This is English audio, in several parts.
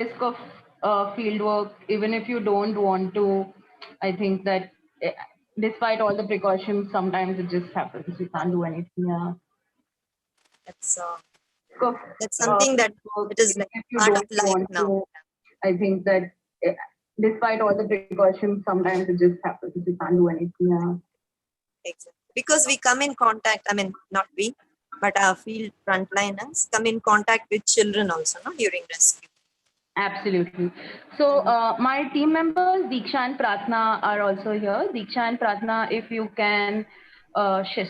risk of field work, even if you don't want to. I think that eh, despite all the precautions, sometimes it just happens. You can't do anything. Yeah. That's Risk of that's something that field work, it is even like if you part of don't life want now. to. I think that eh, despite all the precautions, sometimes it just happens. You can't do anything. Yeah. Exactly. Because we come in contact, I mean, not we, but our field frontliners come in contact with children also, no, during rescue. Absolutely. So my team members, Diksha and Pratna, are also here. Diksha and Pratna, if you can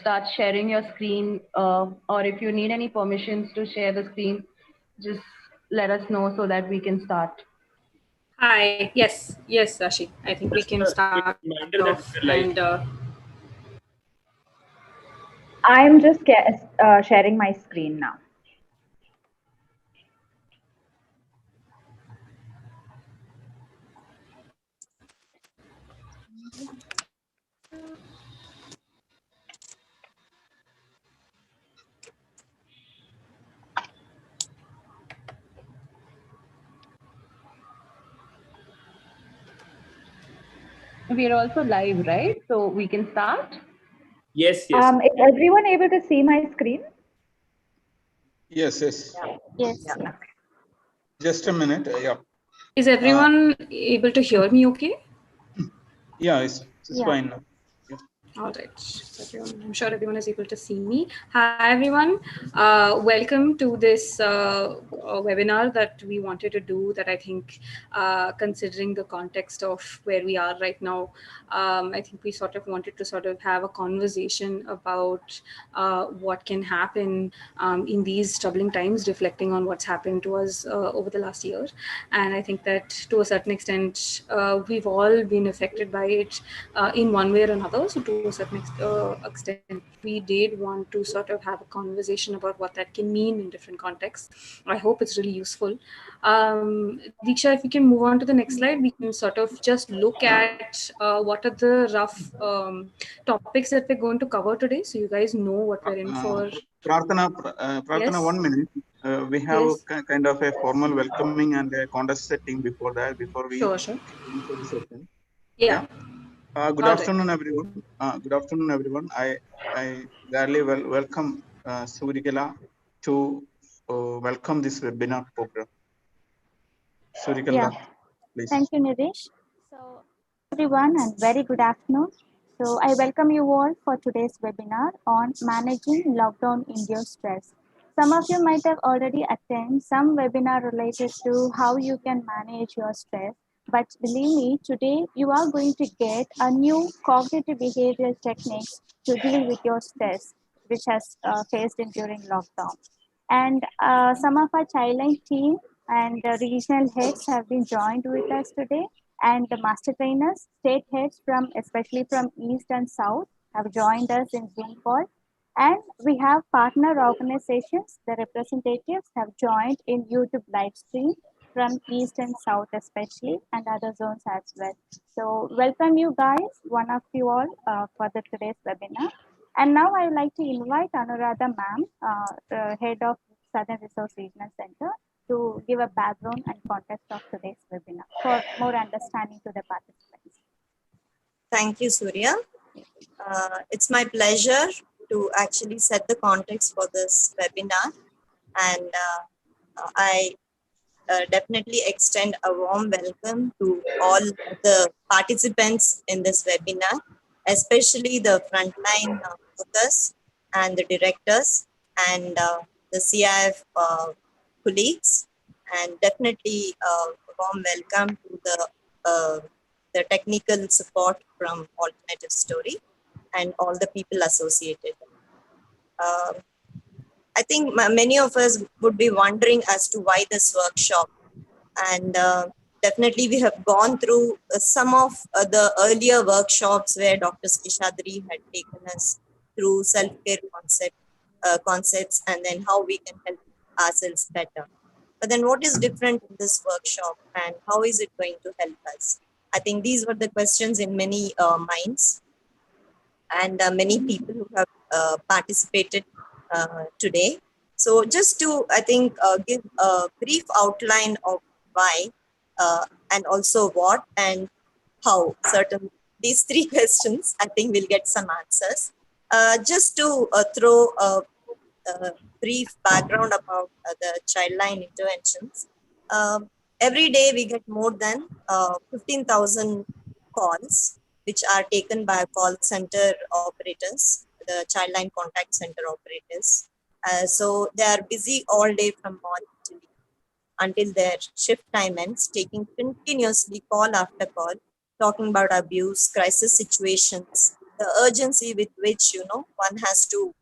start sharing your screen, or if you need any permissions to share the screen, just let us know so that we can start. Hi. Yes, Sashi. I think we can start off. And I'm just sharing my screen now. We are also live, right? So we can start. Yes. Is everyone able to see my screen? Yes. Yes. Yeah. Just a minute. Yeah. is everyone able to hear me okay? Yeah, it's Yeah. fine now. Yeah. All right. I'm sure everyone is able to see me. Hi, everyone. Welcome to this webinar that we wanted to do that I think, considering the context of where we are right now, I think we sort of wanted to sort of have a conversation about what can happen in these troubling times, reflecting on what's happened to us over the last year. And I think that to a certain extent, we've all been affected by it in one way or another. So to a certain extent, we did want to sort of have a conversation about what that can mean in different contexts. I hope it's really useful. Diksha, if we can move on to the next slide, we can sort of just look at what are the rough topics that we're going to cover today, so you guys know what we're in for. Prarthana, Yes. 1 minute. We have Yes. kind of a formal welcoming and a context setting before that, before we Sure. enter the session. Yeah. Good All afternoon, everyone. Good afternoon, everyone. I gladly welcome Surikala to welcome this webinar program. Surikala, Yeah. please. Thank you, Nidesh. So, everyone, and very good afternoon. So, I welcome you all for today's webinar on managing lockdown-induced stress. Some of you might have already attended some webinar related to how you can manage your stress. But believe me, today you are going to get a new cognitive behavioral techniques to deal with your stress, which has faced in during lockdown. And some of our childline team and regional heads have been joined with us today. And the master trainers, state heads from especially from East and South have joined us in Zoom call. And we have partner organizations, the representatives have joined in YouTube live stream from East and South especially and other zones as well. So welcome you guys, one of you all for the today's webinar. And now I would like to invite Anuradha ma'am, the head of Southern Resource Regional Center, to give a background and context of today's webinar for more understanding to the participants. Thank you, Surya. It's my pleasure to actually set the context for this webinar. And I definitely extend a warm welcome to all the participants in this webinar, especially the frontline workers and the directors and the CIF colleagues, and definitely a warm welcome to the technical support from Alternative Story and all the people associated. I think many of us would be wondering as to why this workshop, and definitely we have gone through some of the earlier workshops where Dr. Seshadri had taken us through self-care concepts and then how we can help ourselves better. But then what is different in this workshop and how is it going to help us? I think these were the questions in many minds, and many people who have participated today. So just to, I think, give a brief outline of why, and also what and how. Certain these three questions, I think we'll get some answers. Just to throw a brief background about the childline interventions. Every day we get more than 15,000 calls, which are taken by call center operators, the childline contact center operators. So they are busy all day from morning till until their shift time ends, taking continuously call after call, talking about abuse, crisis situations, the urgency with which one has to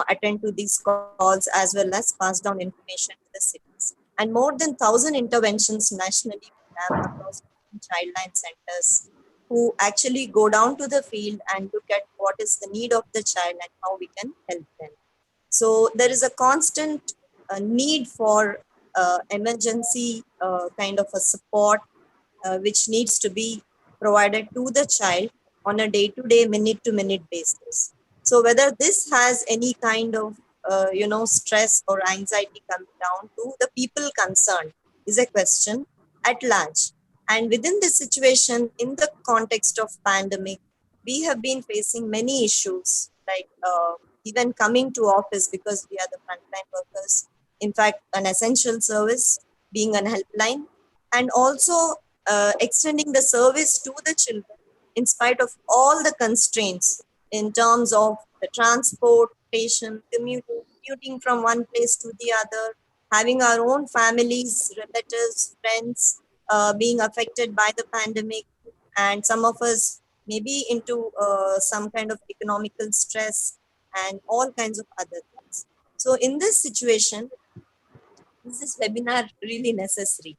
attend to these calls as well as pass down information to the cities. And more than 1,000 interventions nationally we have across childline centers who actually go down to the field and look at what is the need of the child and how we can help them. So there is a constant need for emergency kind of a support which needs to be provided to the child on a day-to-day, minute-to-minute basis. So whether this has any kind of stress or anxiety coming down to the people concerned is a question at large. And within this situation, in the context of pandemic, we have been facing many issues like even coming to office because we are the frontline workers. In fact, an essential service being an helpline, and also extending the service to the children in spite of all the constraints in terms of the transportation, commuting from one place to the other, having our own families, relatives, friends being affected by the pandemic, and some of us maybe into some kind of economical stress and all kinds of other things. So in this situation, is this webinar really necessary?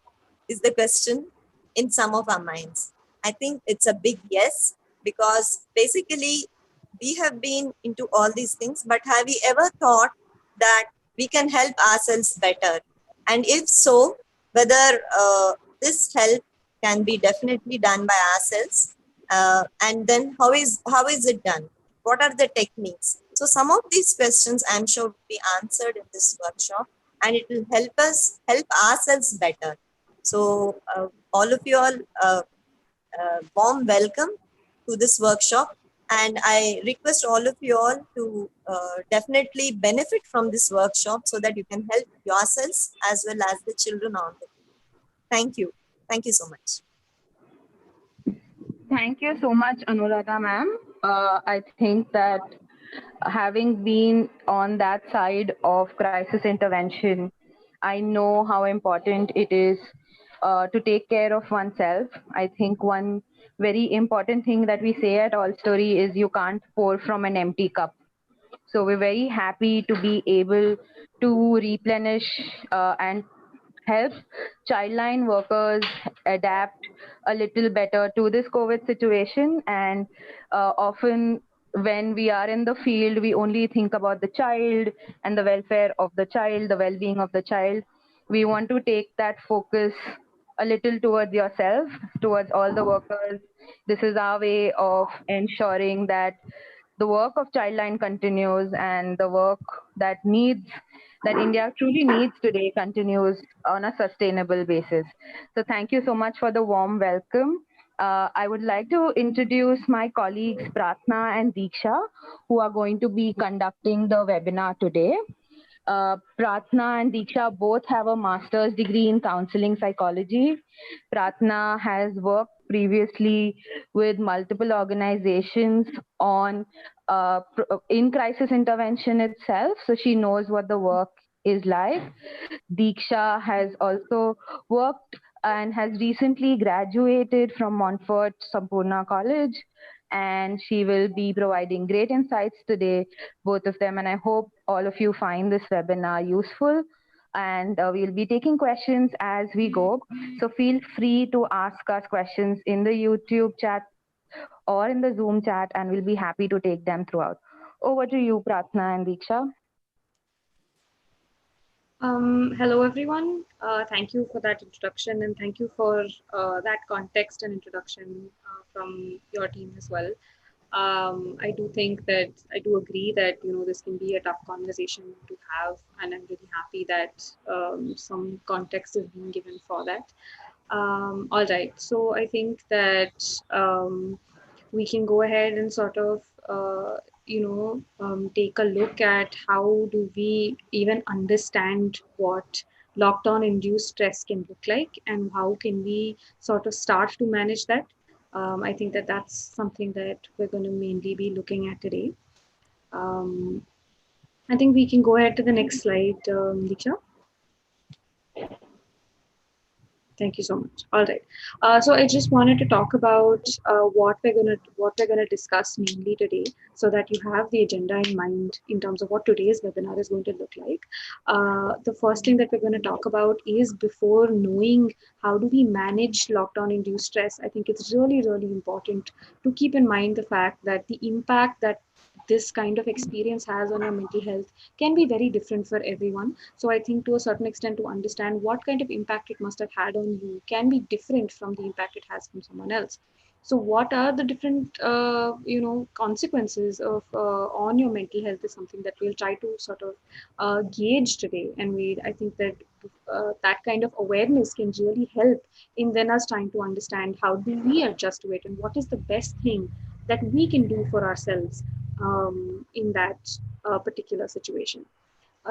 Is the question in some of our minds. I think it's a big yes, because basically we have been into all these things, but have we ever thought that we can help ourselves better? And if so, whether this help can be definitely done by ourselves, and then how is it done? What are the techniques? So some of these questions I'm sure will be answered in this workshop, and it will help us help ourselves better. So all of you all, warm welcome to this workshop, and I request all of you all to definitely benefit from this workshop so that you can help yourselves as well as the children on the field. Thank you. Thank you so much. Thank you so much, Anuradha ma'am. I think that having been on that side of crisis intervention, I know how important it is to take care of oneself. I think one very important thing that we say at All Story is you can't pour from an empty cup. So we're very happy to be able to replenish and help childline workers adapt a little better to this COVID situation. And often when we are in the field, we only think about the child and the welfare of the child, the well-being of the child. We want to take that focus a little towards yourself, towards all the workers. This is our way of ensuring that the work of Childline continues and the work that India truly needs today continues on a sustainable basis. So thank you so much for the warm welcome. I would like to introduce my colleagues Pratna and Deeksha, who are going to be conducting the webinar today. Pratna and Deeksha both have a master's degree in counseling psychology. Pratna has worked previously with multiple organizations on in crisis intervention itself, so she knows what the work is like. Deeksha has also worked and has recently graduated from Montfort Sampurna College, and she will be providing great insights today, both of them. And I hope all of you find this webinar useful. And we'll be taking questions as we go. So feel free to ask us questions in the YouTube chat or in the Zoom chat, and we'll be happy to take them throughout. Over to you, Pratna and Deeksha. Hello, everyone. Thank you for that introduction, and thank you for that context and introduction from your team as well. I do think that I do agree that this can be a tough conversation to have, and I'm really happy that some context is being given for that. All right, so I think that we can go ahead and sort of take a look at how do we even understand what lockdown induced stress can look like, and how can we sort of start to manage that. I think that that's something that we're going to mainly be looking at today. um, I think we can go ahead to the next slide, Diksha. Thank you so much. All right. So I just wanted to talk about what we're gonna discuss mainly today, so that you have the agenda in mind in terms of what today's webinar is going to look like. The first thing that we're going to talk about is, before knowing how do we manage lockdown-induced stress, I think it's really, really important to keep in mind the fact that the impact that this kind of experience has on your mental health can be very different for everyone. So I think to a certain extent, to understand what kind of impact it must have had on you can be different from the impact it has from someone else. So what are the different consequences of on your mental health is something that we'll try to sort of gauge today. And I think that that kind of awareness can really help in then us trying to understand how do we adjust to it, and what is the best thing that we can do for ourselves in that particular situation.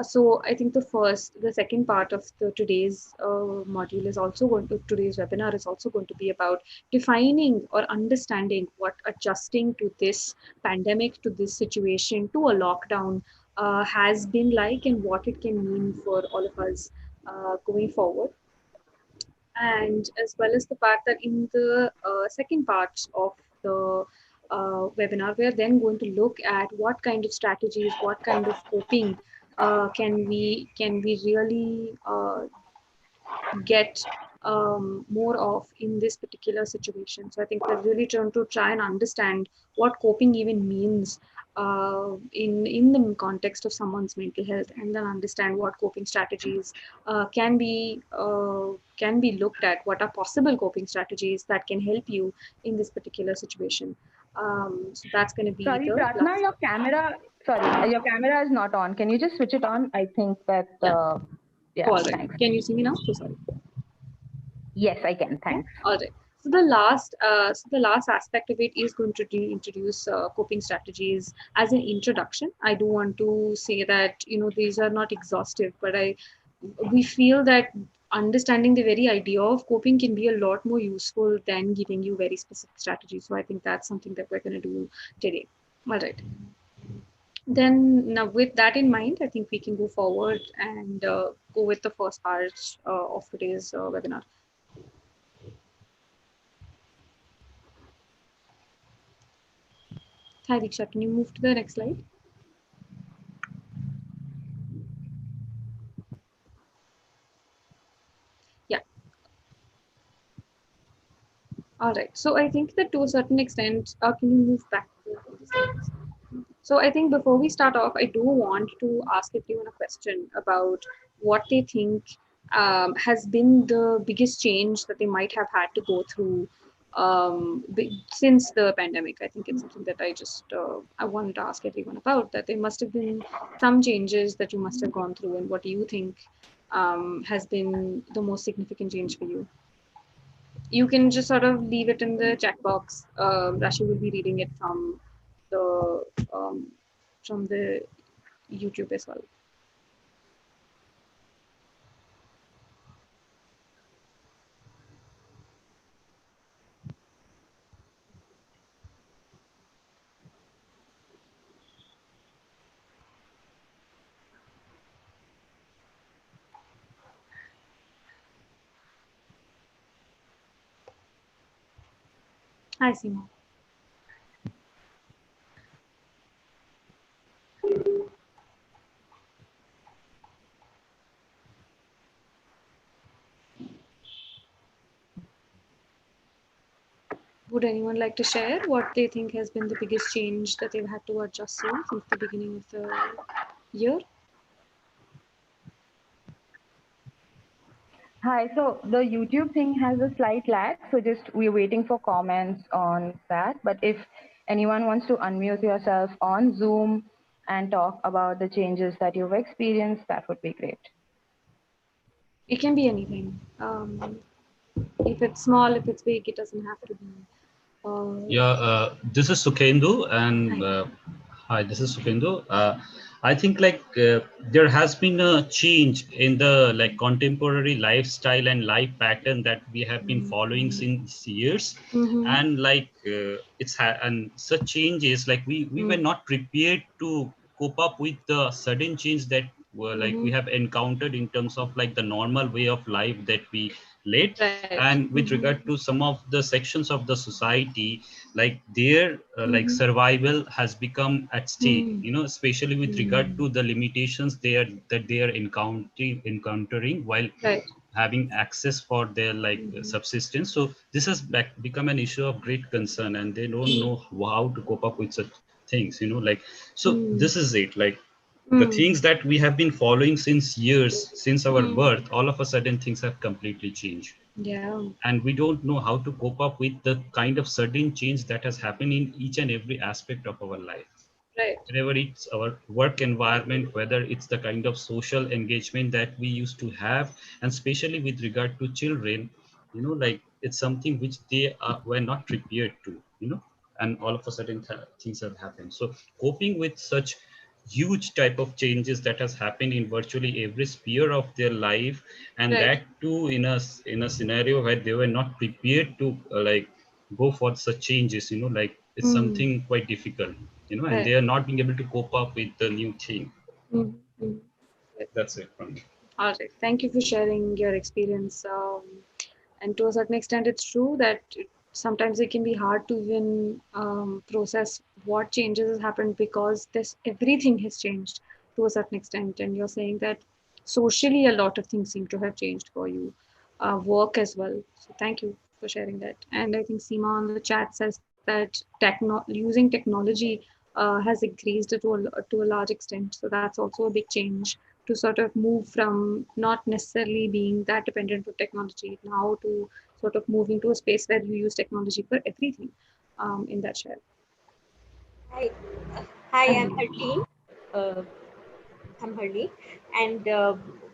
So I think the second part of today's module is also today's webinar is also going to be about defining or understanding what adjusting to this pandemic, to this situation, to a lockdown has been like, and what it can mean for all of us going forward. And as well as the fact that in the second part of the webinar, we are then going to look at what kind of strategies, what kind of coping can we really get more of in this particular situation. So I think we're really trying to understand what coping even means in the context of someone's mental health, and then understand what coping strategies can be looked at. What are possible coping strategies that can help you in this particular situation? So that's going to be Sorry, the Pratna, last. your camera is not on. Can you just switch it on? I think that, yeah, All right. thanks. Can you see me now? So sorry. Yes, I can. Yeah. Thanks. All right. So the last aspect of it is going to introduce coping strategies as an introduction. I do want to say that these are not exhaustive, but we feel that understanding the very idea of coping can be a lot more useful than giving you very specific strategies. So I think that's something that we're going to do today. All right. Then now, with that in mind, I think we can go forward and go with the first part of today's webinar. Hi, Diksha, can you move to the next slide? Yeah. All right. So I think that to a certain extent, can you move back to the slides? So I think before we start off, I do want to ask everyone a question about what they think has been the biggest change that they might have had to go through since the pandemic. I think it's something that I wanted to ask everyone about, that there must have been some changes that you must have gone through, and what do you think has been the most significant change for you? You can just sort of leave it in the chat box. Rashi will be reading it the um, from the YouTube as well. Hi, Seema. Would anyone like to share what they think has been the biggest change that they've had to adjust to since the beginning of the year? Hi, so the YouTube thing has a slight lag, so just we're waiting for comments on that. But if anyone wants to unmute yourself on Zoom and talk about the changes that you've experienced, that would be great. It can be anything. If it's small, if it's big, it doesn't have to be. This is Sukhendu, and Hi. hi, this is Sukhendu. I think there has been a change in the contemporary lifestyle and life pattern that we have been following since years, and and such changes we were not prepared to cope up with the sudden change that we have encountered in terms of the normal way of life that we led. Right. And with regard to some of the sections of the society, their survival has become at stake, especially with regard to the limitations that they are encountering while Right. having access for their subsistence. So this has become an issue of great concern, and they don't know how to cope up with such things, so this is it, the things that we have been following since years, since our birth, all of a sudden things have completely changed. Yeah. And we don't know how to cope up with the kind of sudden change that has happened in each and every aspect of our life. Right. Whenever it's our work environment, whether it's the kind of social engagement that we used to have, and especially with regard to children, it's something which they were not prepared to, and all of a sudden things have happened. So coping with such huge type of changes that has happened in virtually every sphere of their life, and Right. that too in a scenario where they were not prepared to go for such changes, it's something quite difficult, and Right. they are not being able to cope up with the new thing. Mm-hmm. That's it from me. All right. Thank you for sharing your experience. And to a certain extent, it's true that sometimes it can be hard to even process what changes has happened, because this everything has changed to a certain extent. And you're saying that socially, a lot of things seem to have changed for you, work as well. So thank you for sharing that. And I think Seema on the chat says that using technology has increased to a large extent. So that's also a big change, to sort of move from not necessarily being that dependent on technology now to sort of moving to a space where you use technology for everything, in that share. Hi, I'm Harleen. Uh, I'm Harleen, and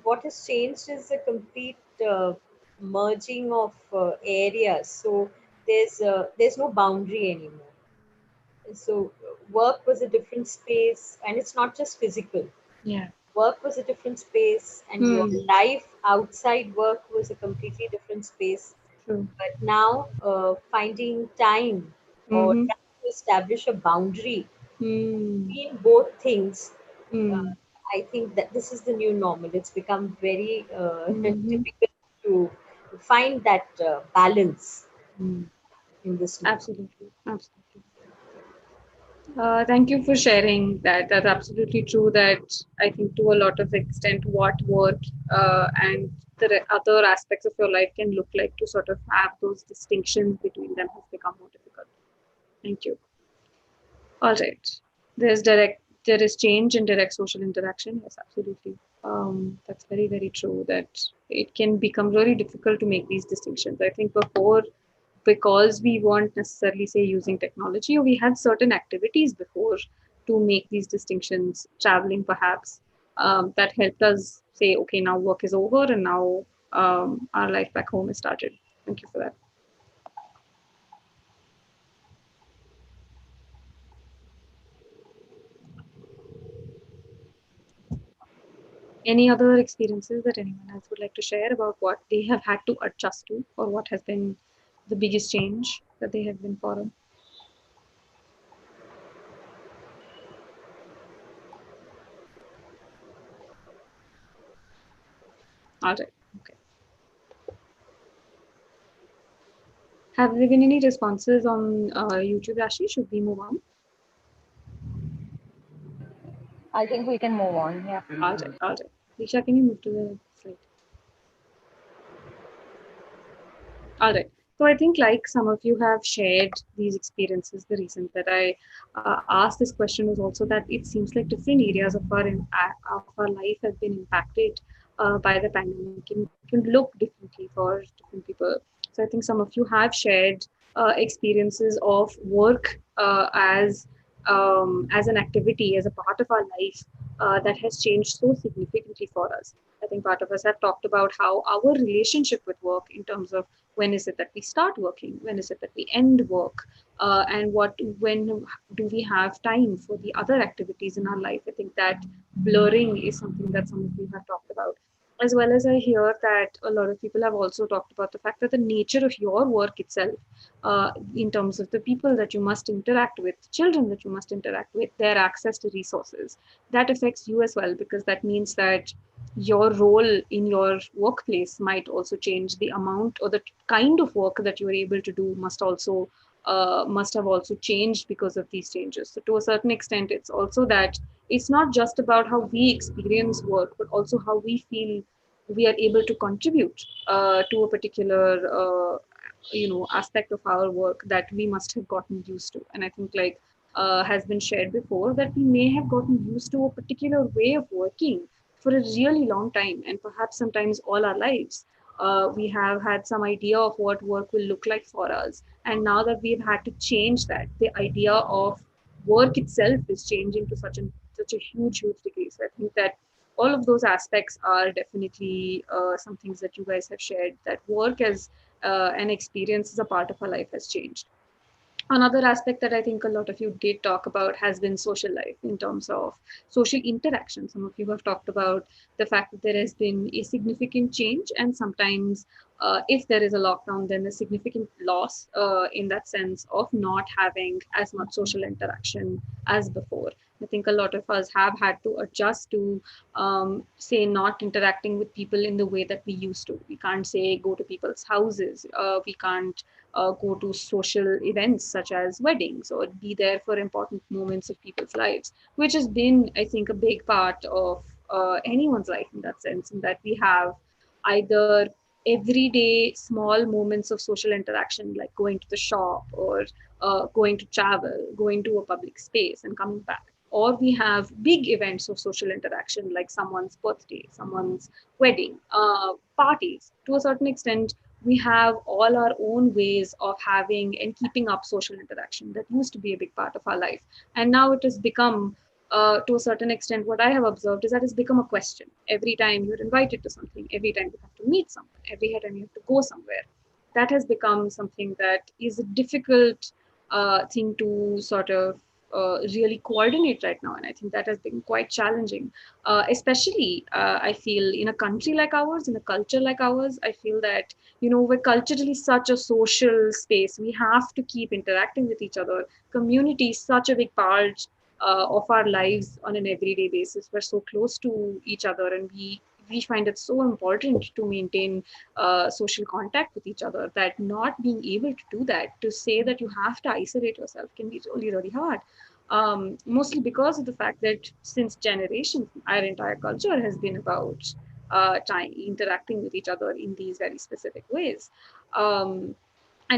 what has changed is a complete merging of areas. So there's no boundary anymore. So work was a different space, and it's not just physical. Yeah. Work was a different space, and your life outside work was a completely different space. True. But now, finding time or trying to establish a boundary between both things, uh, I think that this is the new normal. It's become very difficult to find that balance in this new. Absolutely. Absolutely. Thank you for sharing that. That's absolutely true. That I think to a lot of extent, what work and the other aspects of your life can look like, to sort of have those distinctions between them, has become more difficult. Thank you. All right. There is change in direct social interaction. Yes, absolutely. That's very, very true, that it can become really difficult to make these distinctions. I think before, because we weren't necessarily, say, using technology, or we had certain activities before to make these distinctions, traveling perhaps, that helped us say, okay, now work is over, and now our life back home is started. Thank you for that. Any other experiences that anyone else would like to share about what they have had to adjust to, or what has been the biggest change that they have been following? All right. Okay. Have there been any responses on YouTube, Rashi? Should we move on? I think we can move on. Yeah. All right. All right. Disha, can you move to the slide? All right. So I think, like some of you have shared these experiences, the reason that I asked this question was also that it seems like different areas of our life have been impacted by the pandemic, and can look differently for different people. So I think some of you have shared experiences of work as an activity, as a part of our life that has changed so significantly for us. I think part of us have talked about how our relationship with work, in terms of when is it that we start working, when is it that we end work, and when do we have time for the other activities in our life. I think that blurring is something that some of you have talked about. As well as I hear that a lot of people have also talked about the fact that the nature of your work itself, in terms of the people that you must interact with, children that you must interact with, their access to resources, that affects you as well, because that means that your role in your workplace might also change. The amount or the kind of work that you are able to do must have also changed because of these changes. So to a certain extent, it's also that it's not just about how we experience work, but also how we feel we are able to contribute to a particular aspect of our work that we must have gotten used to. And I think, like has been shared before, that we may have gotten used to a particular way of working for a really long time, and perhaps sometimes all our lives. We have had some idea of what work will look like for us, and now that we've had to change that, the idea of work itself is changing to such a huge degree. So I think that all of those aspects are definitely some things that you guys have shared, that work as an experience as a part of our life has changed. Another aspect that I think a lot of you did talk about has been social life, in terms of social interaction. Some of you have talked about the fact that there has been a significant change, and sometimes if there is a lockdown, then a significant loss in that sense of not having as much social interaction as before. I think a lot of us have had to adjust to, say, not interacting with people in the way that we used to. We can't, say, go to people's houses. We can't go to social events such as weddings, or be there for important moments of people's lives, which has been, I think, a big part of anyone's life in that sense, in that we have either everyday small moments of social interaction, like going to the shop, or going to travel, going to a public space and coming back. Or we have big events of social interaction, like someone's birthday, someone's wedding, parties. To a certain extent, we have all our own ways of having and keeping up social interaction that used to be a big part of our life. And now it has become, to a certain extent, what I have observed is that it's become a question. Every time you're invited to something, every time you have to meet someone, every time you have to go somewhere, that has become something that is a difficult thing to sort of really coordinate right now. And I think that has been quite challenging, especially I feel in a country like ours, in a culture like ours. I feel that, we're culturally such a social space. We have to keep interacting with each other. Community is such a big part of our lives on an everyday basis. We're so close to each other, and we find it so important to maintain social contact with each other, that not being able to do that, to say that you have to isolate yourself, can be really hard. Mostly because of the fact that since generations, our entire culture has been about interacting with each other in these very specific ways. And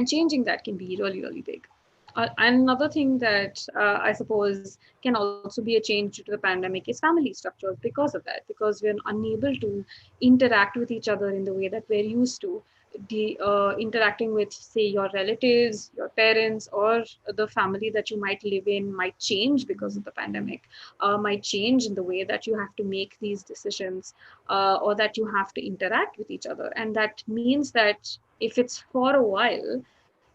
changing that can be really big. And another thing that I suppose can also be a change due to the pandemic is family structures, because of that, because we're unable to interact with each other in the way that we're used to. Interacting with, say, your relatives, your parents, or the family that you might live in might change because of the pandemic, might change in the way that you have to make these decisions, or that you have to interact with each other. And that means that if it's for a while,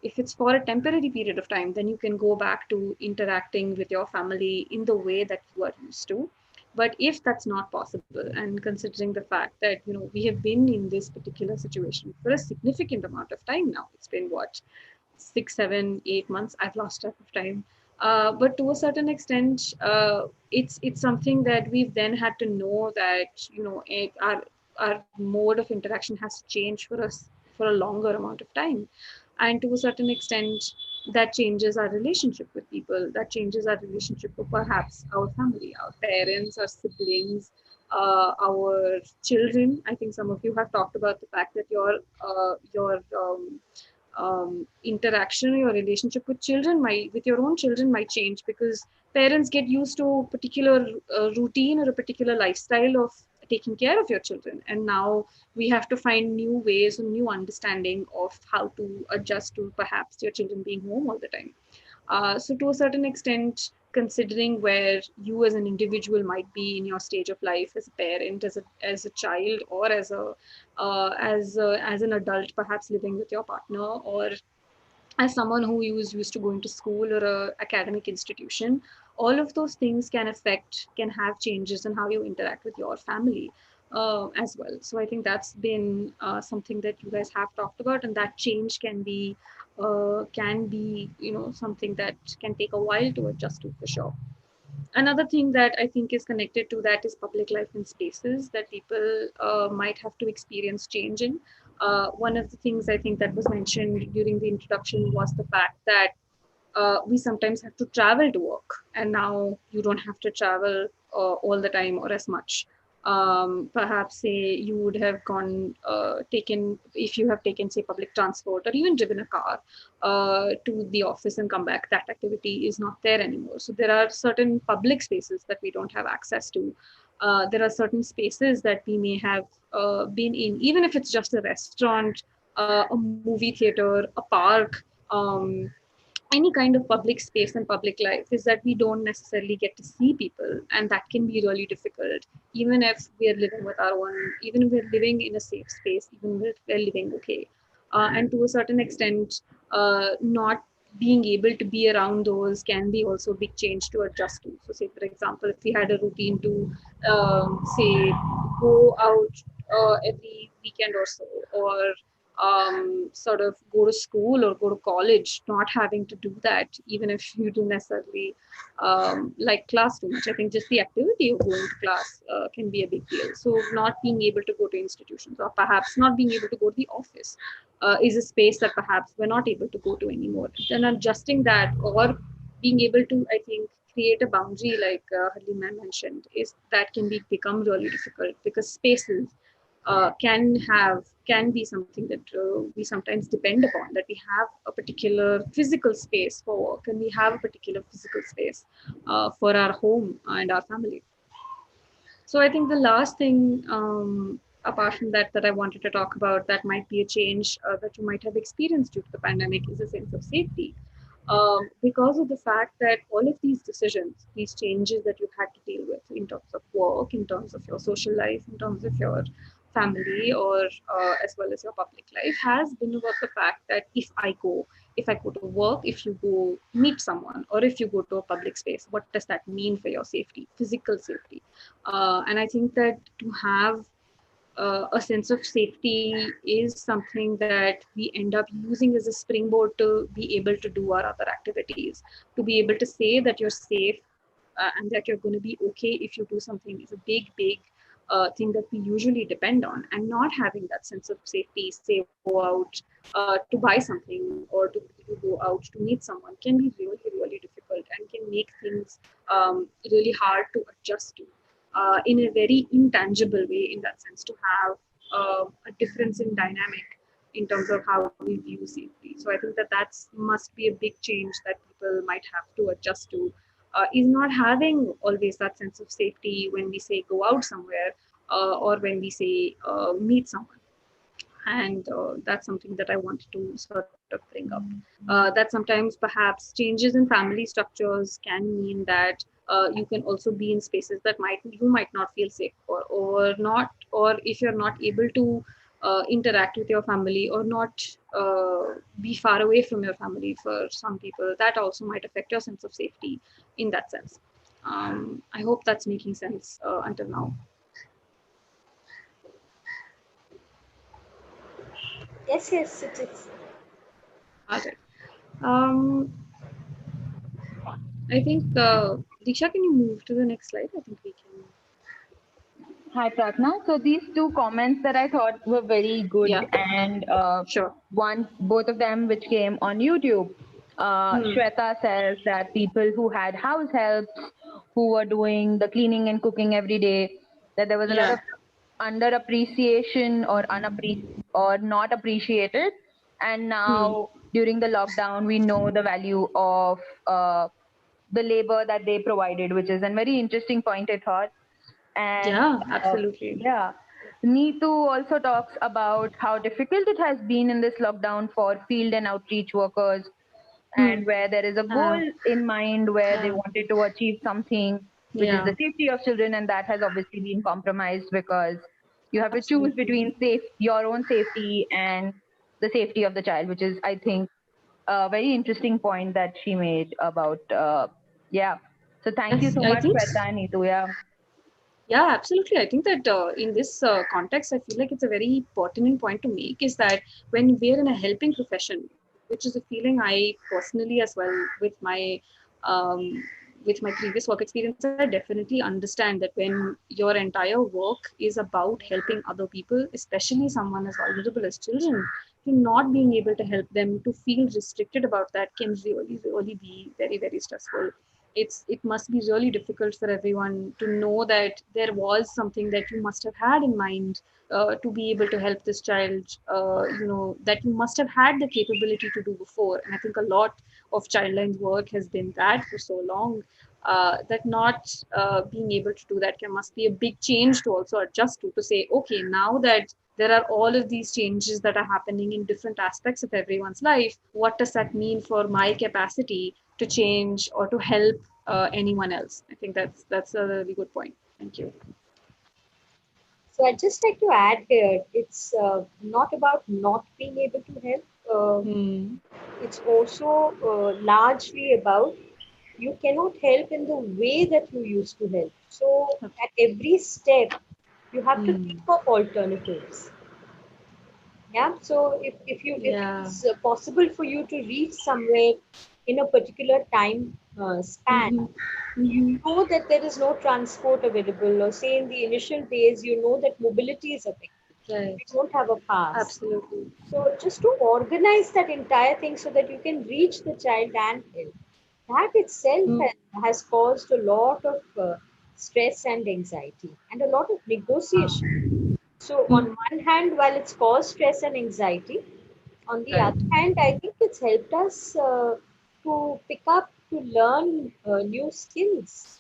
if it's for a temporary period of time, then you can go back to interacting with your family in the way that you are used to. But if that's not possible, and considering the fact that we have been in this particular situation for a significant amount of time now, it's been what, 6, 7, 8 months, I've lost track of time. But to a certain extent, it's something that we've then had to know that our mode of interaction has to change for us for a longer amount of time. And to a certain extent, that changes our relationship with people, that changes our relationship with perhaps our family, our parents, our siblings, our children. I think some of you have talked about the fact that your interaction, your relationship with with your own children might change, because parents get used to a particular routine or a particular lifestyle of taking care of your children, and now we have to find new ways and new understanding of how to adjust to perhaps your children being home all the time. So to a certain extent, considering where you as an individual might be in your stage of life as a parent, as a child, or as an adult, perhaps living with your partner, or as someone who is used to going to school or a academic institution, all of those things can have changes in how you interact with your family as well. So I think that's been something that you guys have talked about, and that change can be something that can take a while to adjust to, for sure. Another thing that I think is connected to that is public life and spaces that people might have to experience change in. One of the things I think that was mentioned during the introduction was the fact that we sometimes have to travel to work, and now you don't have to travel all the time or as much. Perhaps say you would have taken, if you have taken say public transport or even driven a car to the office and come back, that activity is not there anymore. So there are certain public spaces that we don't have access to. There are certain spaces that we may have been in, even if it's just a restaurant, a movie theater, a park, any kind of public space and public life, is that we don't necessarily get to see people, and that can be really difficult, even if we're living with our own, even if we're living in a safe space, even if we're living okay. And to a certain extent, not being able to be around those can be also a big change to adjust to. So say for example, if we had a routine to say go out every weekend or so, or sort of go to school or go to college, not having to do that, even if you don't necessarily like class too much. I think just the activity of going to class can be a big deal. So not being able to go to institutions, or perhaps not being able to go to the office, is a space that perhaps we're not able to go to anymore. Then adjusting that, or being able to, I think, create a boundary, like Halima mentioned, is that can become really difficult, because spaces can be something that we sometimes depend upon, that we have a particular physical space for work, and we have a particular physical space for our home and our family. So I think the last thing, apart from that I wanted to talk about, that might be a change that you might have experienced due to the pandemic, is a sense of safety. Because of the fact that all of these decisions, these changes that you've had to deal with in terms of work, in terms of your social life, in terms of your family, or as well as your public life, has been about the fact that if I go to work, if you go meet someone, or if you go to a public space, what does that mean for your safety, physical safety? And I think that to have a sense of safety is something that we end up using as a springboard to be able to do our other activities, to be able to say that you're safe, and that you're going to be okay if you do something, is a big thing that we usually depend on. And not having that sense of safety, say go out to buy something, or to go out to meet someone, can be really difficult, and can make things really hard to adjust to in a very intangible way, in that sense, to have a difference in dynamic in terms of how we view safety. So I think that that's must be a big change that people might have to adjust to, is not having always that sense of safety when we say go out somewhere, or when we say meet someone. And that's something that I wanted to sort of bring up. That sometimes perhaps changes in family structures can mean that you can also be in spaces that you might not feel safe for, or not, or if you're not able to interact with your family, or not be far away from your family, for some people that also might affect your sense of safety in that sense. I hope that's making sense until now. Yes, it is. All right. Um, I think, Diksha, can you move to the next slide? I think we can. Hi, Pratna. So these two comments that I thought were very good, Yeah. and Sure. both of them which came on YouTube. Shweta says that people who had house helps, who were doing the cleaning and cooking every day, that there was a lot Yeah. of under appreciation or or not appreciated. And now during the lockdown, we know the value of the labor that they provided, which is a very interesting point, I thought. And Yeah, absolutely. yeah, Neetu also talks about how difficult it has been in this lockdown for field and outreach workers and where there is a goal in mind where they wanted to achieve something, which is the safety of children, and that has obviously been compromised because you have to choose between your own safety and the safety of the child, which is, I think, a very interesting point that she made about yeah. So thank you so much, Shweta and Neetu. Yeah, absolutely. I think that in this context, I feel like it's a very pertinent point to make is that when we're in a helping profession, which is a feeling I personally as well um, with my previous work experience, I definitely understand that when your entire work is about helping other people, especially someone as vulnerable as children, to not being able to help them, to feel restricted about that can really, really be very, very stressful. It must be really difficult for everyone to know that there was something that you must have had in mind to be able to help this child, that you must have had the capability to do before. And I think a lot of Childline's work has been that for so long, that not being able to do that must be a big change to also adjust to say, okay, now that there are all of these changes that are happening in different aspects of everyone's life, what does that mean for my capacity to change or to help anyone else? I think that's a really good point. Thank you. So I'd just like to add here, it's not about not being able to help. It's also largely about you cannot help in the way that you used to help. So at every step, you have to think of alternatives. Yeah. So if it's possible for you to reach somewhere in a particular time span, you know that there is no transport available, or say in the initial days, you know that mobility is affected. Right. You don't have a pass. Absolutely. So just to organize that entire thing so that you can reach the child and help, that itself has caused a lot of stress and anxiety and a lot of negotiation. So on one hand, while it's caused stress and anxiety, on the other hand, I think it's helped us to pick up, to learn new skills.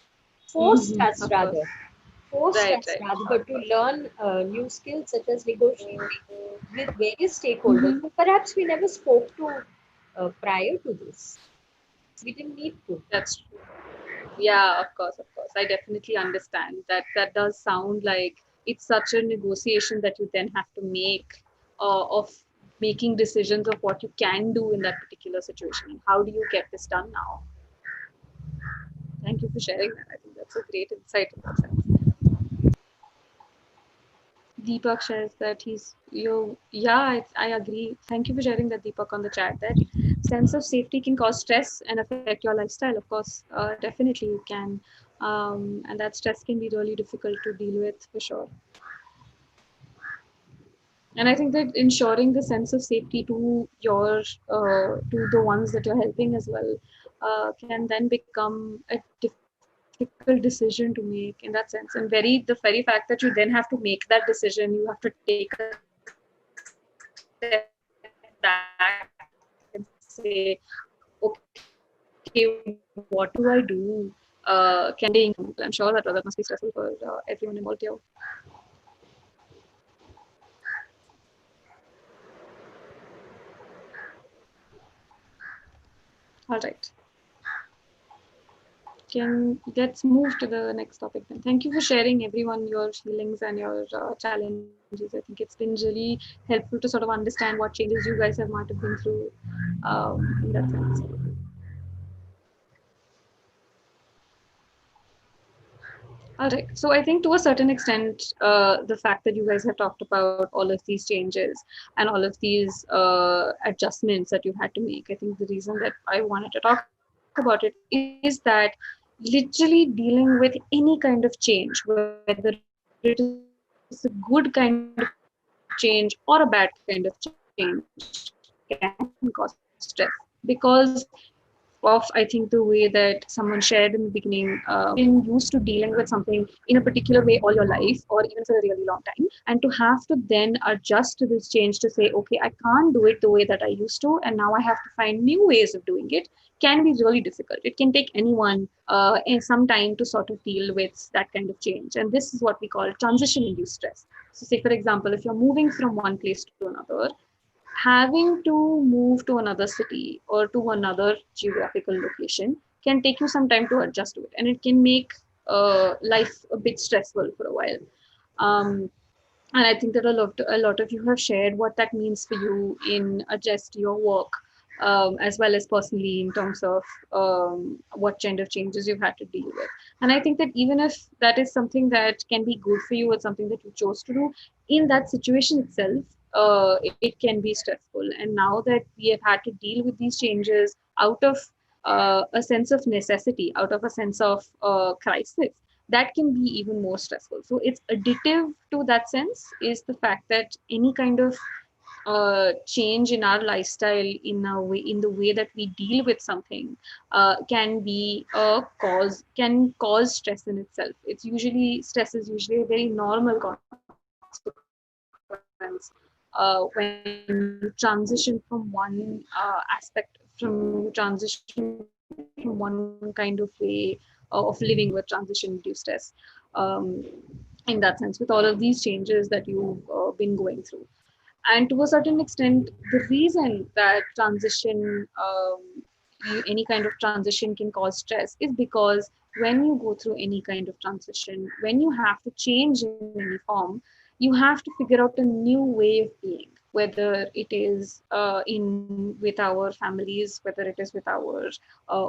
Forced us rather, to learn new skills such as negotiating with various stakeholders who perhaps we never spoke to prior to this. We didn't need to. That's true. Yeah, of course, of course. I definitely understand that. That does sound like it's such a negotiation that you then have to make of making decisions of what you can do in that particular situation. How do you get this done now? Thank you for sharing that. I think that's a great insight in that sense. Deepak shares that I agree. Thank you for sharing that, Deepak, on the chat. That sense of safety can cause stress and affect your lifestyle. Of course, definitely you can, and that stress can be really difficult to deal with for sure. And I think that ensuring the sense of safety to to the ones that you're helping as well can then become a difficult decision to make in that sense. And the very fact that you then have to make that decision, you have to take a step back and say, okay, what do I do? Can I stay in I'm sure that must be stressful for everyone involved here. All right. Let's move to the next topic then. Thank you for sharing everyone your feelings and your challenges. I think it's been really helpful to sort of understand what changes you guys have might have been through in that sense. All right. So I think to a certain extent, the fact that you guys have talked about all of these changes and all of these adjustments that you've had to make, I think the reason that I wanted to talk about it is that literally dealing with any kind of change, whether it is a good kind of change or a bad kind of change, can cause stress because of, I think, the way that someone shared in the beginning, been used to dealing with something in a particular way all your life or even for a really long time, and to have to then adjust to this change to say, okay, I can't do it the way that I used to, and now I have to find new ways of doing it, can be really difficult. It can take anyone in some time to sort of deal with that kind of change. And this is what we call transition induced stress. So say, for example, if you're moving from one place to another, having to move to another city or to another geographical location can take you some time to adjust to it, and it can make life a bit stressful for a while. Um, and I think that a lot of you have shared what that means for you in adjust your work, as well as personally in terms of what kind of changes you've had to deal with. And I think that even if that is something that can be good for you or something that you chose to do, in that situation itself, it can be stressful. And now that we have had to deal with these changes out of a sense of necessity, out of a sense of crisis, that can be even more stressful. So it's additive to that sense is the fact that any kind of change in our lifestyle, in the way that we deal with something, can cause stress in itself. Stress is usually a very normal consequence when you transition from one aspect, from you transition from one kind of way of living to another, transition induced stress. In that sense, with all of these changes that you've been going through. And to a certain extent, the reason that any kind of transition can cause stress is because when you go through any kind of transition, when you have to change in any form, you have to figure out a new way of being, whether it is in with our families, whether it is with our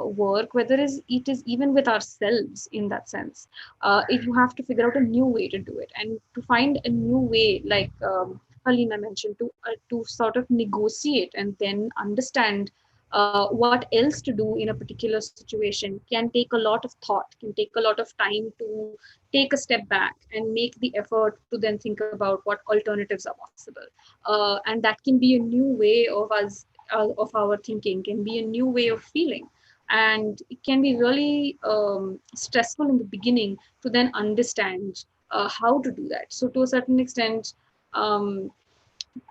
work, whether it is even with ourselves. In that sense, if you have to figure out a new way to do it, and to find a new way, like Halina mentioned, to sort of negotiate and then understand what else to do in a particular situation, can take a lot of thought, can take a lot of time to take a step back and make the effort to then think about what alternatives are possible. And that can be a new way of us, of our thinking, can be a new way of feeling. And it can be really stressful in the beginning to then understand how to do that. So to a certain extent, um,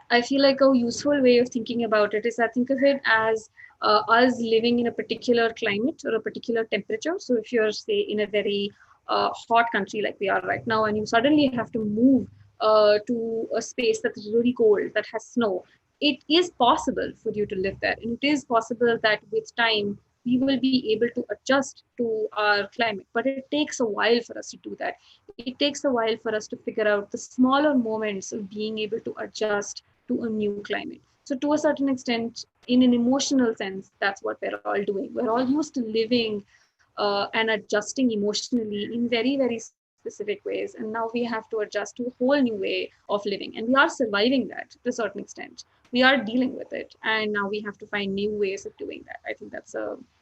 I feel like a useful way of thinking about it is, I think of it as us living in a particular climate or a particular temperature. So if you're, say, in a very hot country like we are right now, and you suddenly have to move to a space that's really cold, that has snow, it is possible for you to live there. And it is possible that with time, we will be able to adjust to our climate. But it takes a while for us to do that. It takes a while for us to figure out the smaller moments of being able to adjust to a new climate. So, to a certain extent, in an emotional sense, that's what we're all doing. We're all used to living and adjusting emotionally in very, very specific ways. And now we have to adjust to a whole new way of living. And we are surviving that to a certain extent. We are dealing with it. And now we have to find new ways of doing that. I think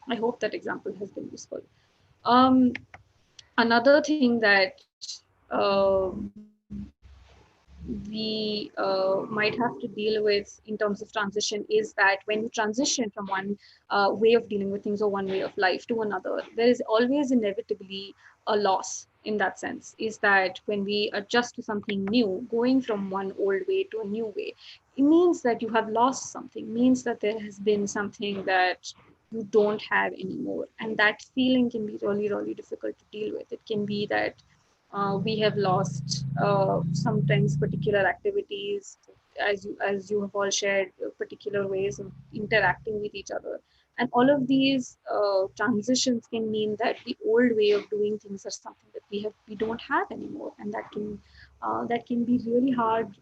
I hope that example has been useful. Um, Another thing that we might have to deal with in terms of transition is that when you transition from one way of dealing with things or one way of life to another, there is always inevitably a loss. In that sense, is that when we adjust to something new, going from one old way to a new way, it means that you have lost something, means that there has been something that you don't have anymore. And that feeling can be really, really difficult to deal with. It can be that we have lost sometimes particular activities, as you have all shared, particular ways of interacting with each other. And all of these transitions can mean that the old way of doing things are something that we don't have anymore, and that can be really hard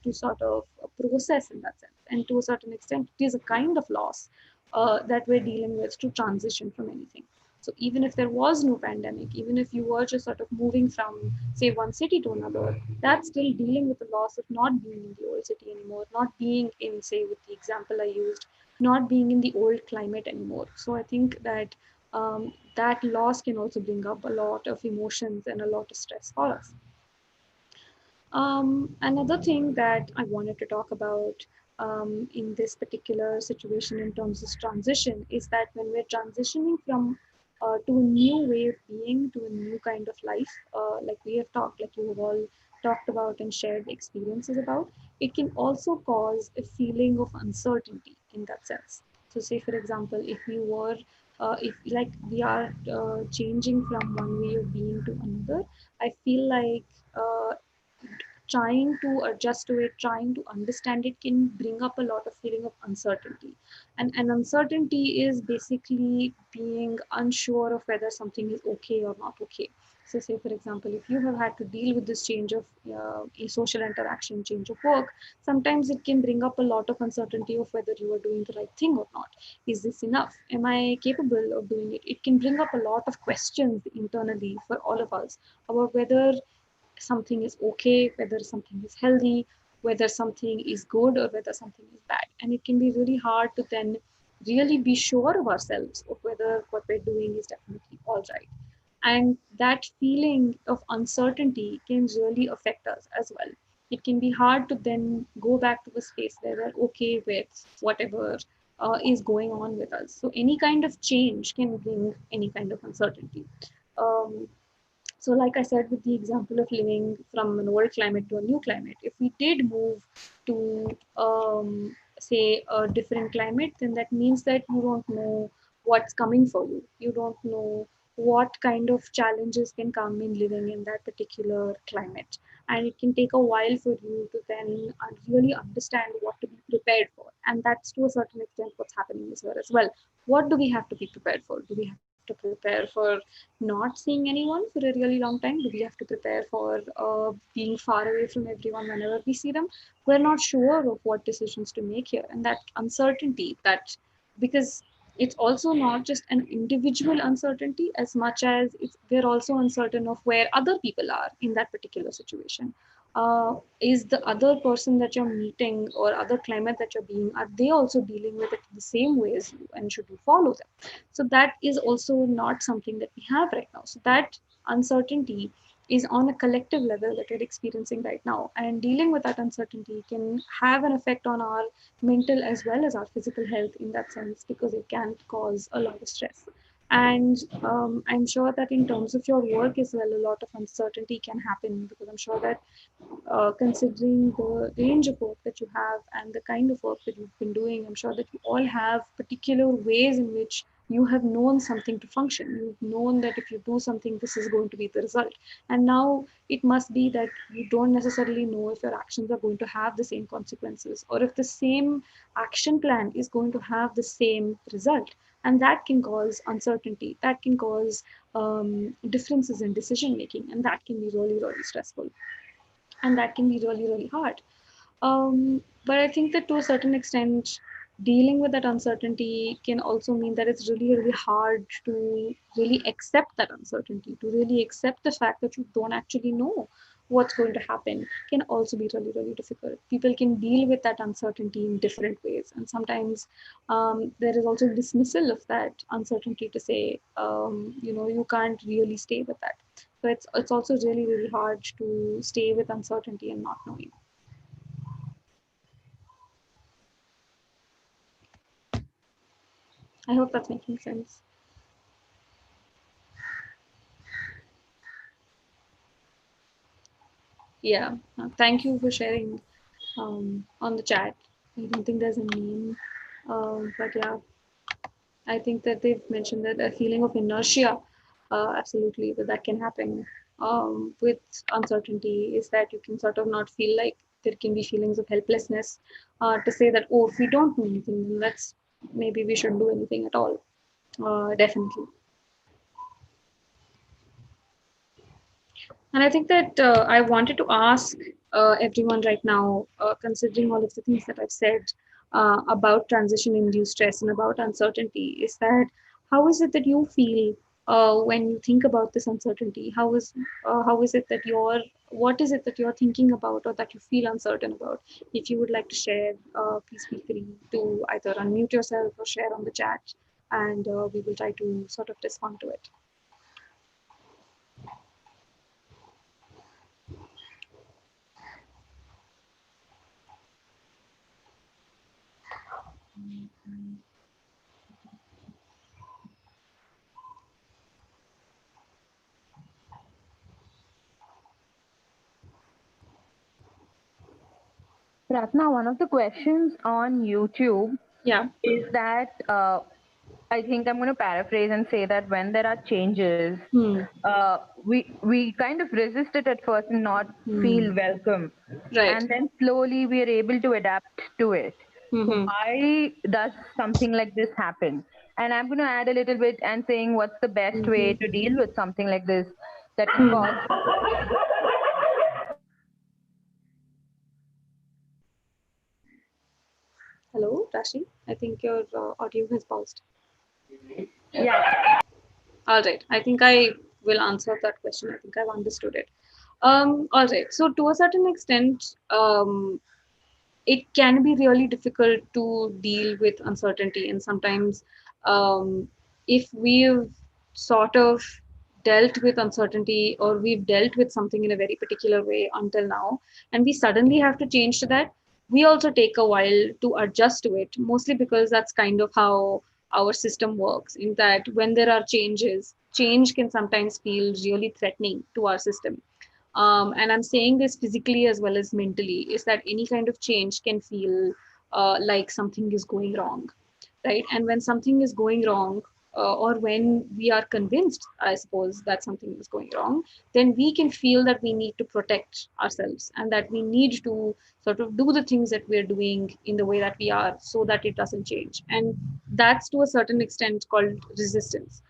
to sort of process in that sense. And to a certain extent, it is a kind of loss that we're dealing with to transition from anything. So even if there was no pandemic, even if you were just sort of moving from, say, one city to another, that's still dealing with the loss of not being in the old city anymore, not being in, say, with the example I used, not being in the old climate anymore. So I think that that loss can also bring up a lot of emotions and a lot of stress for us. Another thing that I wanted to talk about in this particular situation in terms of transition is that when we're transitioning from to a new way of being, to a new kind of life, like we have talked, like you have all talked about and shared experiences about, it can also cause a feeling of uncertainty in that sense. So, say for example, if like we are changing from one way of being to another, I feel like trying to adjust to it, trying to understand it can bring up a lot of feeling of uncertainty. And uncertainty is basically being unsure of whether something is okay or not okay. So say for example, if you have had to deal with this change of a social interaction, change of work, sometimes it can bring up a lot of uncertainty of whether you are doing the right thing or not. Is this enough? Am I capable of doing it? It can bring up a lot of questions internally for all of us about whether something is okay, whether something is healthy, whether something is good or whether something is bad. And it can be really hard to then really be sure of ourselves of whether what we're doing is definitely all right. And that feeling of uncertainty can really affect us as well. It can be hard to then go back to a space where we're okay with whatever is going on with us. So any kind of change can bring any kind of uncertainty. Um, so, like I said, with the example of living from an old climate to a new climate, if we did move to, say, a different climate, then that means that you don't know what's coming for you. You don't know what kind of challenges can come in living in that particular climate. And it can take a while for you to then really understand what to be prepared for. And that's to a certain extent what's happening here as well. What do we have to be prepared for? Do we have to prepare for not seeing anyone for a really long time? Do we have to prepare for being far away from everyone whenever we see them? We're not sure of what decisions to make here. And that uncertainty, that because it's also not just an individual uncertainty as much as we're also uncertain of where other people are in that particular situation. Is the other person that you're meeting or other climate that you're being, are they also dealing with it the same way as you, and should you follow them? So that is also not something that we have right now. So that uncertainty is on a collective level that we're experiencing right now, and dealing with that uncertainty can have an effect on our mental as well as our physical health in that sense, because it can cause a lot of stress. And I'm sure that in terms of your work as well, a lot of uncertainty can happen, because I'm sure that considering the range of work that you have and the kind of work that you've been doing, I'm sure that you all have particular ways in which you have known something to function. You've known that if you do something, this is going to be the result. And now it must be that you don't necessarily know if your actions are going to have the same consequences, or if the same action plan is going to have the same result. And that can cause uncertainty, that can cause differences in decision making, and that can be really, really stressful. And that can be really, really hard. But I think that to a certain extent, dealing with that uncertainty can also mean that it's really, really hard to really accept that uncertainty, to really accept the fact that you don't actually know what's going to happen, can also be really, really difficult. People can deal with that uncertainty in different ways. And sometimes there is also dismissal of that uncertainty to say, you can't really stay with that. So it's also really, really hard to stay with uncertainty and not knowing. I hope that's making sense. Yeah, thank you for sharing on the chat. I don't think there's a name, but yeah, I think that they've mentioned that a feeling of inertia, absolutely, that can happen with uncertainty, is that you can sort of not feel like, there can be feelings of helplessness to say that, oh, if we don't do anything, then maybe we shouldn't do anything at all. Definitely. And I think that I wanted to ask everyone right now, considering all of the things that I've said about transition-induced stress and about uncertainty, is that how is it that you feel when you think about this uncertainty? How is it that what is it that you're thinking about or that you feel uncertain about? If you would like to share, please feel free to either unmute yourself or share on the chat, and we will try to sort of respond to it. Pratna, one of the questions on YouTube Yeah. is that I think I'm going to paraphrase and say that when there are changes, we kind of resist it at first and not feel welcome, Right. and then slowly we are able to adapt to it. So why does something like this happen? And I'm going to add a little bit and saying what's the best way to deal with something like this that can cause. Hello, Rashi. I think your audio has paused. Yeah. All right. I think I will answer that question. I think I've understood it. All right. So to a certain extent, it can be really difficult to deal with uncertainty, and sometimes, if we've sort of dealt with uncertainty, or we've dealt with something in a very particular way until now, and we suddenly have to change to that, we also take a while to adjust to it, mostly because that's kind of how our system works, in that when there are changes, change can sometimes feel really threatening to our system. And I'm saying this physically as well as mentally, is that any kind of change can feel like something is going wrong, right? And when something is going wrong, or when we are convinced, I suppose, that something is going wrong, then we can feel that we need to protect ourselves, and that we need to sort of do the things that we're doing in the way that we are, so that it doesn't change. And that's to a certain extent called resistance.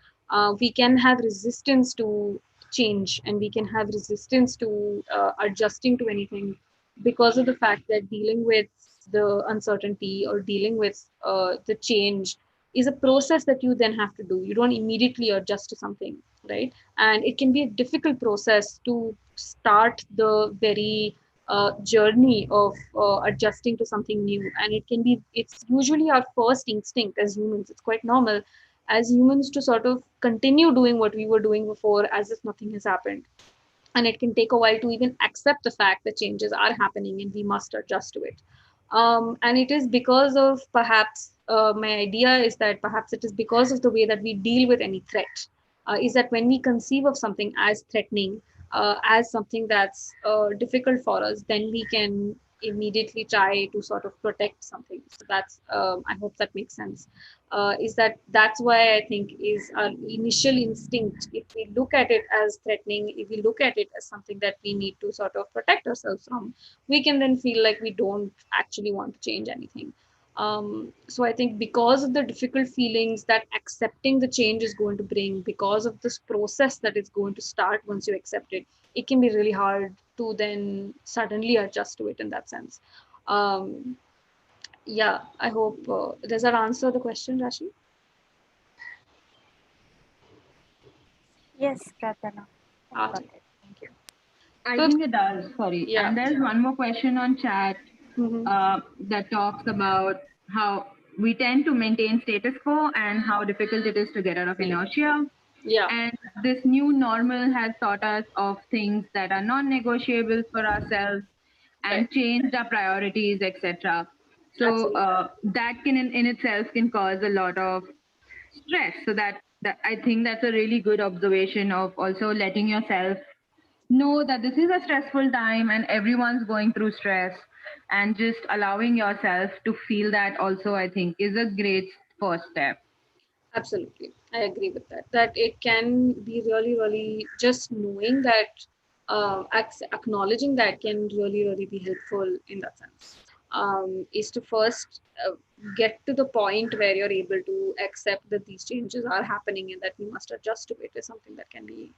We can have resistance to change, and we can have resistance to adjusting to anything, because of the fact that dealing with the uncertainty, or dealing with the change, is a process that you then have to do. You don't immediately adjust to something, right? And it can be a difficult process to start the very journey of adjusting to something new. And it's usually our first instinct as humans. It's quite normal as humans to sort of continue doing what we were doing before, as if nothing has happened. And it can take a while to even accept the fact that changes are happening and we must adjust to it. And it is because of, perhaps, my idea is that perhaps it is because of the way that we deal with any threat, is that when we conceive of something as threatening, as something that's difficult for us, then we can immediately try to sort of protect something. So that's, I hope that makes sense. Is that's why I think is our initial instinct. If we look at it as threatening, if we look at it as something that we need to sort of protect ourselves from, we can then feel like we don't actually want to change anything. So I think because of the difficult feelings that accepting the change is going to bring, because of this process that is going to start once you accept it, it can be really hard to then suddenly adjust to it in that sense. Um, yeah, I hope, does that answer the question, Rashi? Yes, Pratana. I got Okay, it. thank you. I So, think it does. Sorry. yeah. And there's one more question on chat Mhm. that talks about how we tend to maintain status quo and how difficult it is to get out of inertia. Yeah, And this new normal has taught us of things that are non-negotiable for ourselves and right. changed our priorities, etc. So Absolutely. that can in itself can cause a lot of stress. So that I think that's a really good observation of also letting yourself know that this is a stressful time and everyone's going through stress, and just allowing yourself to feel that also, I think, is a great first step. Absolutely. I agree with that. That it can be really, really just knowing that, acknowledging that can really, really be helpful in that sense. Is to first get to the point where you're able to accept that these changes are happening and that we must adjust to it, is something that can be,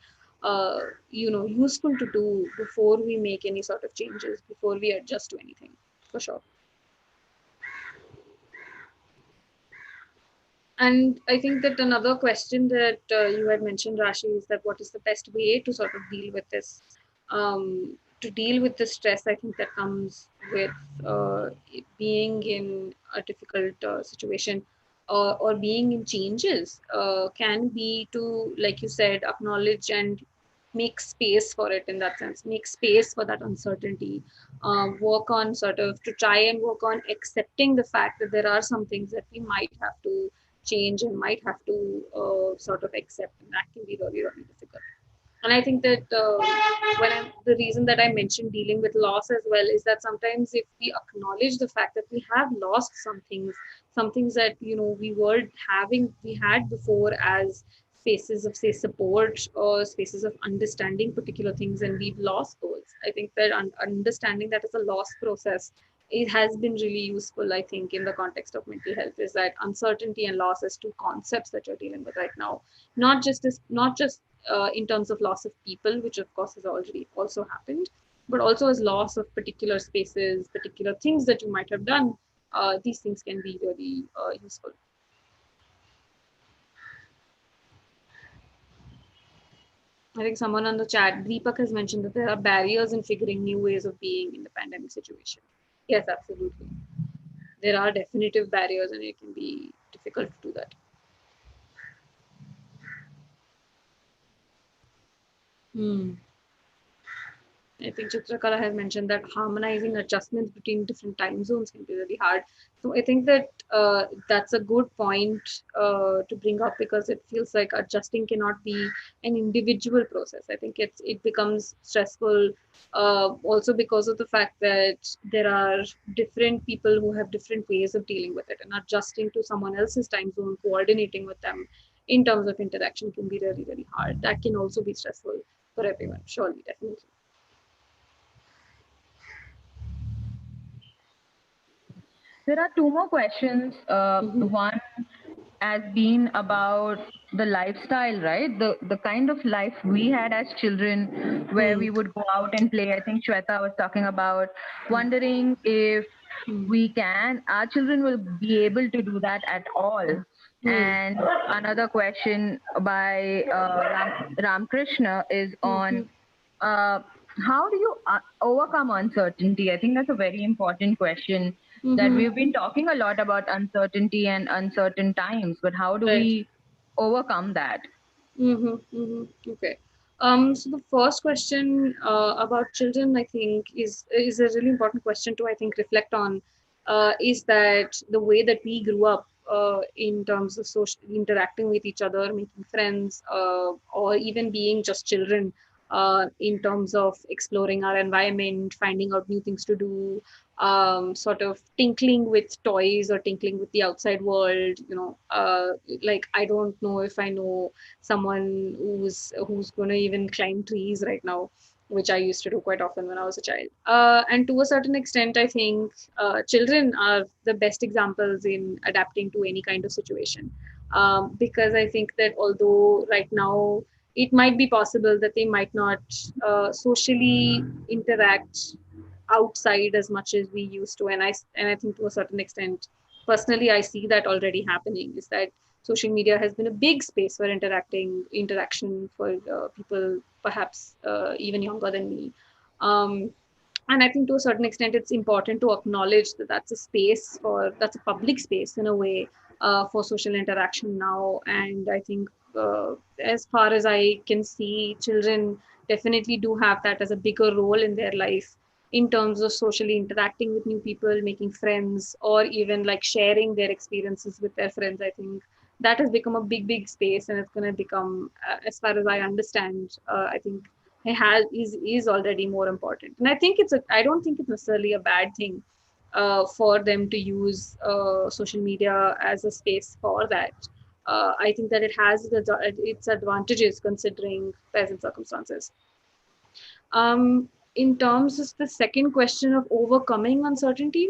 useful to do before we make any sort of changes, before we adjust to anything, for sure. And I think that another question that you had mentioned, Rashi, is that what is the best way to sort of deal with this, to deal with the stress, I think, that comes with being in a difficult situation, or being in changes, can be to, like you said, acknowledge and make space for it, in that sense, make space for that uncertainty, work on sort of to try and work on accepting the fact that there are some things that we might have to change and might have to sort of accept, and that can be really, really difficult. And I think that, the reason that I mentioned dealing with loss as well, is that sometimes if we acknowledge the fact that we have lost some things, some things that we had before as spaces of, say, support or spaces of understanding particular things, and we've lost those. I think that understanding that is a lost process, it has been really useful, I think, in the context of mental health, is that uncertainty and loss as two concepts that you're dealing with right now, not just in terms of loss of people, which of course has already also happened, but also as loss of particular spaces, particular things that you might have done. These things can be really useful. I think someone on the chat, Deepak, has mentioned that there are barriers in figuring new ways of being in the pandemic situation. Yes, absolutely. There are definitive barriers, and it can be difficult to do that. I think Chitrakala has mentioned that harmonizing adjustments between different time zones can be really hard. So I think that that's a good point to bring up, because it feels like adjusting cannot be an individual process. I think it becomes stressful also because of the fact that there are different people who have different ways of dealing with it, and adjusting to someone else's time zone, coordinating with them in terms of interaction can be really, really hard. That can also be stressful for everyone, surely, definitely. There are two more questions. One has been about the lifestyle, right? The kind of life we had as children, where we would go out and play. I think Shweta was talking about wondering if our children will be able to do that at all. And another question by Ram Krishna is on how do you overcome uncertainty? I think that's a very important question. That we've been talking a lot about uncertainty and uncertain times, but how do we overcome that? Okay. So the first question about children, I think, is a really important question to, I think, reflect on. Is that the way that we grew up in terms of social interacting with each other, making friends, or even being just children, in terms of exploring our environment, finding out new things to do, sort of tinkling with toys or tinkling with the outside world. Like, I don't know if I know someone who's going to even climb trees right now, which I used to do quite often when I was a child. And to a certain extent, I think children are the best examples in adapting to any kind of situation, because I think that although right now it might be possible that they might not socially interact outside as much as we used to, and I think to a certain extent, personally, I see that already happening, is that social media has been a big space for interaction for people perhaps even younger than me. And I think to a certain extent, it's important to acknowledge that that's a public space in a way, for social interaction now. And I think as far as I can see, children definitely do have that as a bigger role in their life, in terms of socially interacting with new people, making friends, or even like sharing their experiences with their friends. I think that has become a big space, and it's going to become, as far as I understand, I think it is already more important. And I don't think it's necessarily a bad thing for them to use social media as a space for that. I think that it has its advantages considering present circumstances. In terms of the second question of overcoming uncertainty,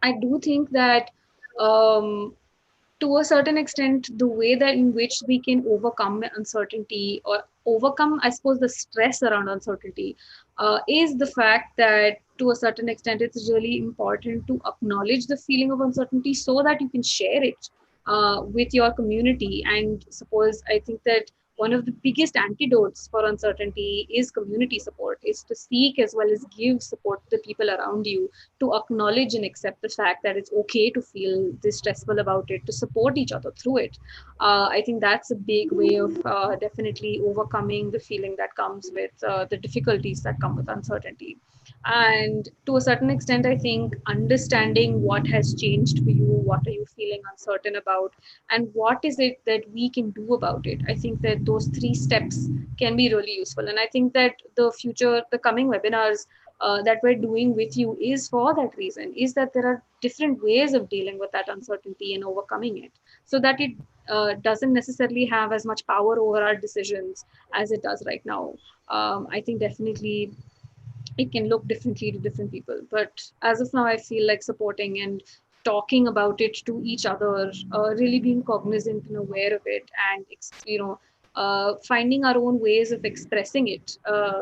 I do think that to a certain extent, the way that in which we can overcome uncertainty, or overcome, I suppose, the stress around uncertainty, is the fact that to a certain extent, it's really important to acknowledge the feeling of uncertainty so that you can share it with your community. And suppose, I think that one of the biggest antidotes for uncertainty is community support, is to seek as well as give support to the people around you, to acknowledge and accept the fact that it's okay to feel this stressful about it, to support each other through it. I think that's a big way of definitely overcoming the feeling that comes with the difficulties that come with uncertainty. And to a certain extent, I think understanding what has changed for you, what are you feeling uncertain about, and what is it that we can do about it. I think that those three steps can be really useful. And I think that the coming webinars that we're doing with you is for that reason, is that there are different ways of dealing with that uncertainty and overcoming it, so that it doesn't necessarily have as much power over our decisions as it does right now. I think definitely it can look differently to different people, but as of now I feel like supporting and talking about it to each other, really being cognizant and aware of it, and finding our own ways of expressing it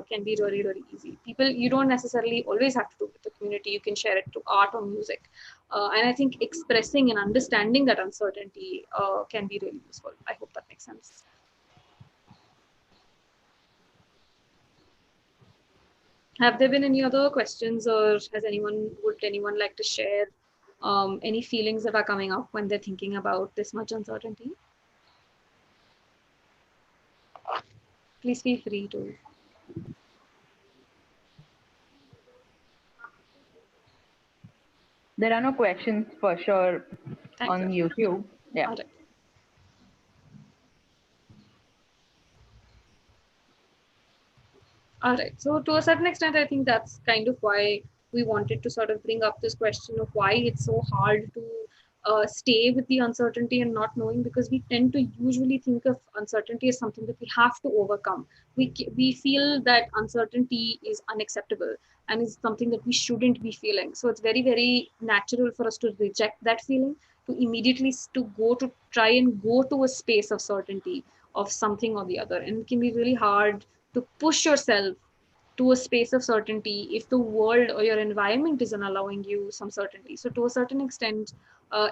can be really really easy. People, you don't necessarily always have to do it with the community, you can share it through art or music, and I think expressing and understanding that uncertainty can be really useful. I hope that makes sense. Have there been any other questions, or would anyone like to share any feelings that are coming up when they're thinking about this much uncertainty? Please feel free to. There are no questions for sure. Thanks, on YouTube. Yeah. All right. All right. So to a certain extent, I think that's kind of why we wanted to sort of bring up this question of why it's so hard to stay with the uncertainty and not knowing, because we tend to usually think of uncertainty as something that we have to overcome. We feel that uncertainty is unacceptable and is something that we shouldn't be feeling. So it's very very natural for us to reject that feeling, to immediately to go to try and go to a space of certainty of something or the other, and it can be really hard to push yourself to a space of certainty if the world or your environment isn't allowing you some certainty. So to a certain extent,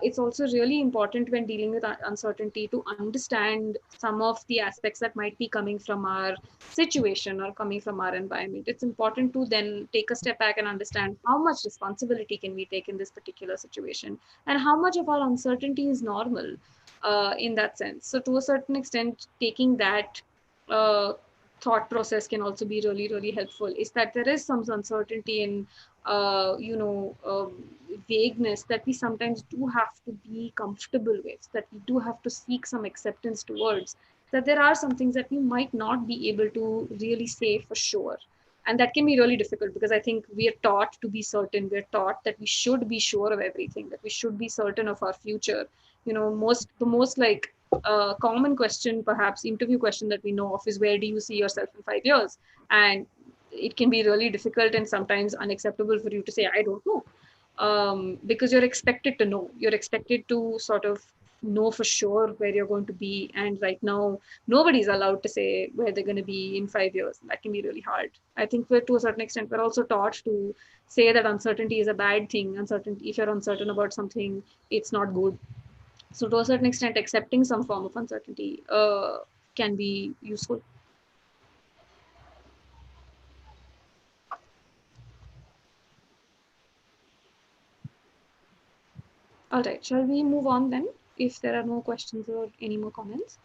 it's also really important when dealing with uncertainty to understand some of the aspects that might be coming from our situation or coming from our environment. It's important to then take a step back and understand how much responsibility can we take in this particular situation, and how much of our uncertainty is normal in that sense. So to a certain extent, taking that uh, thought process can also be really really helpful, is that there is some uncertainty in vagueness that we sometimes do have to be comfortable with, that we do have to seek some acceptance towards, that there are some things that we might not be able to really say for sure. And that can be really difficult, because I think we are taught to be certain, we're taught that we should be sure of everything, that we should be certain of our future. The most like common question, perhaps interview question that we know of, is where do you see yourself in 5 years? And it can be really difficult and sometimes unacceptable for you to say I don't know, because you're expected to know, you're expected to sort of know for sure where you're going to be, and right now nobody's allowed to say where they're going to be in 5 years. That can be really hard. I think we're, to a certain extent, we're also taught to say that uncertainty is a bad thing. Uncertainty, if you're uncertain about something, it's not good. So to a certain extent, accepting some form of uncertainty can be useful. All right, shall we move on then, if there are no questions or any more comments?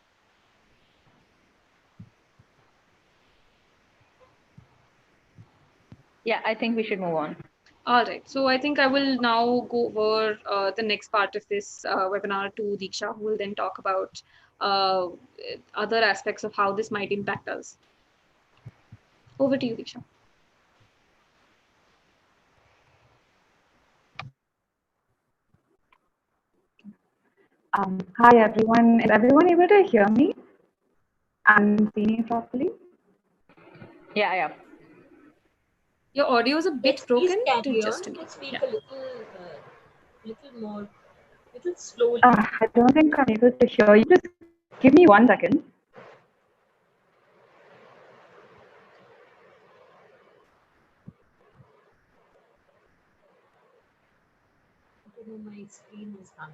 Yeah, I think we should move on. All right, so I think I will now go over the next part of this webinar to Deeksha, who will then talk about uh, other aspects of how this might impact us. Over to you, Deeksha. Hi everyone. Is everyone able to hear me and see me properly? Yeah, yeah. Your audio is a bit Yes, please broken. carry Just on. a Just speak yeah. a little more, little slowly. I don't think I'm able to hear you. Just give me 1 second. I don't know, my screen is hung.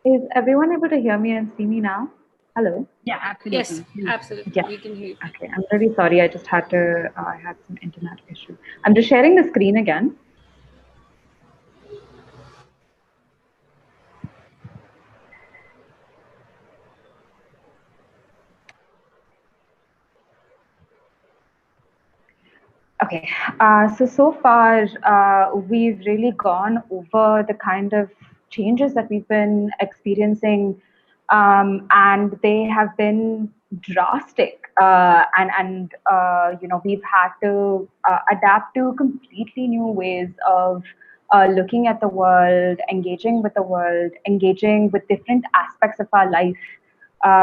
Is everyone able to hear me and see me now? Hello? Yeah, absolutely. Yes, absolutely. Yeah. We can hear you. Okay, I'm really sorry. I just had to, I had some internet issue. I'm just sharing the screen again. Okay, so far we've really gone over the kind of changes that we've been experiencing, and they have been drastic. And we've had to adapt to completely new ways of looking at the world, engaging with different aspects of our life,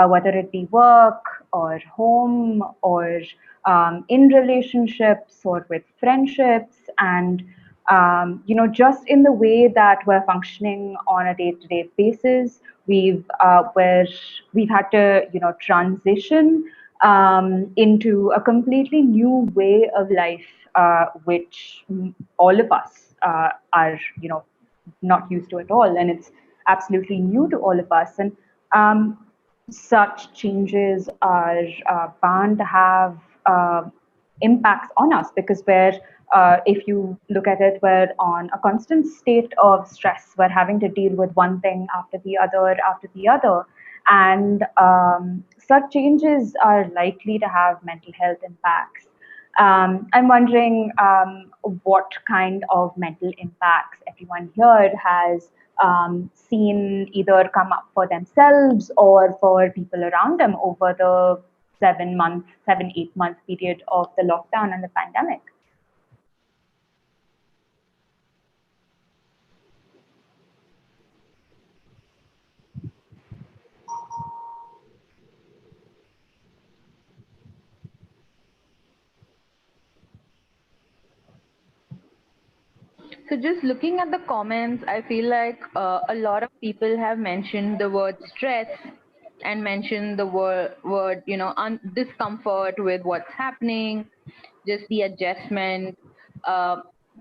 whether it be work or home or in relationships or with friendships, and just in the way that we're functioning on a day-to-day basis. Where we've had to transition into a completely new way of life, which all of us are not used to at all, and it's absolutely new to all of us. And such changes are bound to have impacts on us, because if you look at it, we're on a constant state of stress. We're having to deal with one thing after the other, and such changes are likely to have mental health impacts. I'm wondering what kind of mental impacts everyone here has seen either come up for themselves or for people around them over the 8 month period of the lockdown and the pandemic. So just looking at the comments, I feel like a lot of people have mentioned the word stress and mentioned the word discomfort with what's happening, just the adjustment.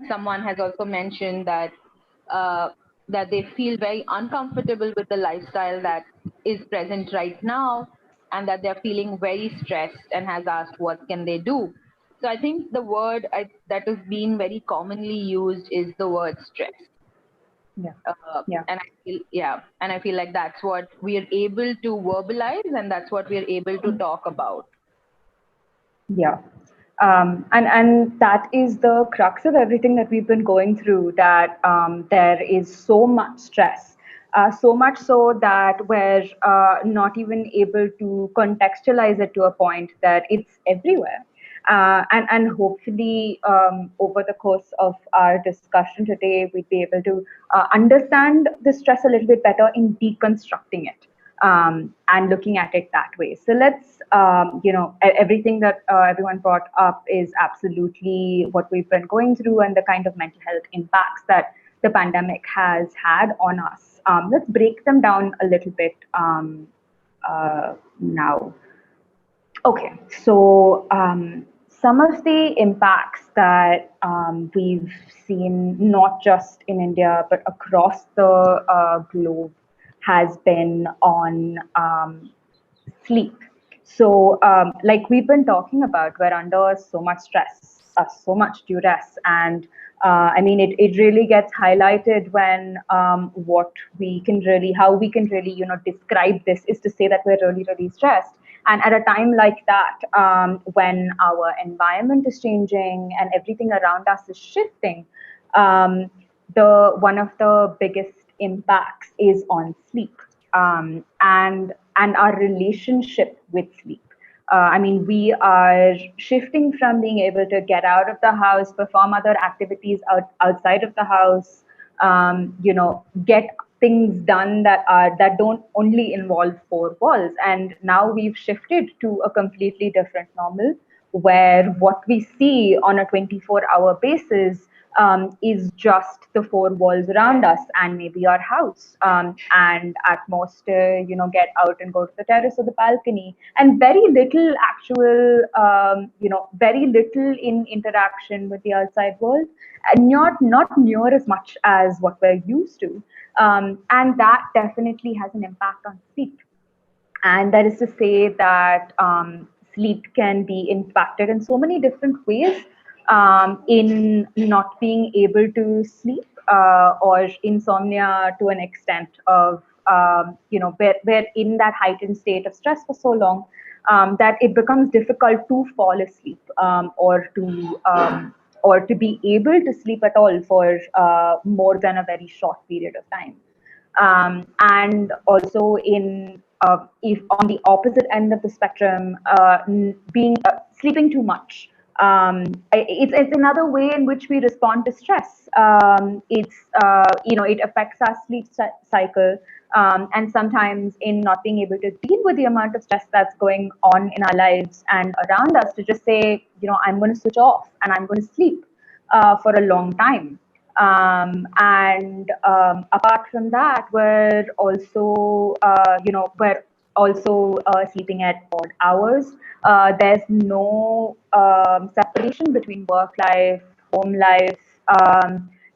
Someone has also mentioned that they feel very uncomfortable with the lifestyle that is present right now, and that they're feeling very stressed, and has asked what can they do. So I think the word that is being very commonly used is the word stress. Yeah. And I feel like that's what we are able to verbalize, and that's what we are able to talk about. Yeah. And that is the crux of everything that we've been going through, that there is so much stress, so much so that we're not even able to contextualize it to a point that it's everywhere. And hopefully, over the course of our discussion today, we'd be able to understand the stress a little bit better in deconstructing it. And looking at it that way. So let's, everything that everyone brought up is absolutely what we've been going through, and the kind of mental health impacts that the pandemic has had on us. Let's break them down a little bit now. Okay, so some of the impacts that we've seen, not just in India, but across the globe, has been on sleep. So, like we've been talking about, we're under so much stress, so much duress, and I mean, it really gets highlighted when how we can really, describe this is to say that we're really, really stressed. And at a time like that, when our environment is changing and everything around us is shifting, the one of the biggest impacts is on sleep, and our relationship with sleep. I mean, we are shifting from being able to get out of the house, perform other activities outside of the house, get things done that don't only involve four walls. And now we've shifted to a completely different normal, where what we see on a 24-hour basis is just the four walls around us and maybe our house, and at most get out and go to the terrace or the balcony, and very little actual very little in interaction with the outside world, and not near as much as what we're used to, and that definitely has an impact on sleep. And that is to say that sleep can be impacted in so many different ways, in not being able to sleep, or insomnia to an extent of, where in that heightened state of stress for so long, that it becomes difficult to fall asleep, or to be able to sleep at all for more than a very short period of time. And also in, if on the opposite end of the spectrum, being sleeping too much. It's another way in which we respond to stress. It affects our sleep cycle, and sometimes in not being able to deal with the amount of stress that's going on in our lives and around us, to just say, I'm going to switch off and I'm going to sleep for a long time. And apart from that, we're also sleeping at odd hours. There's no separation between work life, home life.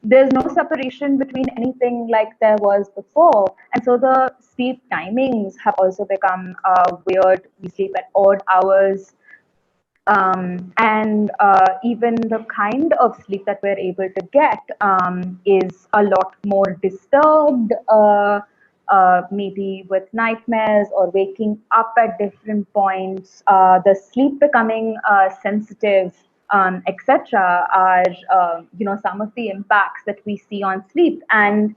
There's no separation between anything like there was before. And so the sleep timings have also become weird. We sleep at odd hours. And even the kind of sleep that we're able to get is a lot more disturbed, maybe with nightmares or waking up at different points. The sleep becoming sensitive, etc., are some of the impacts that we see on sleep. And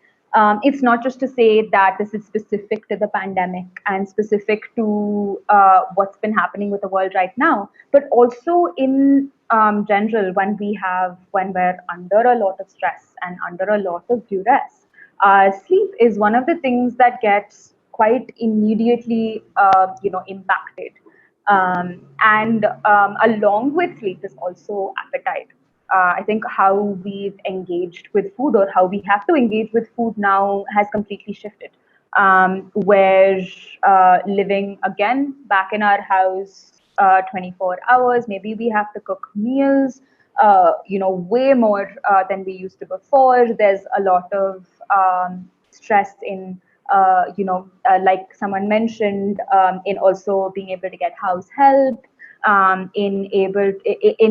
it's not just to say that this is specific to the pandemic and specific to what's been happening with the world right now, but also in general, when we're under a lot of stress and under a lot of duress. Sleep is one of the things that gets quite immediately, impacted. And along with sleep is also appetite. I think how we've engaged with food, or how we have to engage with food now, has completely shifted. We're living again back in our house 24 hours. Maybe we have to cook meals, way more than we used to before. There's a lot of stress in, like someone mentioned, in also being able to get house help, in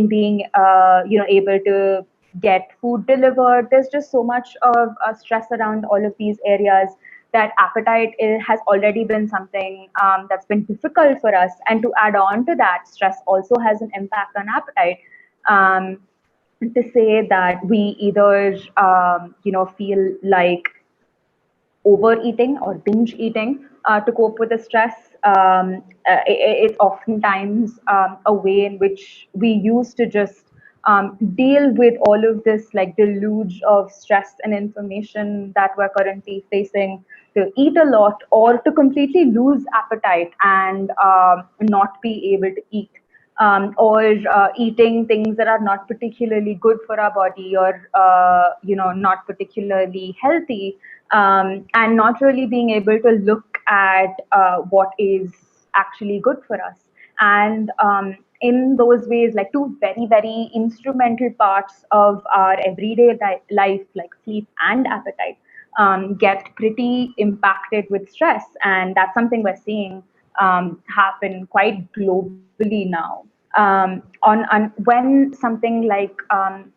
being able to get food delivered. There's just so much of stress around all of these areas, that appetite has already been something that's been difficult for us. And to add on to that, stress also has an impact on appetite. To say that we either feel like overeating or binge eating to cope with the stress. It's oftentimes a way in which we used to just deal with all of this like deluge of stress and information that we're currently facing, to eat a lot or to completely lose appetite and not be able to eat. Or eating things that are not particularly good for our body, or not particularly healthy, and not really being able to look at what is actually good for us. And in those ways, like two very, very instrumental parts of our everyday life, like sleep and appetite, get pretty impacted with stress. And that's something we're seeing happen quite globally now. On when something like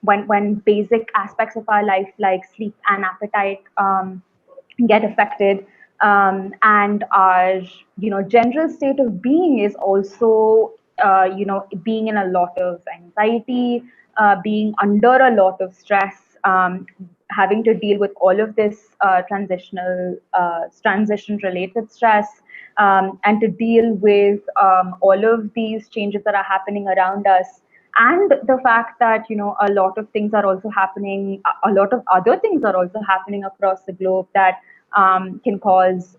when basic aspects of our life, like sleep and appetite, get affected, and our general state of being is also being in a lot of anxiety, being under a lot of stress, having to deal with all of this transition related stress, and to deal with all of these changes that are happening around us. And the fact that a lot of things are also happening, a lot of other things are also happening across the globe that can cause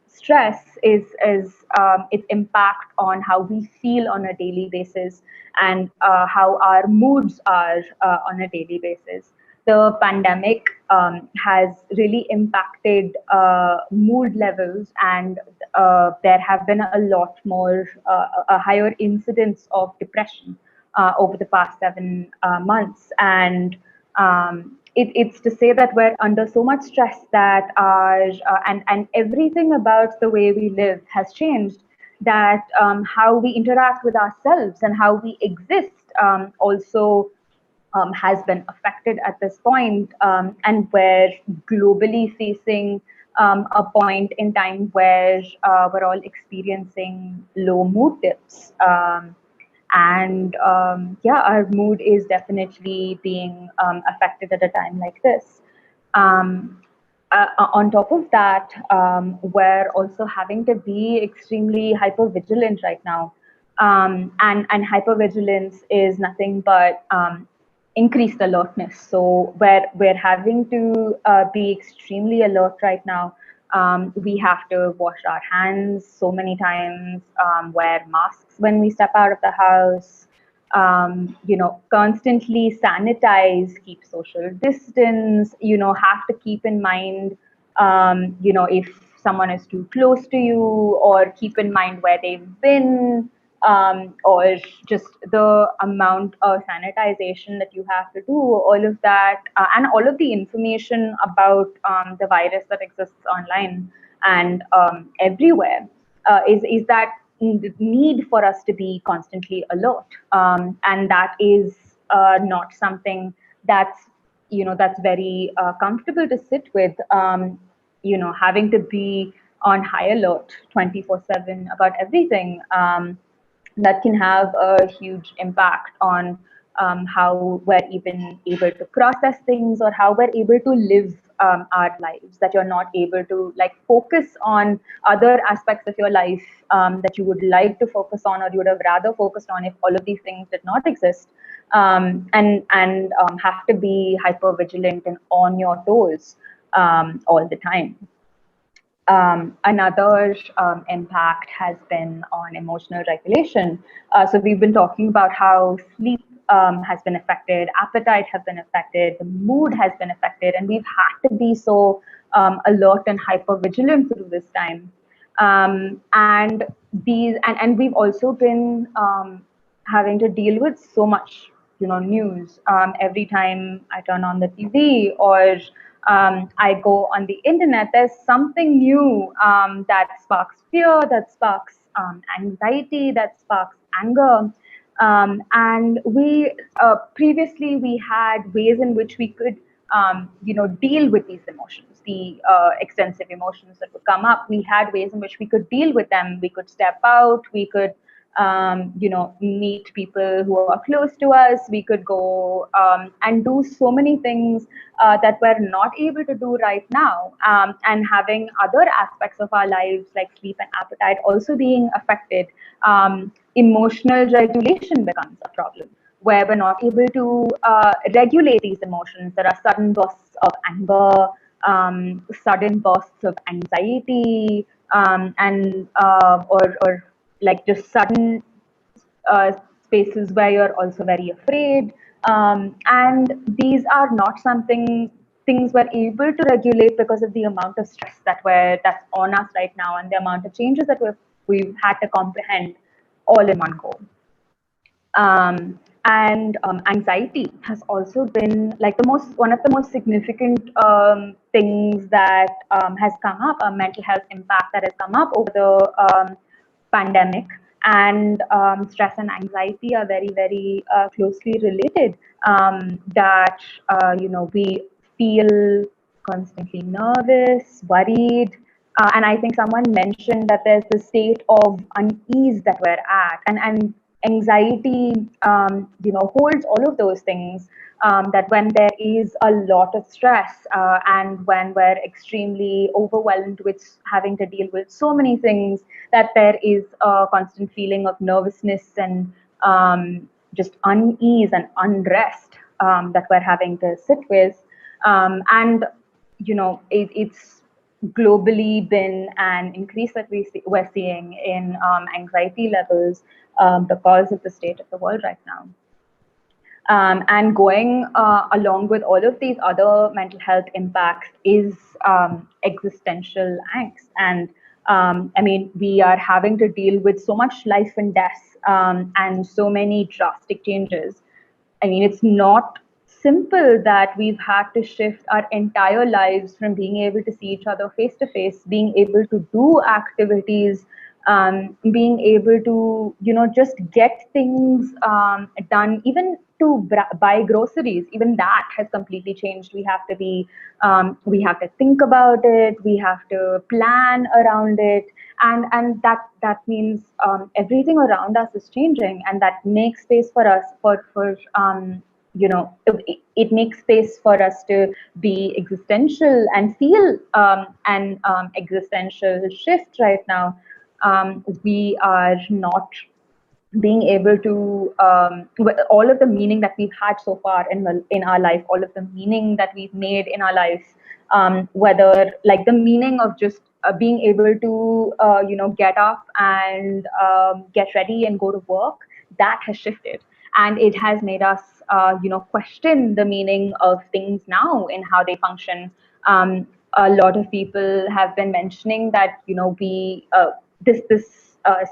stress, is its impact on how we feel on a daily basis, and how our moods are on a daily basis. The pandemic has really impacted mood levels, and there have been a lot more, a higher incidence of depression over the past 7 months. And it's to say that we're under so much stress that and everything about the way we live has changed, that how we interact with ourselves and how we exist also has been affected at this point, and we're globally facing a point in time where we're all experiencing low mood dips. And yeah, our mood is definitely being affected at a time like this. Um, on top of that, we're also having to be extremely hyper vigilant right now. And hypervigilance is nothing but increased alertness. So we're having to be extremely alert right now. We have to wash our hands so many times, wear masks when we step out of the house, constantly sanitize, keep social distance, have to keep in mind, if someone is too close to you, or keep in mind where they've been, or just the amount of sanitization that you have to do, all of that, and all of the information about the virus that exists online and everywhere, is that need for us to be constantly alert, and that is not something that's very comfortable to sit with, having to be on high alert 24/7 about everything. That can have a huge impact on how we're even able to process things, or how we're able to live our lives, that you're not able to focus on other aspects of your life that you would like to focus on, or you would have rather focused on if all of these things did not exist, and have to be hyper vigilant and on your toes all the time. Another impact has been on emotional regulation. So we've been talking about how sleep has been affected, appetite has been affected, the mood has been affected, and we've had to be so alert and hyper vigilant through this time. And we've also been having to deal with so much, news. Every time I turn on the TV, or I go on the internet, there's something new that sparks fear, that sparks anxiety, that sparks anger. And we previously we had ways in which we could deal with these emotions, the extensive emotions that would come up. We had ways in which we could deal with them. We could step out, we could meet people who are close to us. We could go and do so many things that we're not able to do right now. And having other aspects of our lives, like sleep and appetite, also being affected, emotional regulation becomes a problem, where we're not able to regulate these emotions. There are sudden bursts of anger, sudden bursts of anxiety, and or like just sudden spaces where you're also very afraid. And these are not things we're able to regulate because of the amount of stress that's on us right now, and the amount of changes that we've had to comprehend all in one go. And anxiety has also been like one of the most significant things that has come up, a mental health impact that has come up over the pandemic. And stress and anxiety are very, very closely related. That we feel constantly nervous, worried, and I think someone mentioned that there's the state of unease that we're at, and anxiety, holds all of those things. That when there is a lot of stress, and when we're extremely overwhelmed with having to deal with so many things, that there is a constant feeling of nervousness and just unease and unrest that we're having to sit with. And it's globally been an increase that we're seeing in anxiety levels because of the state of the world right now. And going along with all of these other mental health impacts is existential angst. And I mean, we are having to deal with so much life and death, and so many drastic changes. I mean, it's not simple that we've had to shift our entire lives from being able to see each other face to face, being able to do activities, being able to, just get things done, even to buy groceries. Even that has completely changed. We have to think about it. We have to plan around it, and that means everything around us is changing, and that makes space for us it makes space for us to be existential and feel an existential shift right now. We are not being able to all of the meaning that we've had so far in our life, all of the meaning that we've made in our lives, whether like the meaning of just being able to get up and get ready and go to work, that has shifted, and it has made us question the meaning of things now and how they function. A lot of people have been mentioning that we this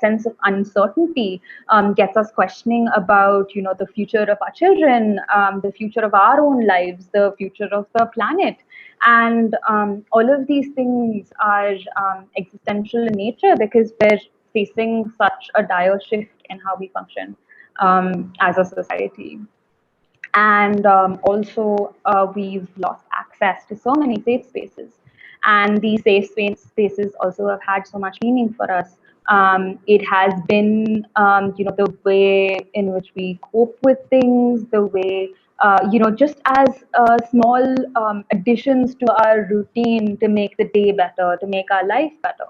sense of uncertainty gets us questioning about the future of our children, the future of our own lives, the future of the planet, and all of these things are existential in nature because we're facing such a dire shift in how we function as a society. And also, we've lost access to so many safe spaces, and these safe spaces also have had so much meaning for us. It has been the way in which we cope with things, the way just as small additions to our routine to make the day better, to make our life better.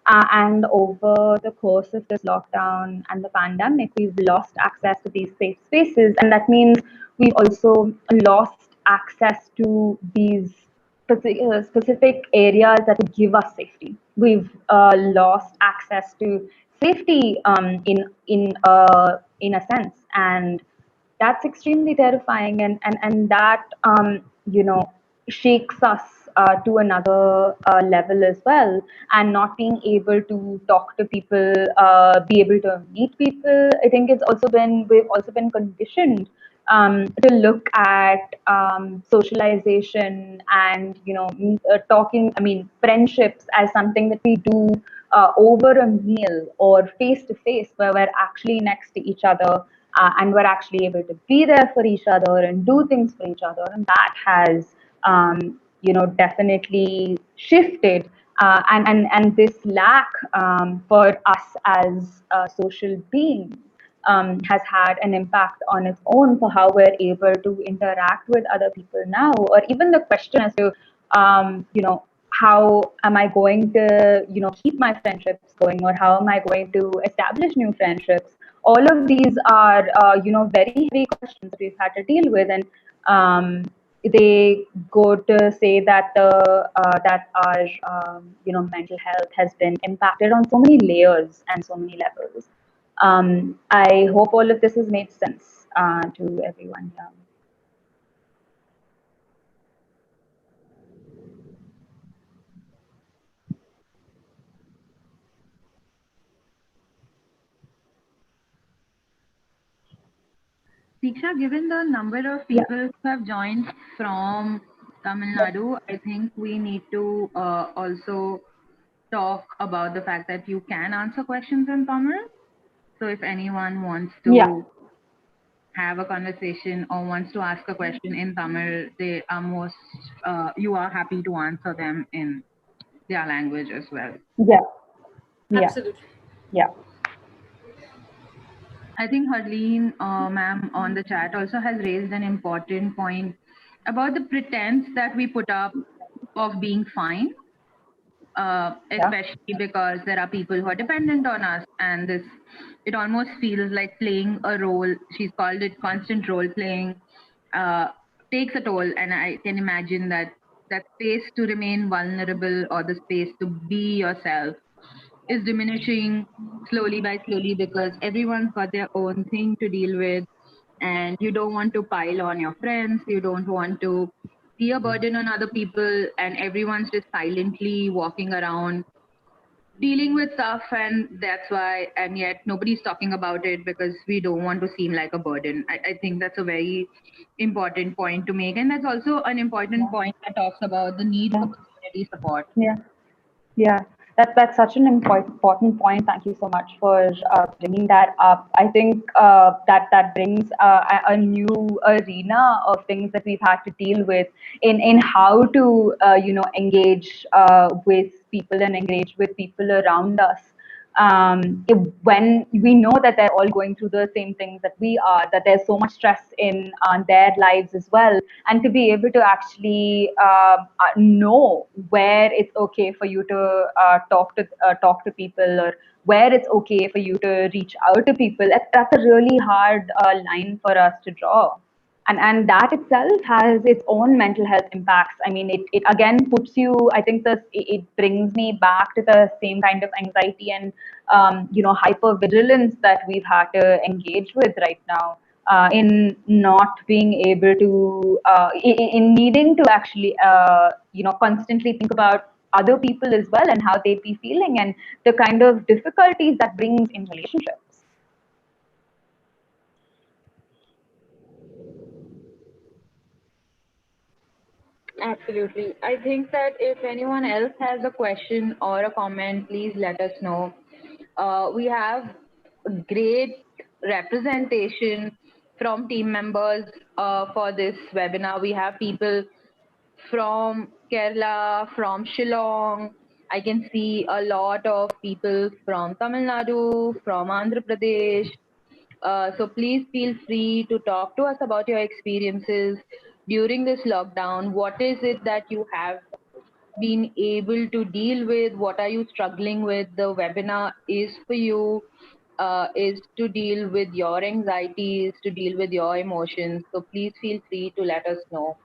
And over the course of this lockdown and the pandemic, we've lost access to these safe spaces. And that means we've also lost access to these specific areas that would give us safety. We've lost access to safety in a sense. And that's extremely terrifying, and that shakes us to another level as well. And not being able to talk to people, be able to meet people, I think we've also been conditioned to look at socialization and talking, friendships as something that we do over a meal or face to face, where we're actually next to each other, and we're actually able to be there for each other and do things for each other. And that has definitely shifted, and this lack for us as social beings has had an impact on its own for how we're able to interact with other people now, or even the question as to how am I going to keep my friendships going, or how am I going to establish new friendships. All of these are very heavy questions that we've had to deal with, and they go to say that our mental health has been impacted on so many layers and so many levels. I hope all of this has made sense to everyone here. Diksha, given the number of people who have joined from Tamil Nadu, I think we need to also talk about the fact that you can answer questions in Tamil. So if anyone wants to have a conversation or wants to ask a question in Tamil, they are you are happy to answer them in their language as well. Absolutely. I think Harleen, ma'am, on the chat also has raised an important point about the pretense that we put up of being fine, especially because there are people who are dependent on us, and it almost feels like playing a role. She's called it constant role playing, takes a toll, and I can imagine that space to remain vulnerable, or the space to be yourself, is diminishing slowly by slowly, because everyone's got their own thing to deal with, and you don't want to pile on your friends, you don't want to be a burden on other people, and everyone's just silently walking around dealing with stuff, and that's why, and yet nobody's talking about it because we don't want to seem like a burden. I think that's a very important point to make, and that's also an important point that talks about the need for community support. Yeah. Yeah, that's such an important point. Thank you so much for bringing that up. I think that brings a new arena of things that we've had to deal with in how to engage with people and engage with people around us. When we know that they're all going through the same things that we are, that there's so much stress in their lives as well, and to be able to actually know where it's okay for you to talk to people, or where it's okay for you to reach out to people, that's a really hard line for us to draw. And that itself has its own mental health impacts. I mean, it again puts you, I think this it brings me back to the same kind of anxiety and hyper vigilance that we've had to engage with right now, in not being able to in needing to actually constantly think about other people as well and how they'd be feeling, and the kind of difficulties that brings in relationships. Absolutely. I think that if anyone else has a question or a comment, please let us know. We have great representation from team members for this webinar. We have people from Kerala, from Shillong. I can see a lot of people from Tamil Nadu, from Andhra Pradesh. So please feel free to talk to us about your experiences during this lockdown. What is it that you have been able to deal with? What are you struggling with? The webinar is for you, is to deal with your anxieties, to deal with your emotions. So please feel free to let us know.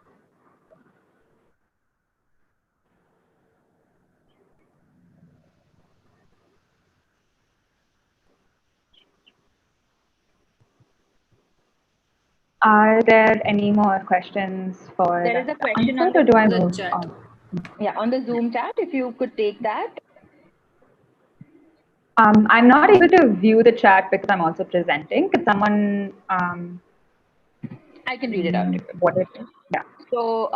Are there any more questions for There is a question on or do I the move chat. on? Yeah, on the Zoom chat, if you could take that. I'm not able to view the chat because I'm also presenting. Could someone I can read it out to you. what it? Yeah. So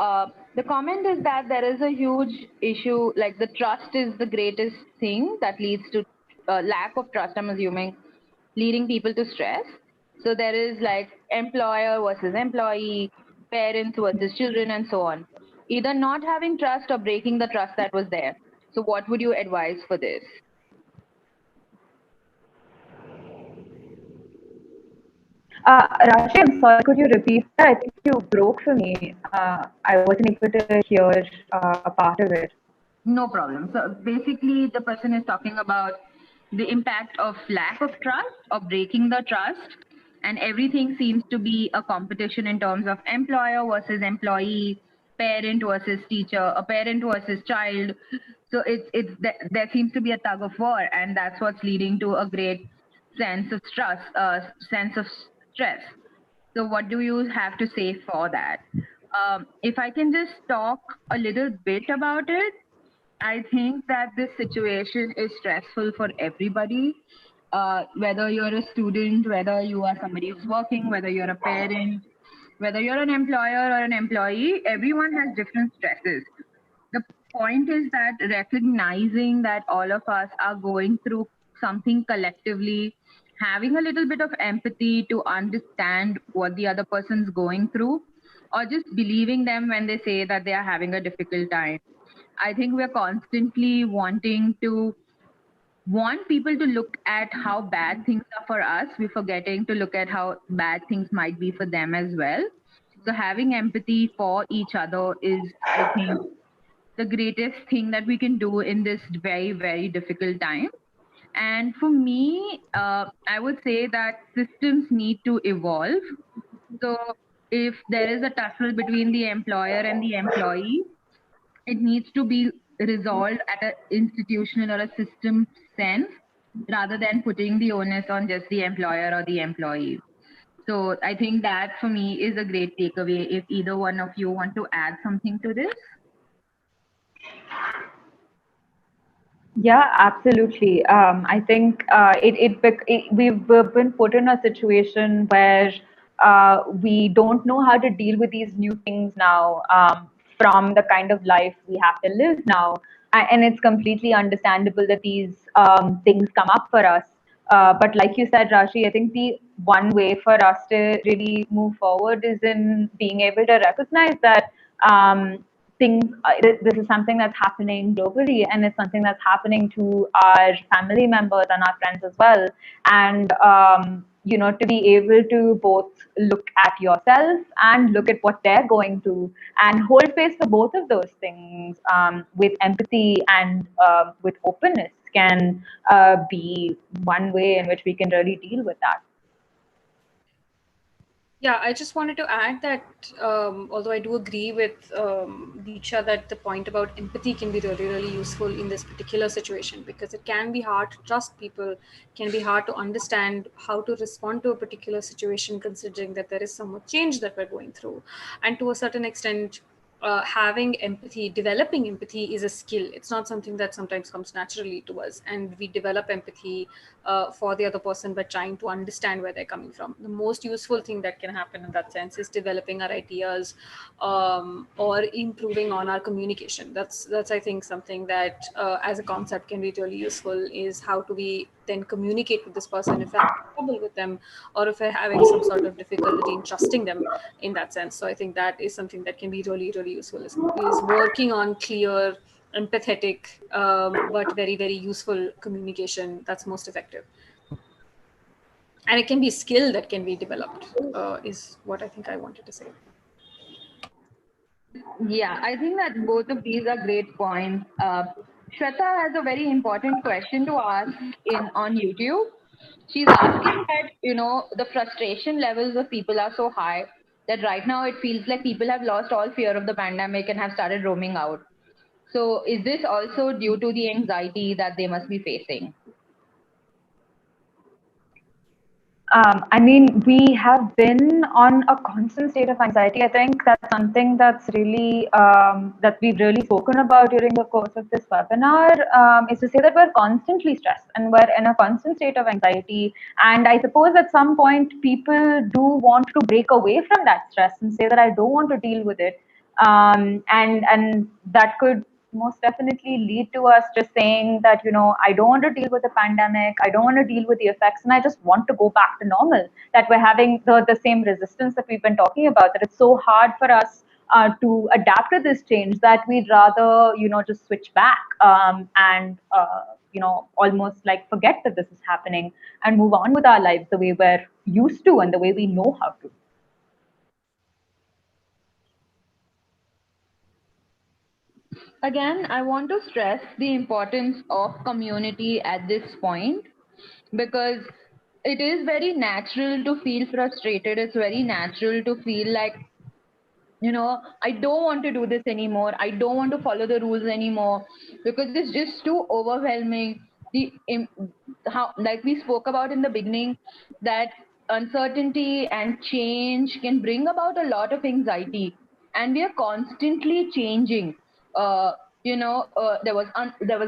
the comment is that there is a huge issue, like the trust is the greatest thing that leads to lack of trust, I'm assuming, leading people to stress. So there is like employer versus employee, parents versus children, and so on. Either not having trust or breaking the trust that was there. So what would you advise for this? Rashi, I'm sorry, could you repeat that? I think you broke for me. I wasn't able to hear a part of it. No problem. So basically, the person is talking about the impact of lack of trust or breaking the trust, and everything seems to be a competition in terms of employer versus employee, parent versus teacher, a parent versus child. So there seems to be a tug of war, and that's what's leading to a great sense of sense of stress. So what do you have to say for that? If I can just talk a little bit about it, I think that this situation is stressful for everybody. Whether you're a student, whether you are somebody who's working, whether you're a parent, whether you're an employer or an employee, everyone has different stresses. The point is that recognizing that all of us are going through something collectively, having a little bit of empathy to understand what the other person's going through, or just believing them when they say that they are having a difficult time. I think we're constantly want people to look at how bad things are for us. We're forgetting to look at how bad things might be for them as well. So having empathy for each other is, I think, the greatest thing that we can do in this very, very difficult time. And for me, I would say that systems need to evolve. So if there is a tussle between the employer and the employee, it needs to be resolved at an institutional or a system sense rather than putting the onus on just the employer or the employee. So I think that for me is a great takeaway. If either one of you want to add something to this. Yeah, absolutely. I think we've been put in a situation where we don't know how to deal with these new things now, from the kind of life we have to live now. And it's completely understandable that these things come up for us. But like you said, Rashi, I think the one way for us to really move forward is in being able to recognize that things this is something that's happening globally, and it's something that's happening to our family members and our friends as well. And to be able to both look at yourself and look at what they're going through and hold space for both of those things, with empathy and with openness, can be one way in which we can really deal with that. Yeah, I just wanted to add that although I do agree with Deeksha that the point about empathy can be really, really useful in this particular situation, because it can be hard to trust people, can be hard to understand how to respond to a particular situation, considering that there is so much change that we're going through. And to a certain extent, having empathy, developing empathy is a skill. It's not something that sometimes comes naturally to us. And we develop empathy for the other person by trying to understand where they're coming from. The most useful thing that can happen in that sense is developing our ideas, or improving on our communication. That's I think something that as a concept can be really useful, is how do we then communicate with this person if we're having trouble with them, or if we're having some sort of difficulty in trusting them in that sense. So I think that is something that can be really, really useful, is working on clear, empathetic, but very, very useful communication that's most effective. And it can be a skill that can be developed, is what I think I wanted to say. Yeah, I think that both of these are great points. Shweta has a very important question to ask in on YouTube. She's asking that, the frustration levels of people are so high that right now it feels like people have lost all fear of the pandemic and have started roaming out. So is this also due to the anxiety that they must be facing? I mean, we have been on a constant state of anxiety. I think that's something that's really that we've really spoken about during the course of this webinar. Is to say that we're constantly stressed and we're in a constant state of anxiety. And I suppose at some point people do want to break away from that stress and say that I don't want to deal with it. And that could most definitely lead to us just saying that, I don't want to deal with the pandemic, I don't want to deal with the effects, and I just want to go back to normal. That we're having the same resistance that we've been talking about, that it's so hard for us to adapt to this change that we'd rather, just switch back, and almost like forget that this is happening and move on with our lives the way we're used to and the way we know how to. Again, I want to stress the importance of community at this point, because it is very natural to feel frustrated. It's very natural to feel like, I don't want to do this anymore. I don't want to follow the rules anymore because it's just too overwhelming. How, like we spoke about in the beginning, that uncertainty and change can bring about a lot of anxiety, and we are constantly changing. There was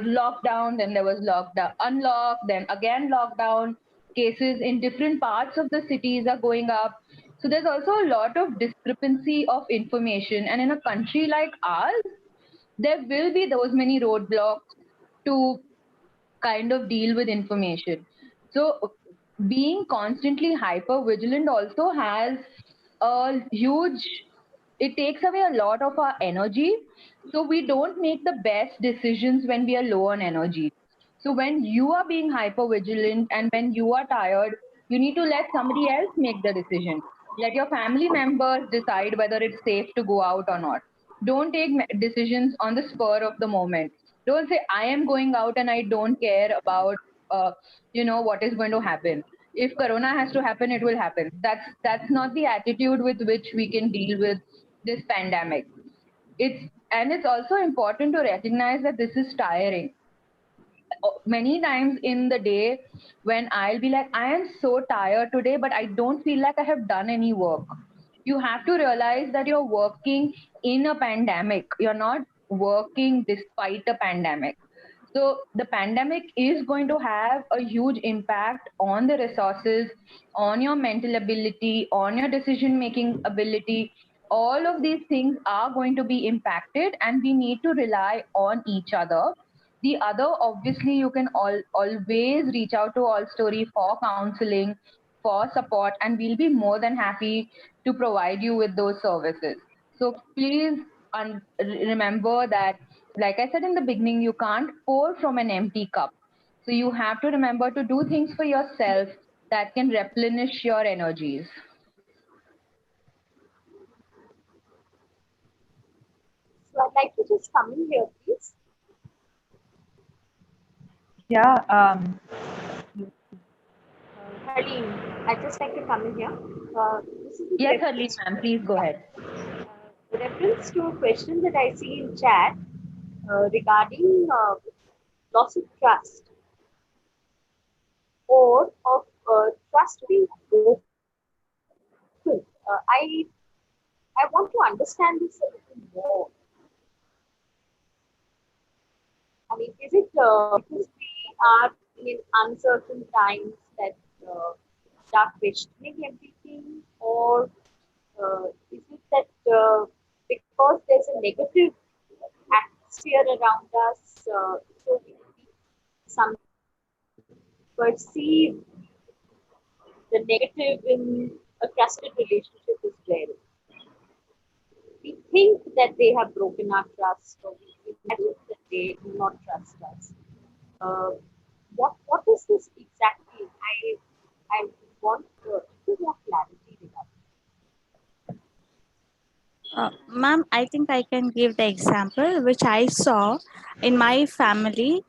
lockdown, then there was lockdown, unlock, then again lockdown. Cases in different parts of the cities are going up, so there's also a lot of discrepancy of information. And in a country like ours, there will be those many roadblocks to kind of deal with information. So being constantly hyper vigilant also has a huge, it takes away a lot of our energy. So we don't make the best decisions when we are low on energy. So when you are being hyper vigilant and when you are tired, you need to let somebody else make the decision. Let your family members decide whether it's safe to go out or not. Don't take decisions on the spur of the moment. Don't say I am going out and I don't care about uh, what is going to happen. If corona has to happen, it will happen. That's not the attitude with which we can deal with this pandemic. It's also important to recognize that this is tiring. Many times in the day when I'll be like, I am so tired today, but I don't feel like I have done any work. You have to realize that you're working in a pandemic. You're not working despite a pandemic. So the pandemic is going to have a huge impact on the resources, on your mental ability, on your decision making ability. All of these things are going to be impacted, and we need to rely on each other. The other, obviously, you can always reach out to All Story for counseling, for support, and we'll be more than happy to provide you with those services. So please remember that, like I said in the beginning, you can't pour from an empty cup. So you have to remember to do things for yourself that can replenish your energies. So I'd like to just come in here, please. Yeah. Harleen, I'd just like to come in here. This is with Yes, Harleen reference, ma'am, please go ahead. reference to a question that I see in chat regarding loss of trust or of trust being broken. I want to understand this a little more. I mean, is it because we are in uncertain times that start questioning everything, or is it that because there's a negative atmosphere around us, so we some perceive the negative in a trusted relationship as well? We think that they have broken our trust, or we imagine that they do not trust us. Uh, what is this exactly? I want little more clarity regarding. Ma'am, I think I can give the example which I saw in my family.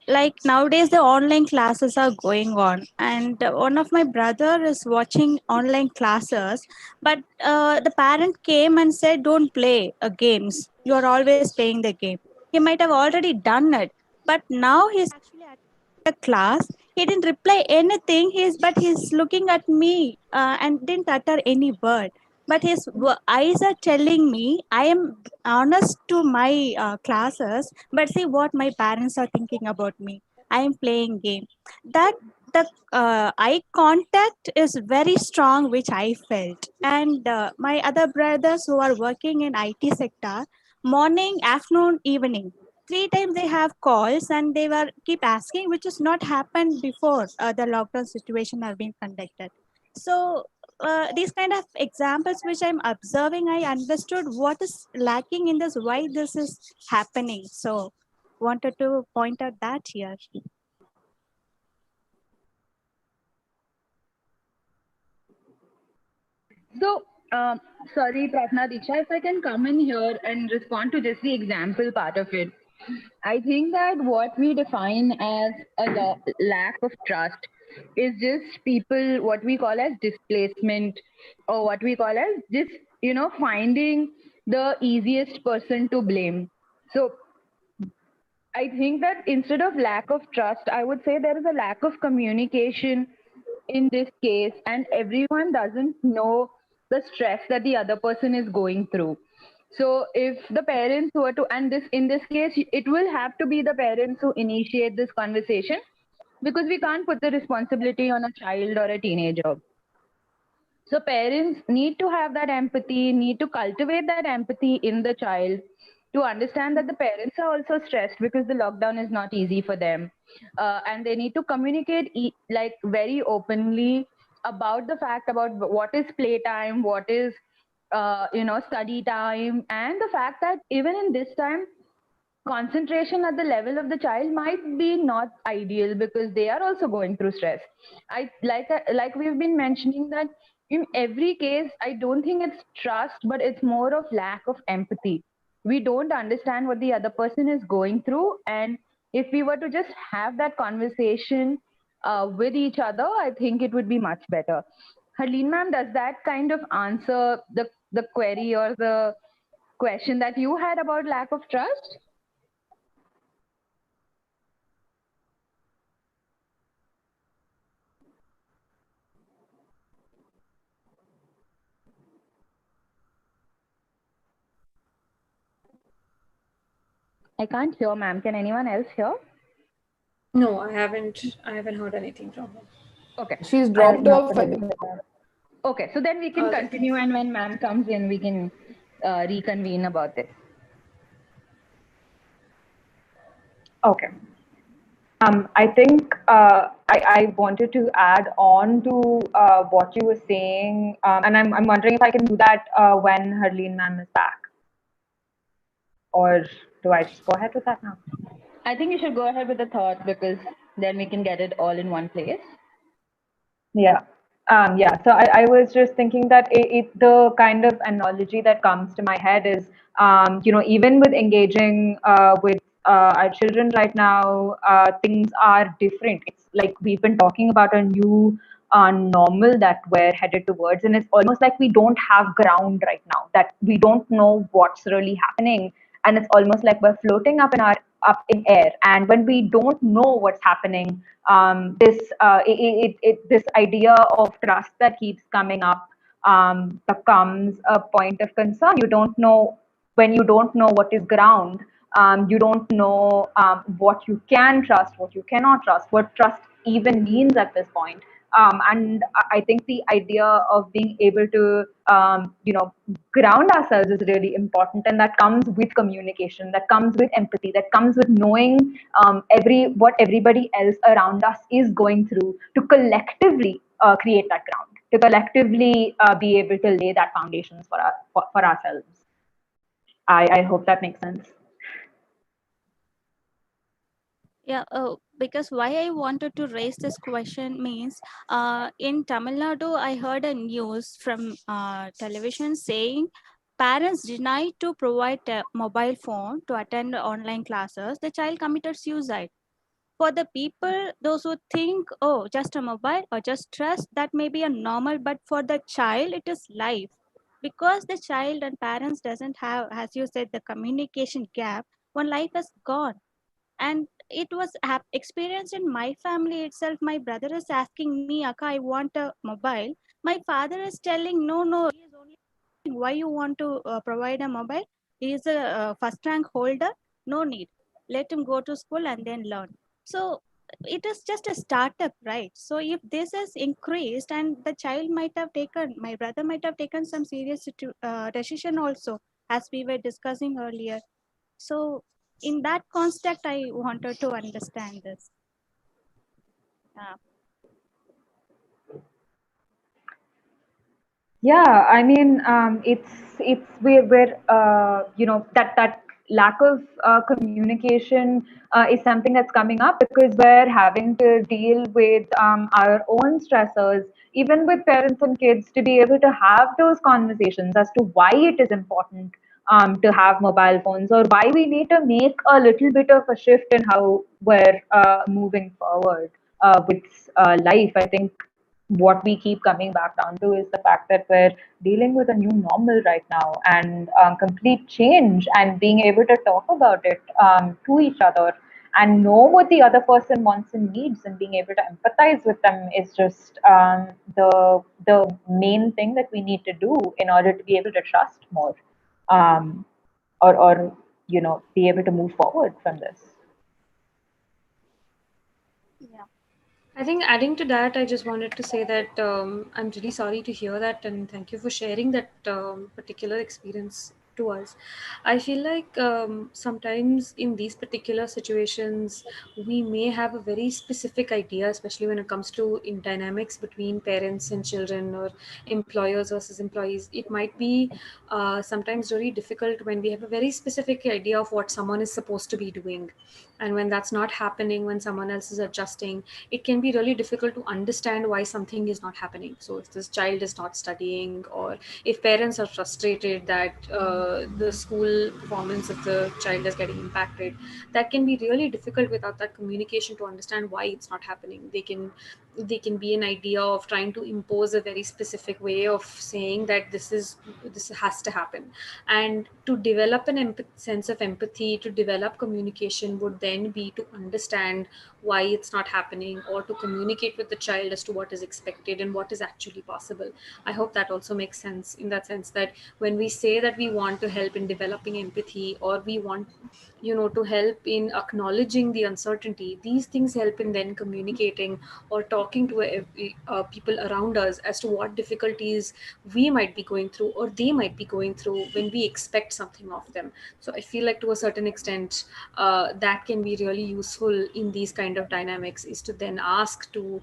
Like nowadays, the online classes are going on, and one of my brother is watching online classes. But the parent came and said, "Don't play games. You are always playing the game." He might have already done it, but now he's actually at the class. He didn't reply anything. He's looking at me and didn't utter any word, but his eyes are telling me I am honest to my classes, but see what my parents are thinking about me. I am playing game. That the eye contact is very strong, which I felt. And my other brothers who are working in IT sector, morning, afternoon, evening, three times they have calls, and they were keep asking, which has not happened before the lockdown situation have been conducted. So these kind of examples which I'm observing, I understood what is lacking in this, why this is happening. So wanted to point out that here. So, sorry, Pratna Diksha, if I can come in here and respond to just the example part of it. I think that what we define as a lack of trust is just people, what we call as displacement, or what we call as just, finding the easiest person to blame. So, I think that instead of lack of trust, I would say there is a lack of communication in this case, and everyone doesn't know the stress that the other person is going through. So if the parents were to, and this in this case, it will have to be the parents who initiate this conversation, because we can't put the responsibility on a child or a teenager. So parents need to have that empathy, need to cultivate that empathy in the child, to understand that the parents are also stressed because the lockdown is not easy for them, and they need to communicate like very openly about the fact about what is playtime, what is study time, and the fact that even in this time, concentration at the level of the child might be not ideal because they are also going through stress. I like we've been mentioning that in every case, I don't think it's trust, but it's more of lack of empathy. We don't understand what the other person is going through, and if we were to just have that conversation with each other, I think it would be much better. Harleen ma'am, does that kind of answer the query or the question that you had about lack of trust? I can't hear, ma'am. Can anyone else hear? No, I haven't heard anything from her. Okay. She's dropped off. Okay, so then we can continue, and when ma'am comes in, we can reconvene about this. Okay. I think I wanted to add on to what you were saying, and I'm wondering if I can do that when Harleen ma'am is back, or do I just go ahead with that now? I think you should go ahead with the thought, because then we can get it all in one place. Yeah. Yeah. So I was just thinking that the kind of analogy that comes to my head is, even with engaging with our children right now, things are different. It's like we've been talking about a new normal that we're headed towards, and it's almost like we don't have ground right now, that we don't know what's really happening, and it's almost like we're floating up in air. And when we don't know what's happening, this idea of trust that keeps coming up becomes a point of concern. You don't know, when you don't know what is ground, you don't know what you can trust, what you cannot trust, what trust even means at this point. And I think the idea of being able to, ground ourselves is really important, and that comes with communication, that comes with empathy, that comes with knowing what everybody else around us is going through, to collectively create that ground, to collectively be able to lay that foundations for ourselves. I hope that makes sense. Yeah, because why I wanted to raise this question means in Tamil Nadu, I heard a news from television saying parents denied to provide a mobile phone to attend online classes. The child committed suicide. For the people, those who think, oh, just a mobile or just stress, that may be a normal, but for the child, it is life. Because the child and parents doesn't have, as you said, the communication gap, one life is gone. And it was experienced in my family itself. My brother is asking me, Akka, I want a mobile. My father is telling, no, he is only why you want to provide a mobile. He is a first rank holder, no need, let him go to school and then learn. So it is just a startup, right? So if this is increased, and the child might have taken, my brother might have taken some serious decision also, as we were discussing earlier. So in that context, I wanted to understand this. Yeah, I mean, it's where that lack of communication is something that's coming up, because we're having to deal with our own stressors, even with parents and kids, to be able to have those conversations as to why it is important to have mobile phones, or why we need to make a little bit of a shift in how we're moving forward with life. I think what we keep coming back down to is the fact that we're dealing with a new normal right now, and complete change, and being able to talk about it to each other, and know what the other person wants and needs, and being able to empathize with them is just the main thing that we need to do in order to be able to trust more, or be able to move forward from this. Yeah. I think adding to that, I just wanted to say that I'm really sorry to hear that, and thank you for sharing that particular experience to us. I feel like sometimes in these particular situations, we may have a very specific idea, especially when it comes to in dynamics between parents and children, or employers versus employees. It might be sometimes really difficult when we have a very specific idea of what someone is supposed to be doing, and when that's not happening, when someone else is adjusting, it can be really difficult to understand why something is not happening. So if this child is not studying, or if parents are frustrated that the school performance of the child is getting impacted, that can be really difficult without that communication to understand why it's not happening. They can they can be an idea of trying to impose a very specific way of saying that this has to happen. And to develop an sense of empathy, to develop communication, would then be to understand why it's not happening, or to communicate with the child as to what is expected and what is actually possible. I hope that also makes sense, in that sense that when we say that we want to help in developing empathy, or we want, to help in acknowledging the uncertainty, these things help in then communicating or talking to people around us as to what difficulties we might be going through, or they might be going through, when we expect something of them. So I feel like, to a certain extent, that can be really useful in these kind of dynamics, is to then ask to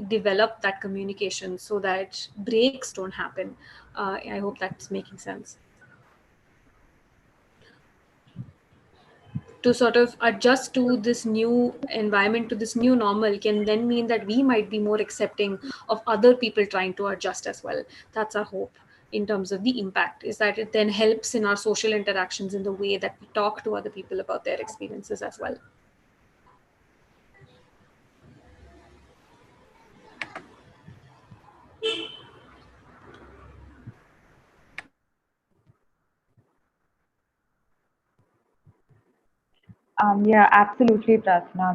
develop that communication so that breaks don't happen. I hope that's making sense. To sort of adjust to this new environment, to this new normal, can then mean that we might be more accepting of other people trying to adjust as well. That's our hope. In terms of the impact, is that it then helps in our social interactions, in the way that we talk to other people about their experiences as well. Yeah, absolutely, Prasna.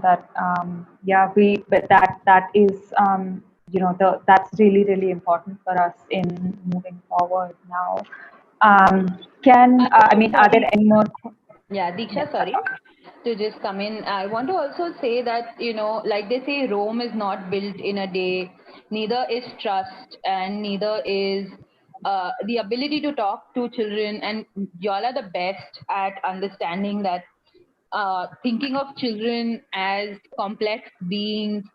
Yeah, that is, that's really, really important for us in moving forward now. Are there any more? Yeah, Diksha, sorry to just come in. I want to also say that, like they say, Rome is not built in a day, neither is trust, and neither is the ability to talk to children. And y'all are the best at understanding that, thinking of children as complex beings,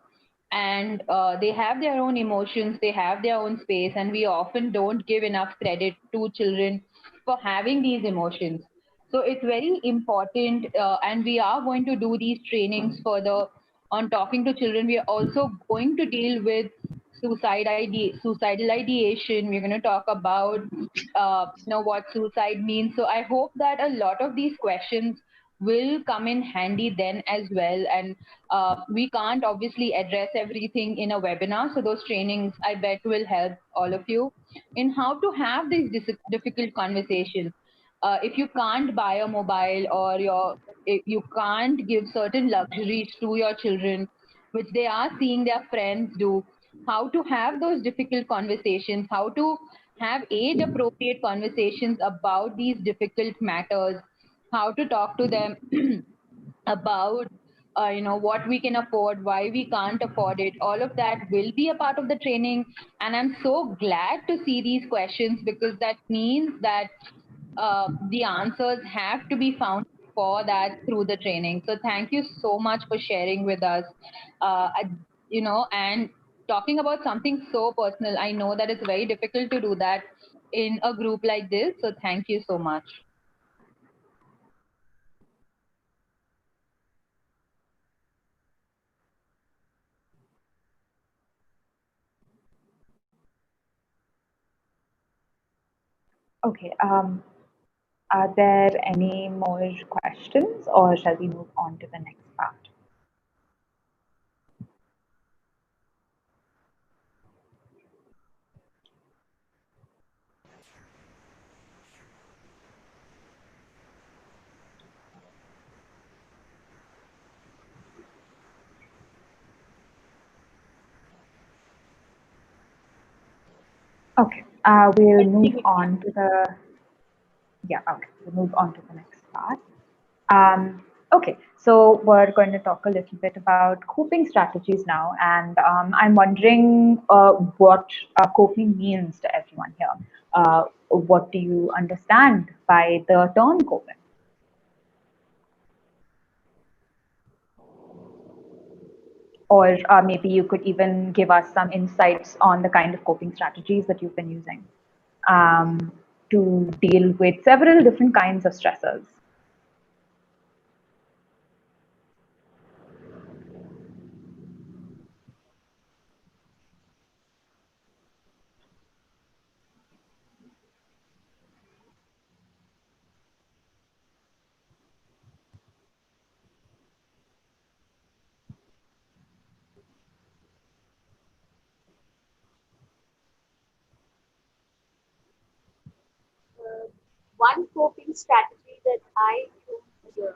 and they have their own emotions, they have their own space, and we often don't give enough credit to children for having these emotions. So it's very important, and we are going to do these trainings further on talking to children. We are also going to deal with suicidal ideation. We're going to talk about what suicide means. So I hope that a lot of these questions will come in handy then as well. And we can't obviously address everything in a webinar. So those trainings, I bet, will help all of you in how to have these difficult conversations. If you can't buy a mobile, or if you can't give certain luxuries to your children, which they are seeing their friends do, how to have those difficult conversations, how to have age appropriate conversations about these difficult matters, how to talk to them about what we can afford, why we can't afford it. All of that will be a part of the training, and I'm so glad to see these questions, because that means that the answers have to be found for that through the training. So thank you so much for sharing with us. And talking about something so personal, I know that it's very difficult to do that in a group like this. So thank you so much. Okay. Are there any more questions, or shall we move on to the next part? Okay, we'll move on to the next part. Okay, so we're going to talk a little bit about coping strategies now, and I'm wondering what coping means to everyone here. What do you understand by the term coping? Or maybe you could even give us some insights on the kind of coping strategies that you've been using to deal with several different kinds of stressors. one coping strategy that I use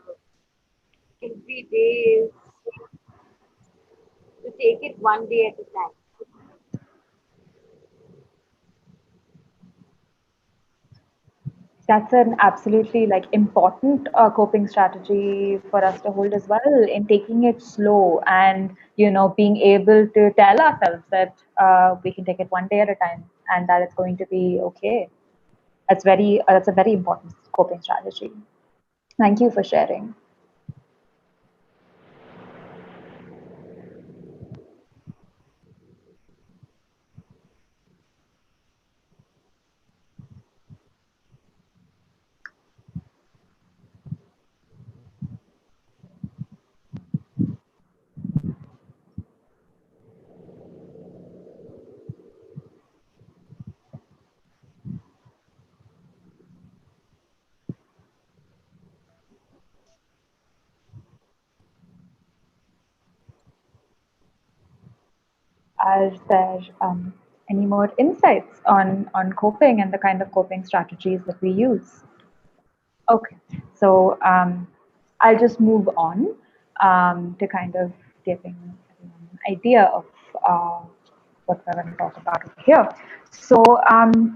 every day is to take it one day at a time. That's an absolutely important coping strategy for us to hold as well, in taking it slow and being able to tell ourselves that we can take it one day at a time and that it's going to be okay. That's a very important coping strategy. Thank you for sharing. Are there any more insights on coping and the kind of coping strategies that we use? Okay, so I'll just move on to kind of giving everyone an idea of what we're going to talk about over here. So,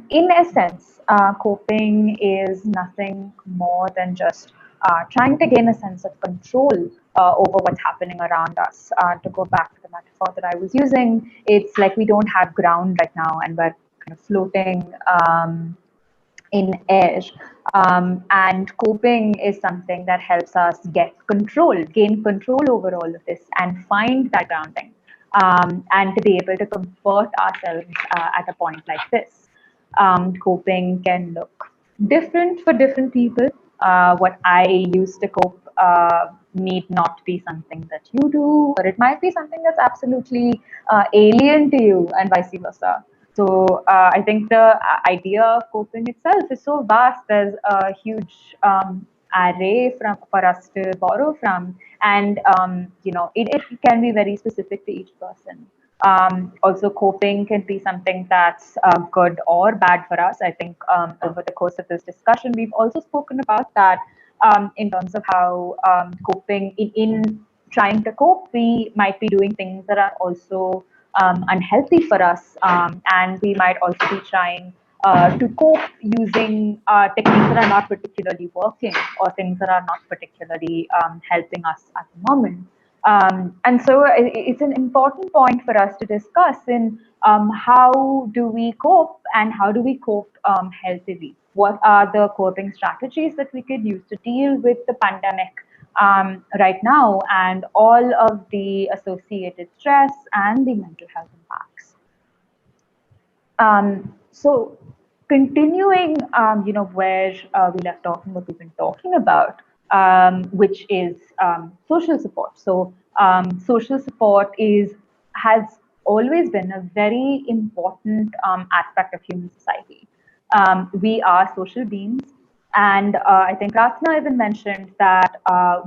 in essence, coping is nothing more than just trying to gain a sense of control over what's happening around us. To go back to the metaphor that I was using, it's like we don't have ground right now and we're kind of floating in air. And coping is something that helps us gain control over all of this and find that grounding, and to be able to comfort ourselves at a point like this. Coping can look different for different people. What I use to cope need not be something that you do, or it might be something that's absolutely alien to you, and vice versa. So I think the idea of coping itself is so vast. There's a huge array for us to borrow from, and it can be very specific to each person. Also, coping can be something that's good or bad for us. I think over the course of this discussion, we've also spoken about that in terms of how coping in trying to cope, we might be doing things that are also unhealthy for us, and we might also be trying to cope using techniques that are not particularly working or things that are not particularly helping us at the moment. And so it's an important point for us to discuss in how do we cope and how do we cope healthily? What are the coping strategies that we could use to deal with the pandemic right now and all of the associated stress and the mental health impacts? So continuing, where we left off and what we've been talking about, which is social support. So social support has always been a very important aspect of human society. We are social beings. And I think Ratna even mentioned that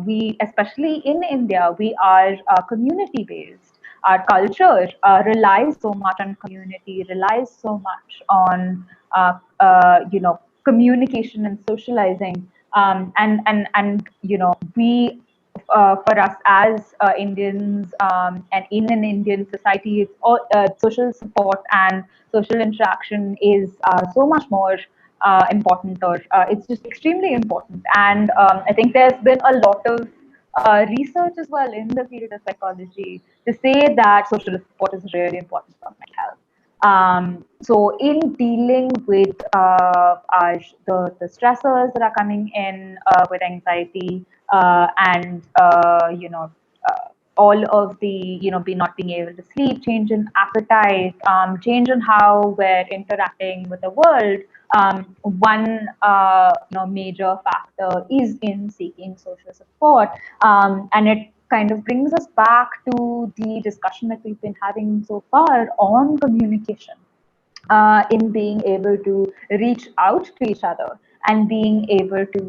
we, especially in India, we are community-based. Our culture relies so much on community, relies so much on communication and socializing, and we for us as Indians, and in an Indian society, it's all, social support and social interaction is so much more important, or it's just extremely important. And I think there's been a lot of research as well in the field of psychology to say that social support is really important for mental health. So in dealing with the stressors that are coming in with anxiety, and all of the be not being able to sleep, change in appetite, change in how we're interacting with the world, one major factor is in seeking social support, and it kind of brings us back to the discussion that we've been having so far on communication, in being able to reach out to each other and being able to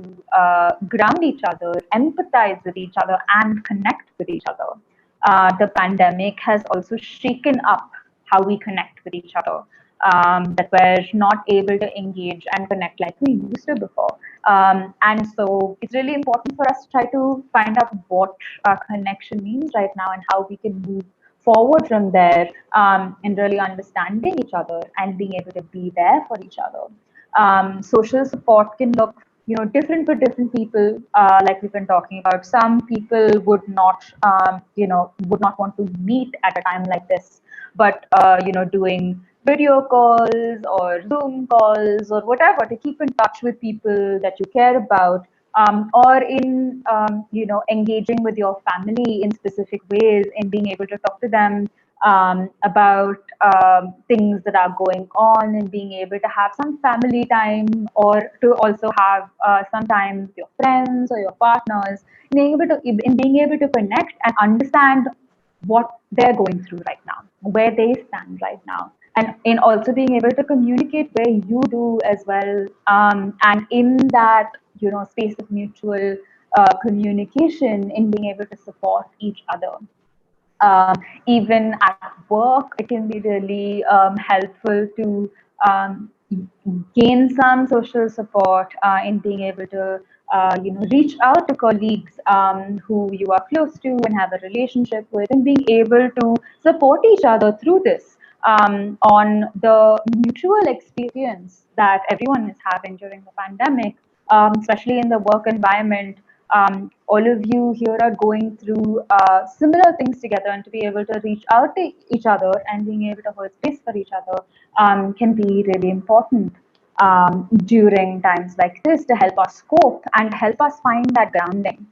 ground each other, empathize with each other, and connect with each other. The pandemic has also shaken up how we connect with each other. that we're not able to engage and connect like we used to before. And so it's really important for us to try to find out what connection means right now and how we can move forward from there, and really understanding each other and being able to be there for each other. Social support can look, different for different people. Like we've been talking about, some people would not want to meet at a time like this, but doing video calls or Zoom calls or whatever to keep in touch with people that you care about, or in engaging with your family in specific ways, in being able to talk to them about things that are going on, and being able to have some family time, or to also have sometimes your friends or your partners, being able to connect and understand what they're going through right now, where they stand right now, and in also being able to communicate where you do as well, and in that space of mutual communication, in being able to support each other. Even at work, it can be really helpful to um, gain some social support, in being able to reach out to colleagues who you are close to and have a relationship with, and being able to support each other through this, on the mutual experience that everyone is having during the pandemic, especially in the work environment. All of you here are going through similar things together, and to be able to reach out to each other and being able to hold space for each other can be really important during times like this, to help us cope and help us find that grounding.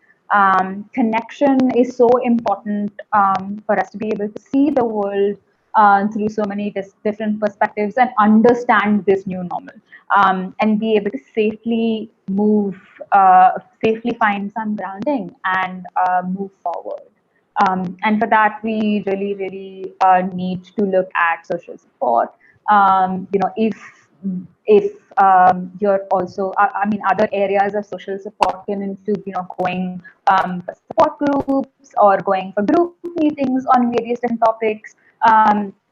Connection is so important for us to be able to see the world through so many different perspectives and understand this new normal, and be able to safely find some grounding and move forward. And for that, we really, really need to look at social support. If you're also, I mean, other areas of social support can include, going for support groups or going for group meetings on various different topics,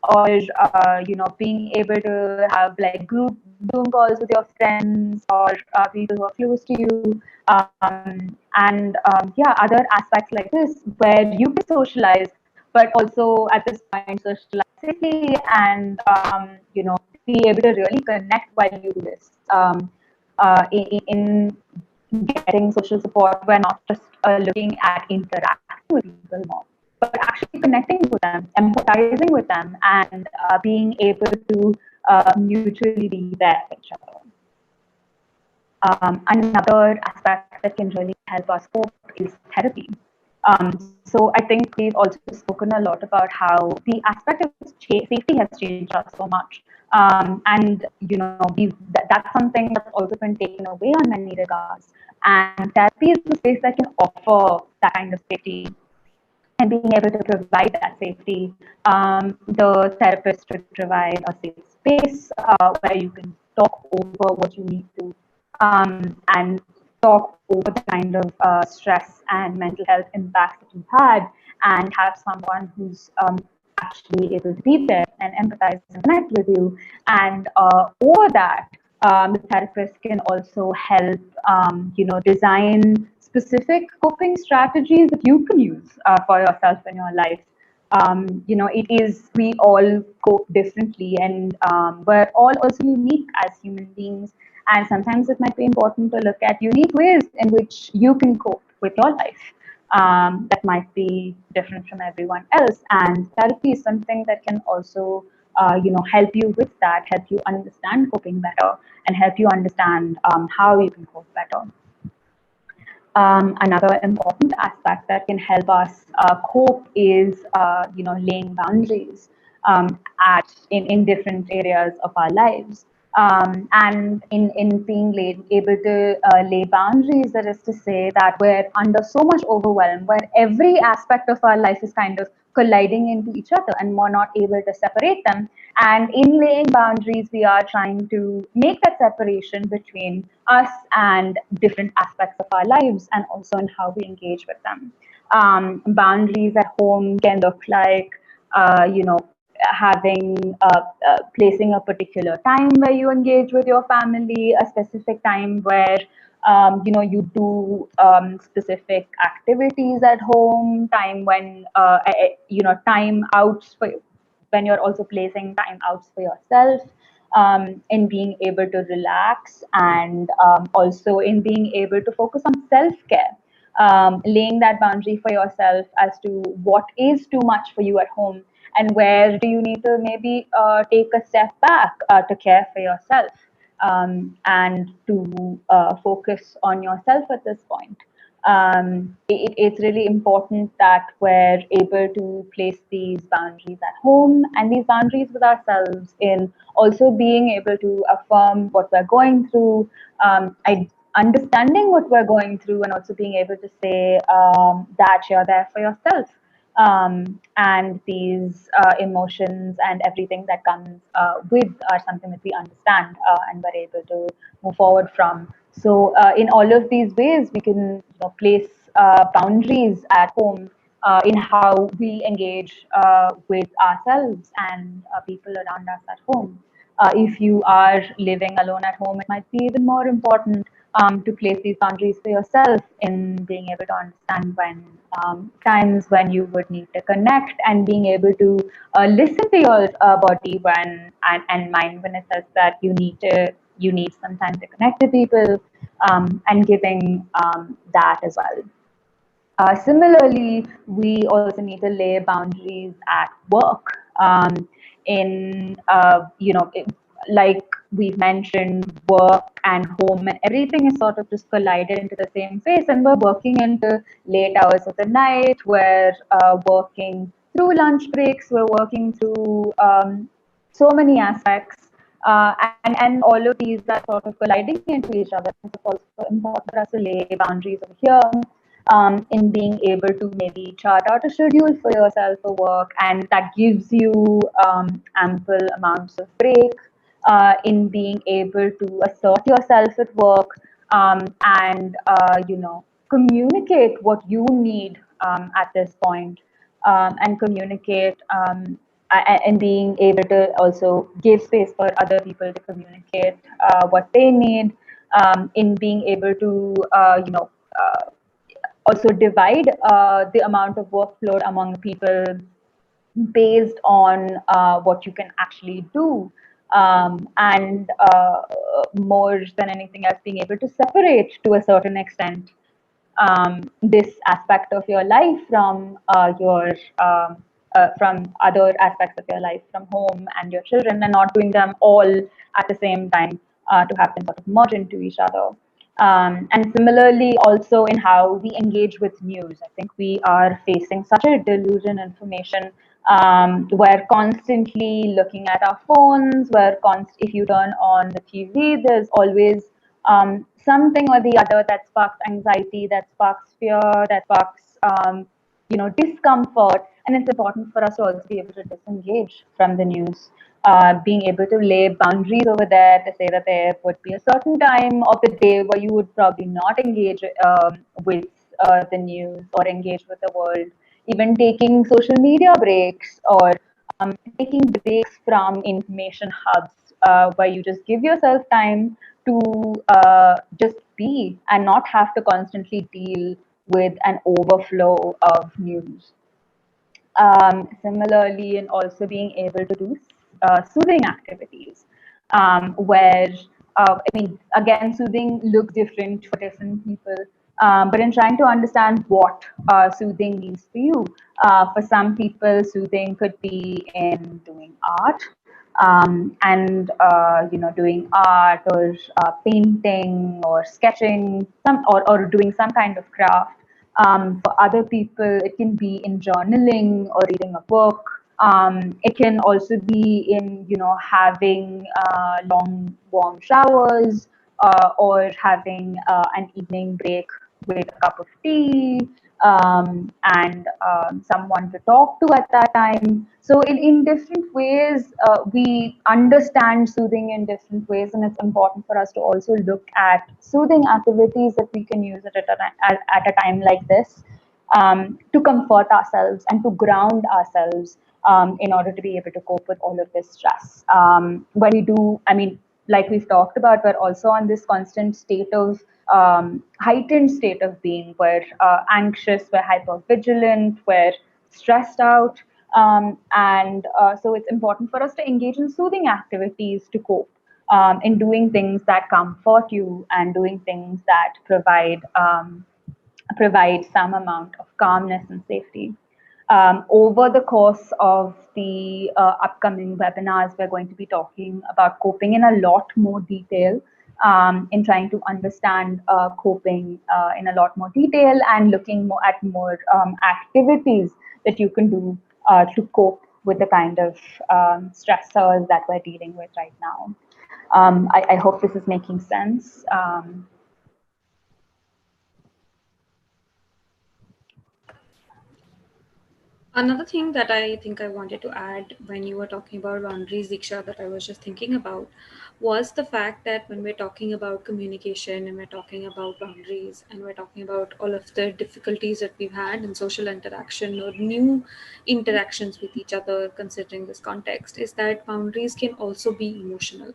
or being able to have like group Zoom calls with your friends or people who are close to you, and yeah, other aspects like this where you can socialize, but also at this point socialize safely, and be able to really connect while you do this. In getting social support, we're not just looking at interacting with people more, but actually connecting with them, empathizing with them, and being able to mutually be there for each other. Another aspect that can really help us cope is therapy. So I think we've also spoken a lot about how the aspect of safety has changed us so much, and that's something that's also been taken away on many regards. And therapy is the space that can offer that kind of safety and being able to provide that safety. The therapist would provide a safe space where you can talk over what you need to, and talk over the kind of stress and mental health impacts that you've had, and have someone who's actually able to be there and empathize and connect with you. And over that, the therapist can also help, design specific coping strategies that you can use for yourself in your life. We all cope differently, and we're all also unique as human beings. And sometimes it might be important to look at unique ways in which you can cope with your life, that might be different from everyone else. And therapy is something that can also, help you with that, help you understand coping better, and help you understand how you can cope better. Another important aspect that can help us cope is, laying boundaries in different areas of our lives. And in being able to lay boundaries, that is to say that we're under so much overwhelm, where every aspect of our life is kind of colliding into each other, and we're not able to separate them. And in laying boundaries, we are trying to make that separation between us and different aspects of our lives, and also in how we engage with them. Boundaries at home can look like, having placing a particular time where you engage with your family, a specific time where you do specific activities at home, time when time outs for when you're also placing time outs for yourself, in being able to relax, and also in being able to focus on self-care, laying that boundary for yourself as to what is too much for you at home and where do you need to maybe take a step back to care for yourself, and to focus on yourself at this point. It's really important that we're able to place these boundaries at home and these boundaries with ourselves, in also being able to affirm what we're going through, understanding what we're going through, and also being able to say that you're there for yourself, and these emotions and everything that comes with are something that we understand, and we're able to move forward from. So in all of these ways, we can place boundaries at home in how we engage with ourselves and people around us at home. If you are living alone at home, it might be even more important to place these boundaries for yourself, in being able to understand when times when you would need to connect, and being able to listen to your body when and mind when it says that you need some time to connect to people, and giving that as well. Similarly, we also need to lay boundaries at work. In like we've mentioned, work and home and everything is sort of just collided into the same space, and we're working into late hours of the night. We're working through lunch breaks. We're working through so many aspects, and all of these are sort of colliding into each other. It's also important for us to lay boundaries over here, in being able to maybe chart out a schedule for yourself for work, and that gives you ample amounts of break, in being able to assert yourself at work, and communicate what you need at this point, and communicate, and being able to also give space for other people to communicate what they need, in being able to also divide the amount of workload among people based on what you can actually do, and more than anything else, being able to separate to a certain extent this aspect of your life from other aspects of your life, from home and your children, and not doing them all at the same time, to have them sort of merge into each other. And similarly, also in how we engage with news, I think we are facing such a deluge in information. We're constantly looking at our phones. If you turn on the TV, there's always something or the other that sparks anxiety, that sparks fear, that sparks discomfort. And it's important for us to also be able to disengage from the news, being able to lay boundaries over there, to say that there would be a certain time of the day where you would probably not engage with the news or engage with the world, even taking social media breaks, or taking breaks from information hubs, where you just give yourself time to just be and not have to constantly deal with an overflow of news. Similarly, and also being able to do soothing activities, where I mean, again, soothing looks different for different people. But in trying to understand what soothing means for you, for some people, soothing could be in doing art, and doing art, or painting, or sketching, or doing some kind of craft. For other people, it can be in journaling or reading a book. It can also be in having long warm showers, or having an evening break with a cup of tea, and someone to talk to at that time. So in different ways, we understand soothing in different ways, and it's important for us to also look at soothing activities that we can use at a time like this, to comfort ourselves and to ground ourselves, in order to be able to cope with all of this stress. When we do, I mean, like we've talked about, we're also on this constant state of heightened state of being. We're anxious, we're hypervigilant, we're stressed out. So it's important for us to engage in soothing activities to cope, in doing things that comfort you and doing things that provide some amount of calmness and safety. Over the course of the upcoming webinars, we're going to be talking about coping in a lot more detail, in trying to understand coping in a lot more detail and looking more at more activities that you can do to cope with the kind of stressors that we're dealing with right now. I hope this is making sense. Another thing that I think I wanted to add when you were talking about boundaries, Diksha, that I was just thinking about was the fact that when we're talking about communication and we're talking about boundaries and we're talking about all of the difficulties that we've had in social interaction or new interactions with each other, considering this context, is that boundaries can also be emotional.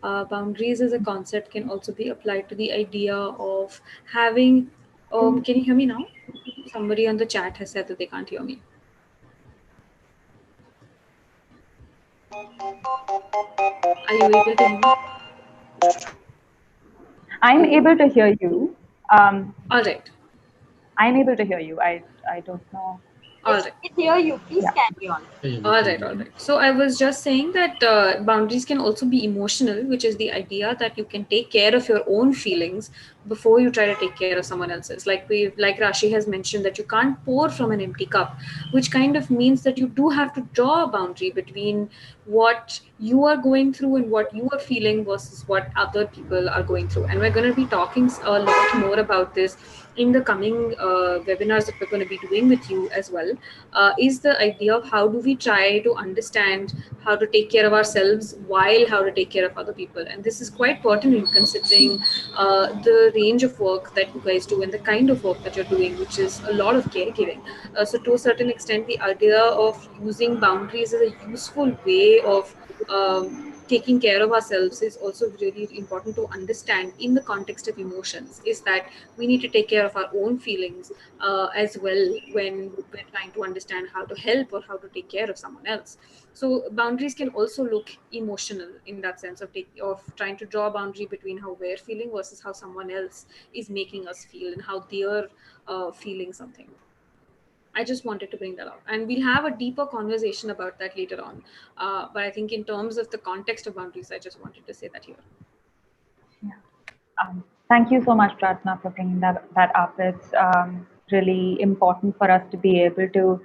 Boundaries as a concept can also be applied to the idea of having. Can you hear me now? Somebody on the chat has said that they can't hear me. Are you able to hear me? I'm able to hear you. All right. I'm able to hear you. I don't know. All Yes, right. we can hear you. Please Yeah. carry on. All right, all right. So I was just saying that boundaries can also be emotional, which is the idea that you can take care of your own feelings before you try to take care of someone else's. Like Rashi has mentioned, that you can't pour from an empty cup, which kind of means that you do have to draw a boundary between what you are going through and what you are feeling versus what other people are going through. And we're going to be talking a lot more about this in the coming webinars that we're going to be doing with you as well. Is the idea of how do we try to understand how to take care of ourselves while how to take care of other people. And this is quite pertinent considering the range of work that you guys do and the kind of work that you're doing, which is a lot of caregiving. So to a certain extent, the idea of using boundaries is a useful way of taking care of ourselves is also really important to understand in the context of emotions, is that we need to take care of our own feelings as well when we're trying to understand how to help or how to take care of someone else. So boundaries can also look emotional in that sense of trying to draw a boundary between how we're feeling versus how someone else is making us feel and how they're feeling something. I just wanted to bring that up, and we'll have a deeper conversation about that later on. But I think in terms of the context of boundaries, I just wanted to say that here. Thank you so much, Pratna, for bringing that up. It's really important for us to be able to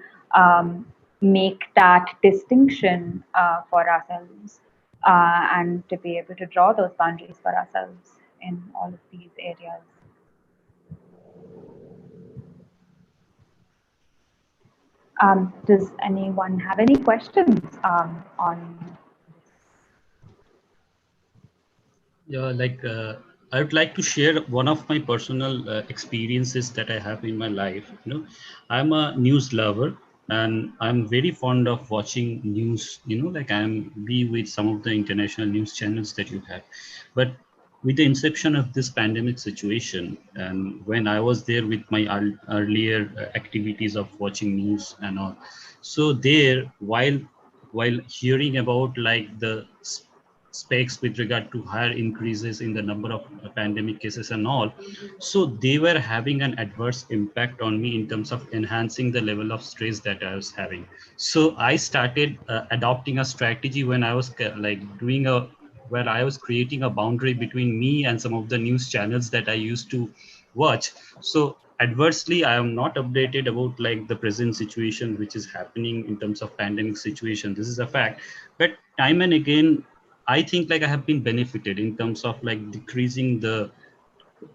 make that distinction for ourselves, and to be able to draw those boundaries for ourselves in all of these areas. Does anyone have any questions on? Yeah, I would like to share one of my personal experiences that I have in my life. I'm a news lover and I'm very fond of watching news. I'm be with some of the international news channels that you have, but with the inception of this pandemic situation, and when I was there with my earlier activities of watching news and all, so there while hearing about like the specs with regard to higher increases in the number of pandemic cases and all, so they were having an adverse impact on me in terms of enhancing the level of stress that I was having. So I started adopting a strategy when I was where I was creating a boundary between me and some of the news channels that I used to watch. So adversely, I am not updated about like the present situation which is happening in terms of pandemic situation. This is a fact. But time and again, I think like I have been benefited in terms of like decreasing the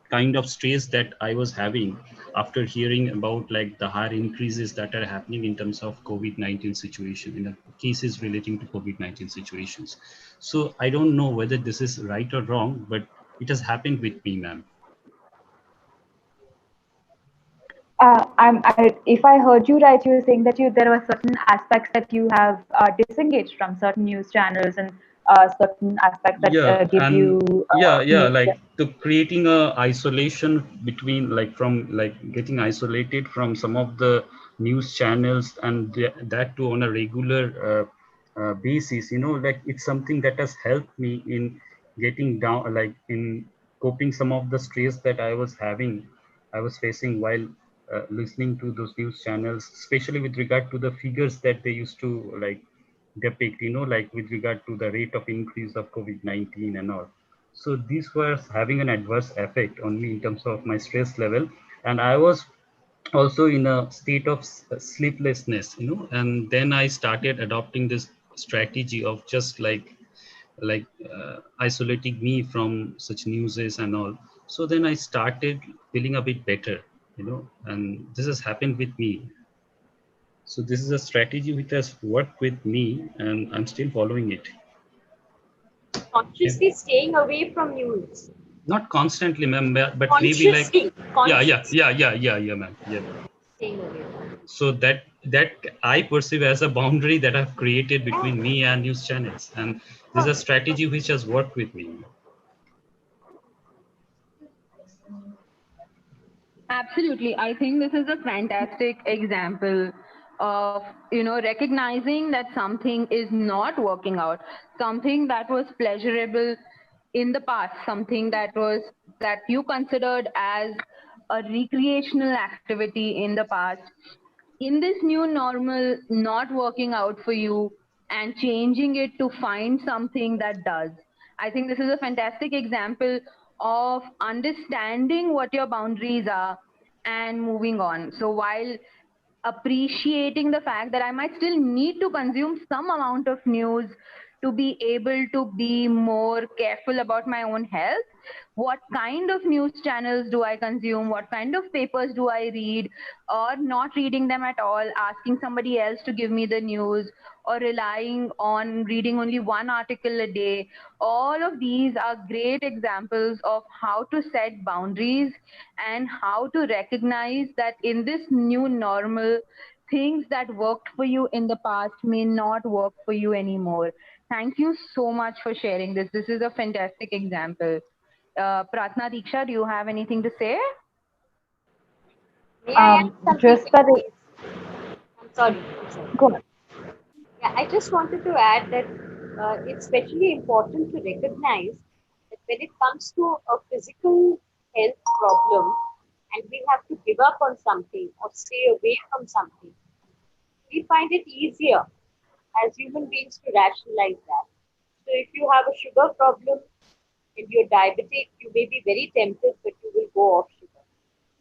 kind of stress that I was having after hearing about like the higher increases that are happening in terms of COVID-19 situation, in the cases relating to COVID-19 situations. So I don't know whether this is right or wrong, but it has happened with me, ma'am. If I heard you right, you were saying that there were certain aspects that you have disengaged from certain news channels and certain aspects that Yeah, give you and yeah, make like them. to creating a isolation between like getting isolated from some of the news channels, and that too on a regular basis. Like it's something that has helped me in getting down, like in coping some of the stress that I was facing while listening to those news channels, especially with regard to the figures that they used to like depict, like with regard to the rate of increase of COVID-19 and all. So these were having an adverse effect on me in terms of my stress level. And I was also in a state of sleeplessness, and then I started adopting this strategy of just isolating me from such newses and all. So then I started feeling a bit better, and this has happened with me. So this is a strategy which has worked with me, and I'm still following it. Yeah. Consciously staying away from news. Not constantly, ma'am, but maybe like, Consciously, yeah, ma'am, yeah. staying away. So that I perceive as a boundary that I've created between me and news channels, and this is a strategy which has worked with me. Absolutely. I think this is a fantastic example of, recognizing that something is not working out, something that was pleasurable in the past, something that you considered as a recreational activity in the past, in this new normal not working out for you, and changing it to find something that does. I think this is a fantastic example of understanding what your boundaries are and moving on. So while appreciating the fact that I might still need to consume some amount of news to be able to be more careful about my own health, what kind of news channels do I consume, what kind of papers do I read, or not reading them at all, asking somebody else to give me the news, or relying on reading only one article a day. All of these are great examples of how to set boundaries and how to recognize that in this new normal, things that worked for you in the past may not work for you anymore. Thank you so much for sharing this. This is a fantastic example. Pratna, Diksha, do you have anything to say? May I add something, Just that please? I'm sorry. I'm sorry. go on. Yeah, I just wanted to add that it's especially important to recognize that when it comes to a physical health problem and we have to give up on something or stay away from something, we find it easier as human beings to rationalize that. So if you have a sugar problem and you're diabetic, you may be very tempted, but you will go off sugar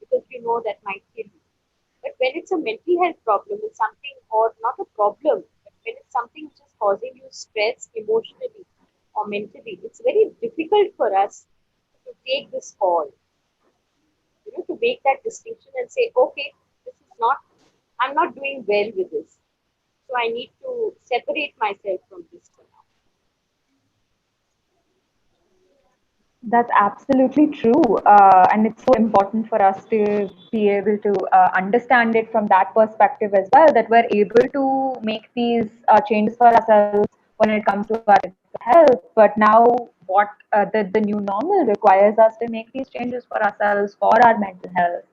because you know that might kill you. But when it's a mental health problem, it's something, or not a problem, but when it's something which is causing you stress emotionally or mentally, it's very difficult for us to take this call, to make that distinction and say, okay, this is not, I'm not doing well with this. So I need to separate myself from this for now. That's absolutely true. And it's so important for us to be able to understand it from that perspective as well, that we're able to make these changes for ourselves when it comes to our physical health. But now, what the new normal requires us to make these changes for ourselves, for our mental health,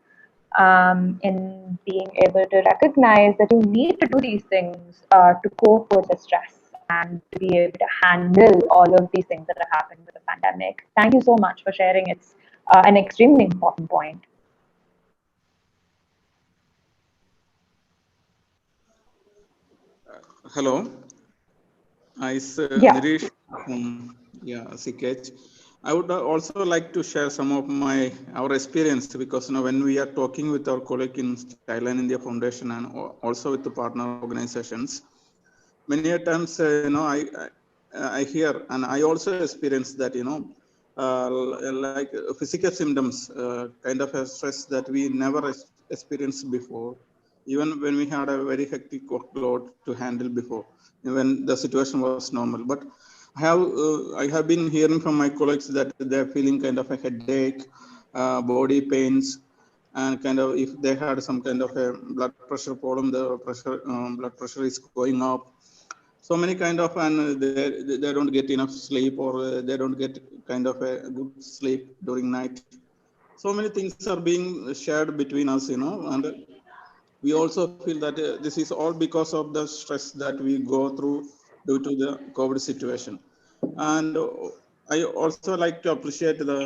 in being able to recognize that you need to do these things to cope with the stress and to be able to handle all of these things that have happened with the pandemic. Thank you so much for sharing. It's an extremely important point. Hello, it's Yeah. Nirish from CKH. I would also like to share some of our experience, because when we are talking with our colleague in CHILDLINE India Foundation and also with the partner organizations, many a times I hear, and I also experience that like physical symptoms, kind of a stress that we never experienced before, even when we had a very hectic workload to handle before, when the situation was normal. But I have been hearing from my colleagues that they're feeling kind of a headache, body pains, and kind of if they had some kind of a blood pressure problem, the blood pressure is going up. So many kind of, and they don't get enough sleep, or they don't get kind of a good sleep during night. So many things are being shared between us, and we also feel that this is all because of the stress that we go through due to the COVID situation. And I also like to appreciate the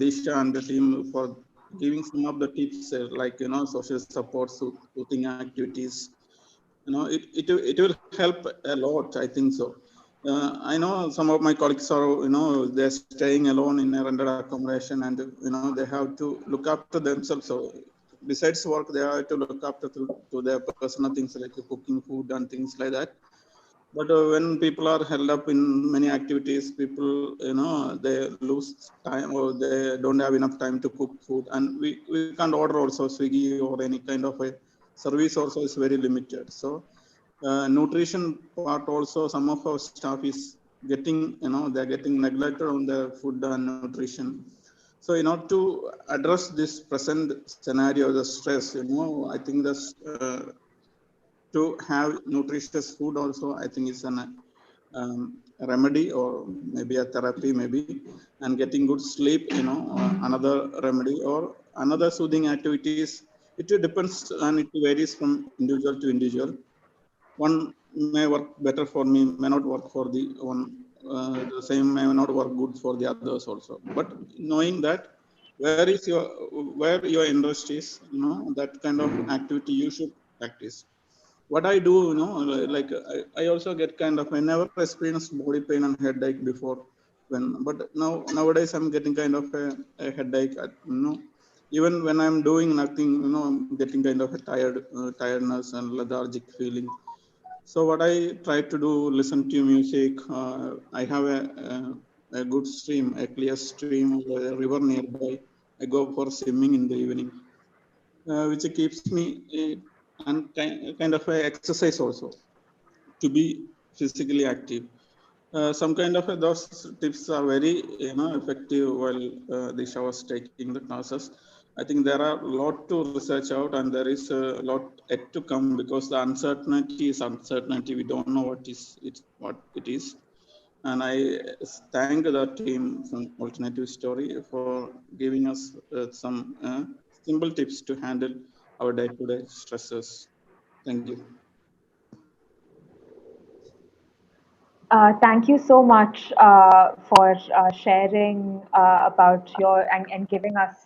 Disha and the team for giving some of the tips, like social support, soothing activities. It will help a lot, I think so. I know some of my colleagues are, they're staying alone in a rented accommodation, and they have to look after themselves. So besides work, they have to look after to their personal things like cooking food and things like that. But when people are held up in many activities, people, they lose time, or they don't have enough time to cook food, and we can't order also Swiggy or any kind of a service also is very limited. So nutrition part also, some of our staff is getting, they're getting neglected on their food and nutrition. So in order to address this present scenario, the stress, I think this to have nutritious food also, I think is an remedy, or maybe a therapy maybe. And getting good sleep, another remedy, or another soothing activities. It depends, and it varies from individual to individual. One may work better for me, may not work for the one. The same may not work good for the others also. But knowing that where your interest is, that kind of activity you should practice. What I do, like I also get kind of, I never experienced body pain and headache before. But nowadays I'm getting kind of a headache, even when I'm doing nothing, I'm getting kind of a tiredness and lethargic feeling. So what I try to do, listen to music. I have a good stream, a clear stream, or a river nearby. I go for swimming in the evening, which keeps me and kind of a exercise also, to be physically active. Some kind of those tips are very effective while Disha was taking the classes. I think there are a lot to research out, and there is a lot yet to come, because the uncertainty is uncertainty. We don't know what it is. And I thank the team from Alternative Story for giving us some simple tips to handle our day-to-day stresses. Thank you. Thank you so much for sharing about your and giving us,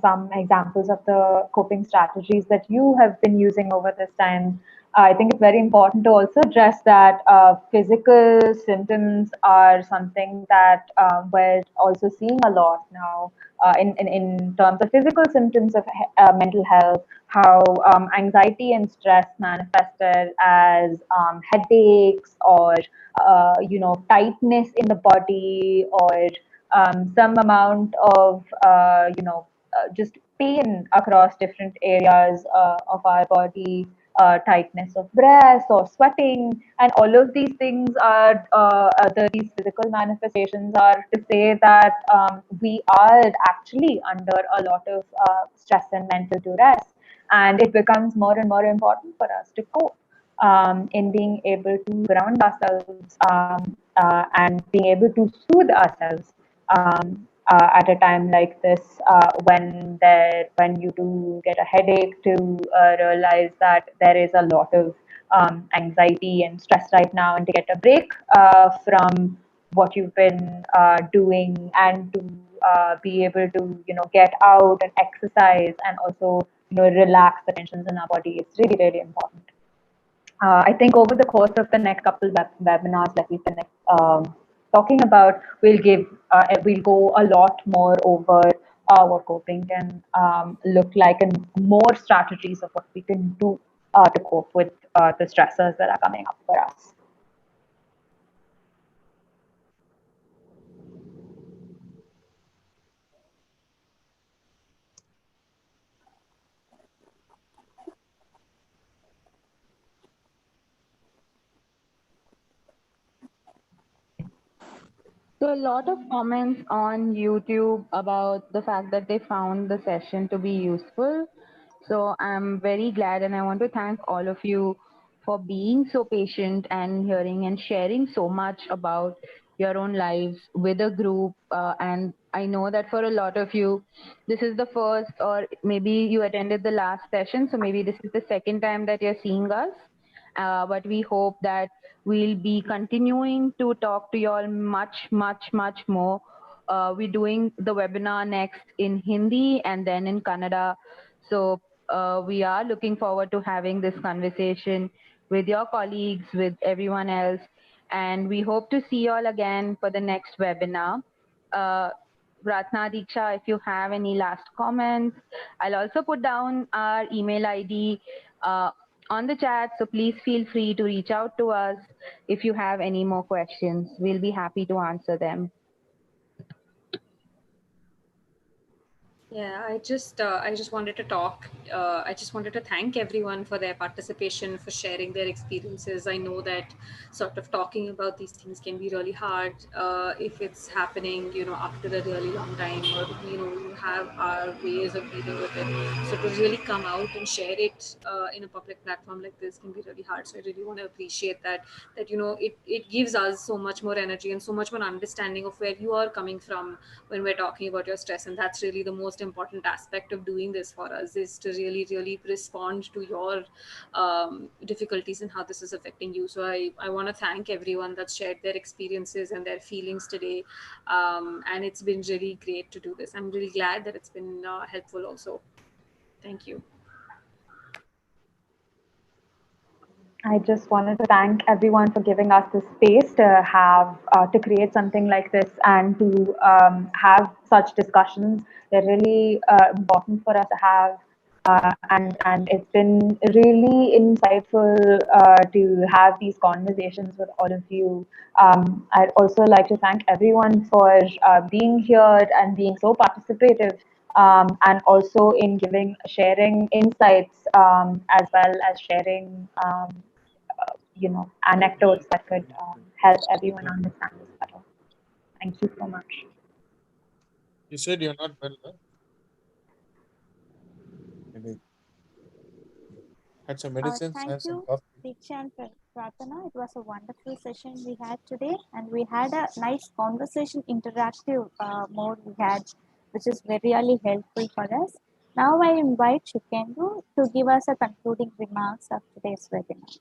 some examples of the coping strategies that you have been using over this time. I think it's very important to also address that physical symptoms are something that we're also seeing a lot now in terms of physical symptoms of mental health, how anxiety and stress manifested as headaches, or tightness in the body, or some amount of just pain across different areas of our body, tightness of breath or sweating, and all of these things are these physical manifestations are to say that we are actually under a lot of stress and mental duress, and it becomes more and more important for us to cope in being able to ground ourselves, and being able to soothe ourselves at a time like this, when you do get a headache, to realize that there is a lot of anxiety and stress right now, and to get a break from what you've been doing, and to be able to get out and exercise, and also relax the tensions in our body. It's really, really important. I think over the course of the next couple webinars that we've been talking about, we'll go a lot more over what coping can look like, and more strategies of what we can do to cope with the stressors that are coming up for us. So a lot of comments on YouTube about the fact that they found the session to be useful. So I'm very glad, and I want to thank all of you for being so patient and hearing and sharing so much about your own lives with a group. And I know that for a lot of you, this is the first, or maybe you attended the last session. So maybe this is the second time that you're seeing us. But we hope that we'll be continuing to talk to you all much more. We're doing the webinar next in Hindi and then in Kannada. So we are looking forward to having this conversation with your colleagues, with everyone else. And we hope to see you all again for the next webinar. Uh, Ratna, Diksha, if you have any last comments, I'll also put down our email ID on the chat. So please feel free to reach out to us if you have any more questions. We'll be happy to answer them. Yeah, I just wanted to talk. I just wanted to thank everyone for their participation, for sharing their experiences. I know that sort of talking about these things can be really hard if it's happening, after a really long time, or you have our ways of dealing with it. So to really come out and share it in a public platform like this can be really hard. So I really want to appreciate that it gives us so much more energy and so much more understanding of where you are coming from when we're talking about your stress. And that's really the most important aspect of doing this for us, is to really respond to your difficulties and how this is affecting you. So I want to thank everyone that shared their experiences and their feelings today, and it's been really great to do this. I'm really glad that it's been helpful also. Thank you. I just wanted to thank everyone for giving us the space to have to create something like this and to have such discussions. They're really important for us to have, and it's been really insightful to have these conversations with all of you. I'd also like to thank everyone for being here and being so participative. And also in sharing insights, as well as sharing anecdotes that could help everyone understand this better. Thank you so much. You said you're not well, huh? Maybe had some medicines Thank and some you, coffee. Diksha and Pratana. It was a wonderful session we had today, and we had a nice conversation, interactive mode we had, which is very really helpful for us. Now I invite Shukendra to give us a concluding remarks of today's webinar.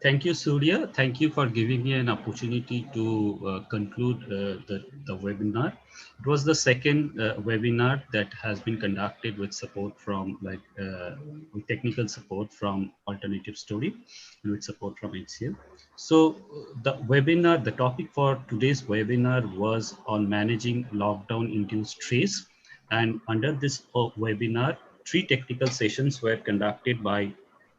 Thank you, Surya. Thank you for giving me an opportunity to conclude the webinar. It was the second webinar that has been conducted with support from with technical support from Alternative Story and with support from HCL. So the topic for today's webinar was on managing lockdown-induced stress. And under this webinar, 3 technical sessions were conducted by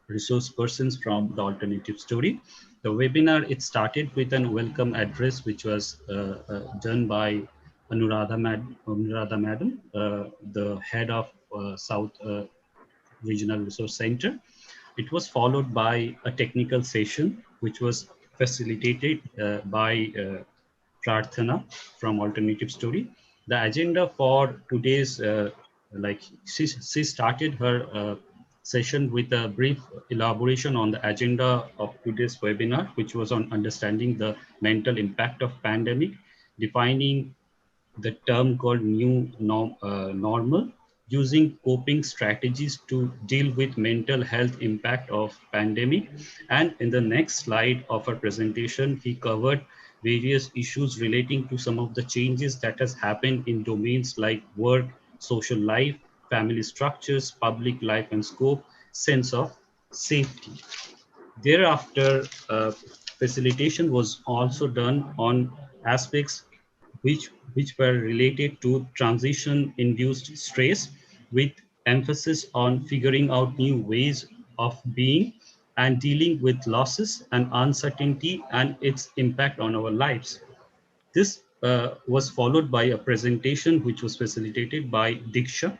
resource persons from the Alternative Story. The webinar, it started with a welcome address, which was done by Anuradha Madam, the head of South Regional Resource Center. It was followed by a technical session, which was facilitated by Prarthana from Alternative Story. The agenda for today's, she started her session with a brief elaboration on the agenda of today's webinar, which was on understanding the mental impact of pandemic, defining the term called normal, using coping strategies to deal with mental health impact of pandemic. And in the next slide of our presentation, he covered various issues relating to some of the changes that has happened in domains like work, social life, family structures, public life and scope, sense of safety. Thereafter, facilitation was also done on aspects which were related to transition-induced stress, with emphasis on figuring out new ways of being and dealing with losses and uncertainty and its impact on our lives. This was followed by a presentation which was facilitated by Diksha.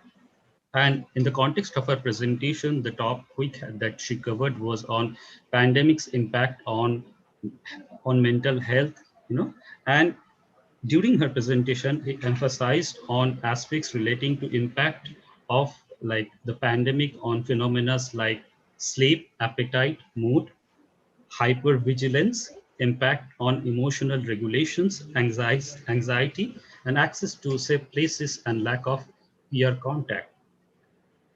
And in the context of her presentation, the topic that she covered was on pandemic's impact on mental health, and During her presentation, he emphasized on aspects relating to impact of like the pandemic on phenomena like sleep, appetite, mood, hypervigilance, impact on emotional regulations, anxiety, and access to safe places and lack of peer contact.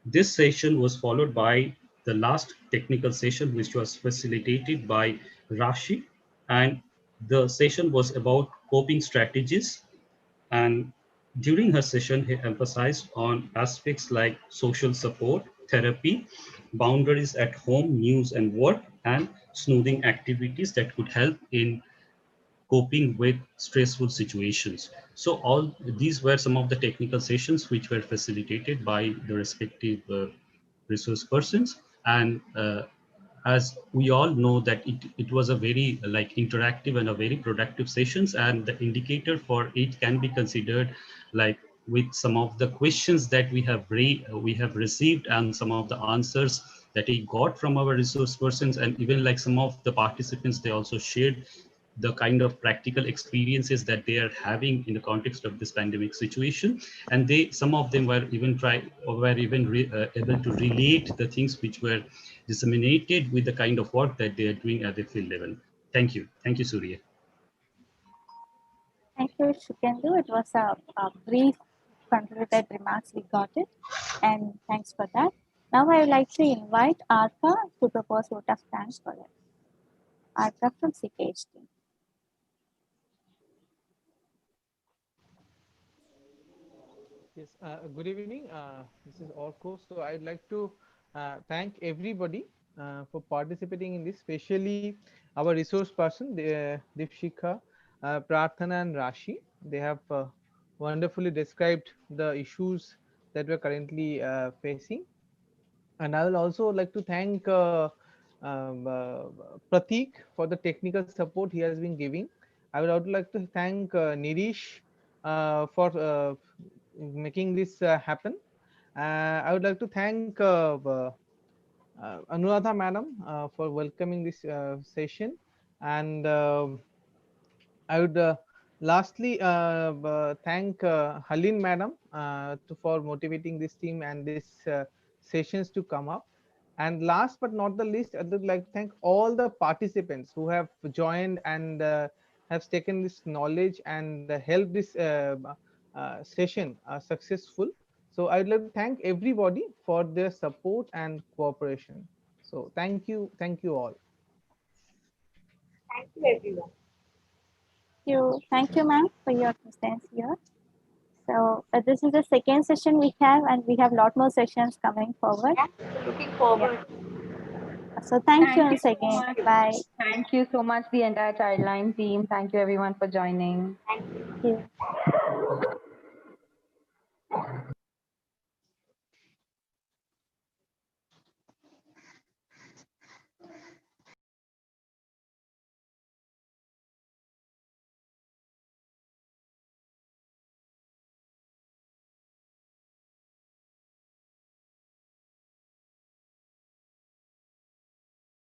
This session was followed by the last technical session, which was facilitated by Rashi. And the session was about coping strategies. And during her session, he emphasized on aspects like social support, therapy, boundaries at home, news and work, and smoothing activities that could help in coping with stressful situations. So all these were some of the technical sessions which were facilitated by the respective resource persons. And as we all know that it was a very like interactive and a very productive sessions, and the indicator for it can be considered like with some of the questions that we have received and some of the answers that we got from our resource persons, and even like some of the participants, they also shared the kind of practical experiences that they are having in the context of this pandemic situation, and they some of them were even able to relate the things which were disseminated with the kind of work that they are doing at the field level. Thank you, Surya. Thank you, Shukendu. It was a brief concluded remarks. We got it. And thanks for that. Now I would like to invite Arka to propose vote of thanks for it. Arka from CKHD. Yes, good evening. This is Orko. So I'd like to thank everybody for participating in this, especially our resource person, Dipshika, Prarthana and Rashi. They have wonderfully described the issues that we're currently facing. And I will also like to thank Pratik for the technical support he has been giving. I would also like to thank Nirish for making this happen. I would like to thank Anuradha madam for welcoming this session, and I would lastly thank Halin madam for motivating this team and this sessions to come up. And last but not the least, I would like to thank all the participants who have joined and have taken this knowledge and helped this session successful. So I'd like to thank everybody for their support and cooperation. So thank you all. Thank you, everyone. Thank you, ma'am, for your presence here. So this is the second session we have, and we have a lot more sessions coming forward. Yeah, looking forward. Yeah. So thank you once again. So Bye. thank you so much, the entire Childline team. Thank you, everyone, for joining. Thank you. Thank you.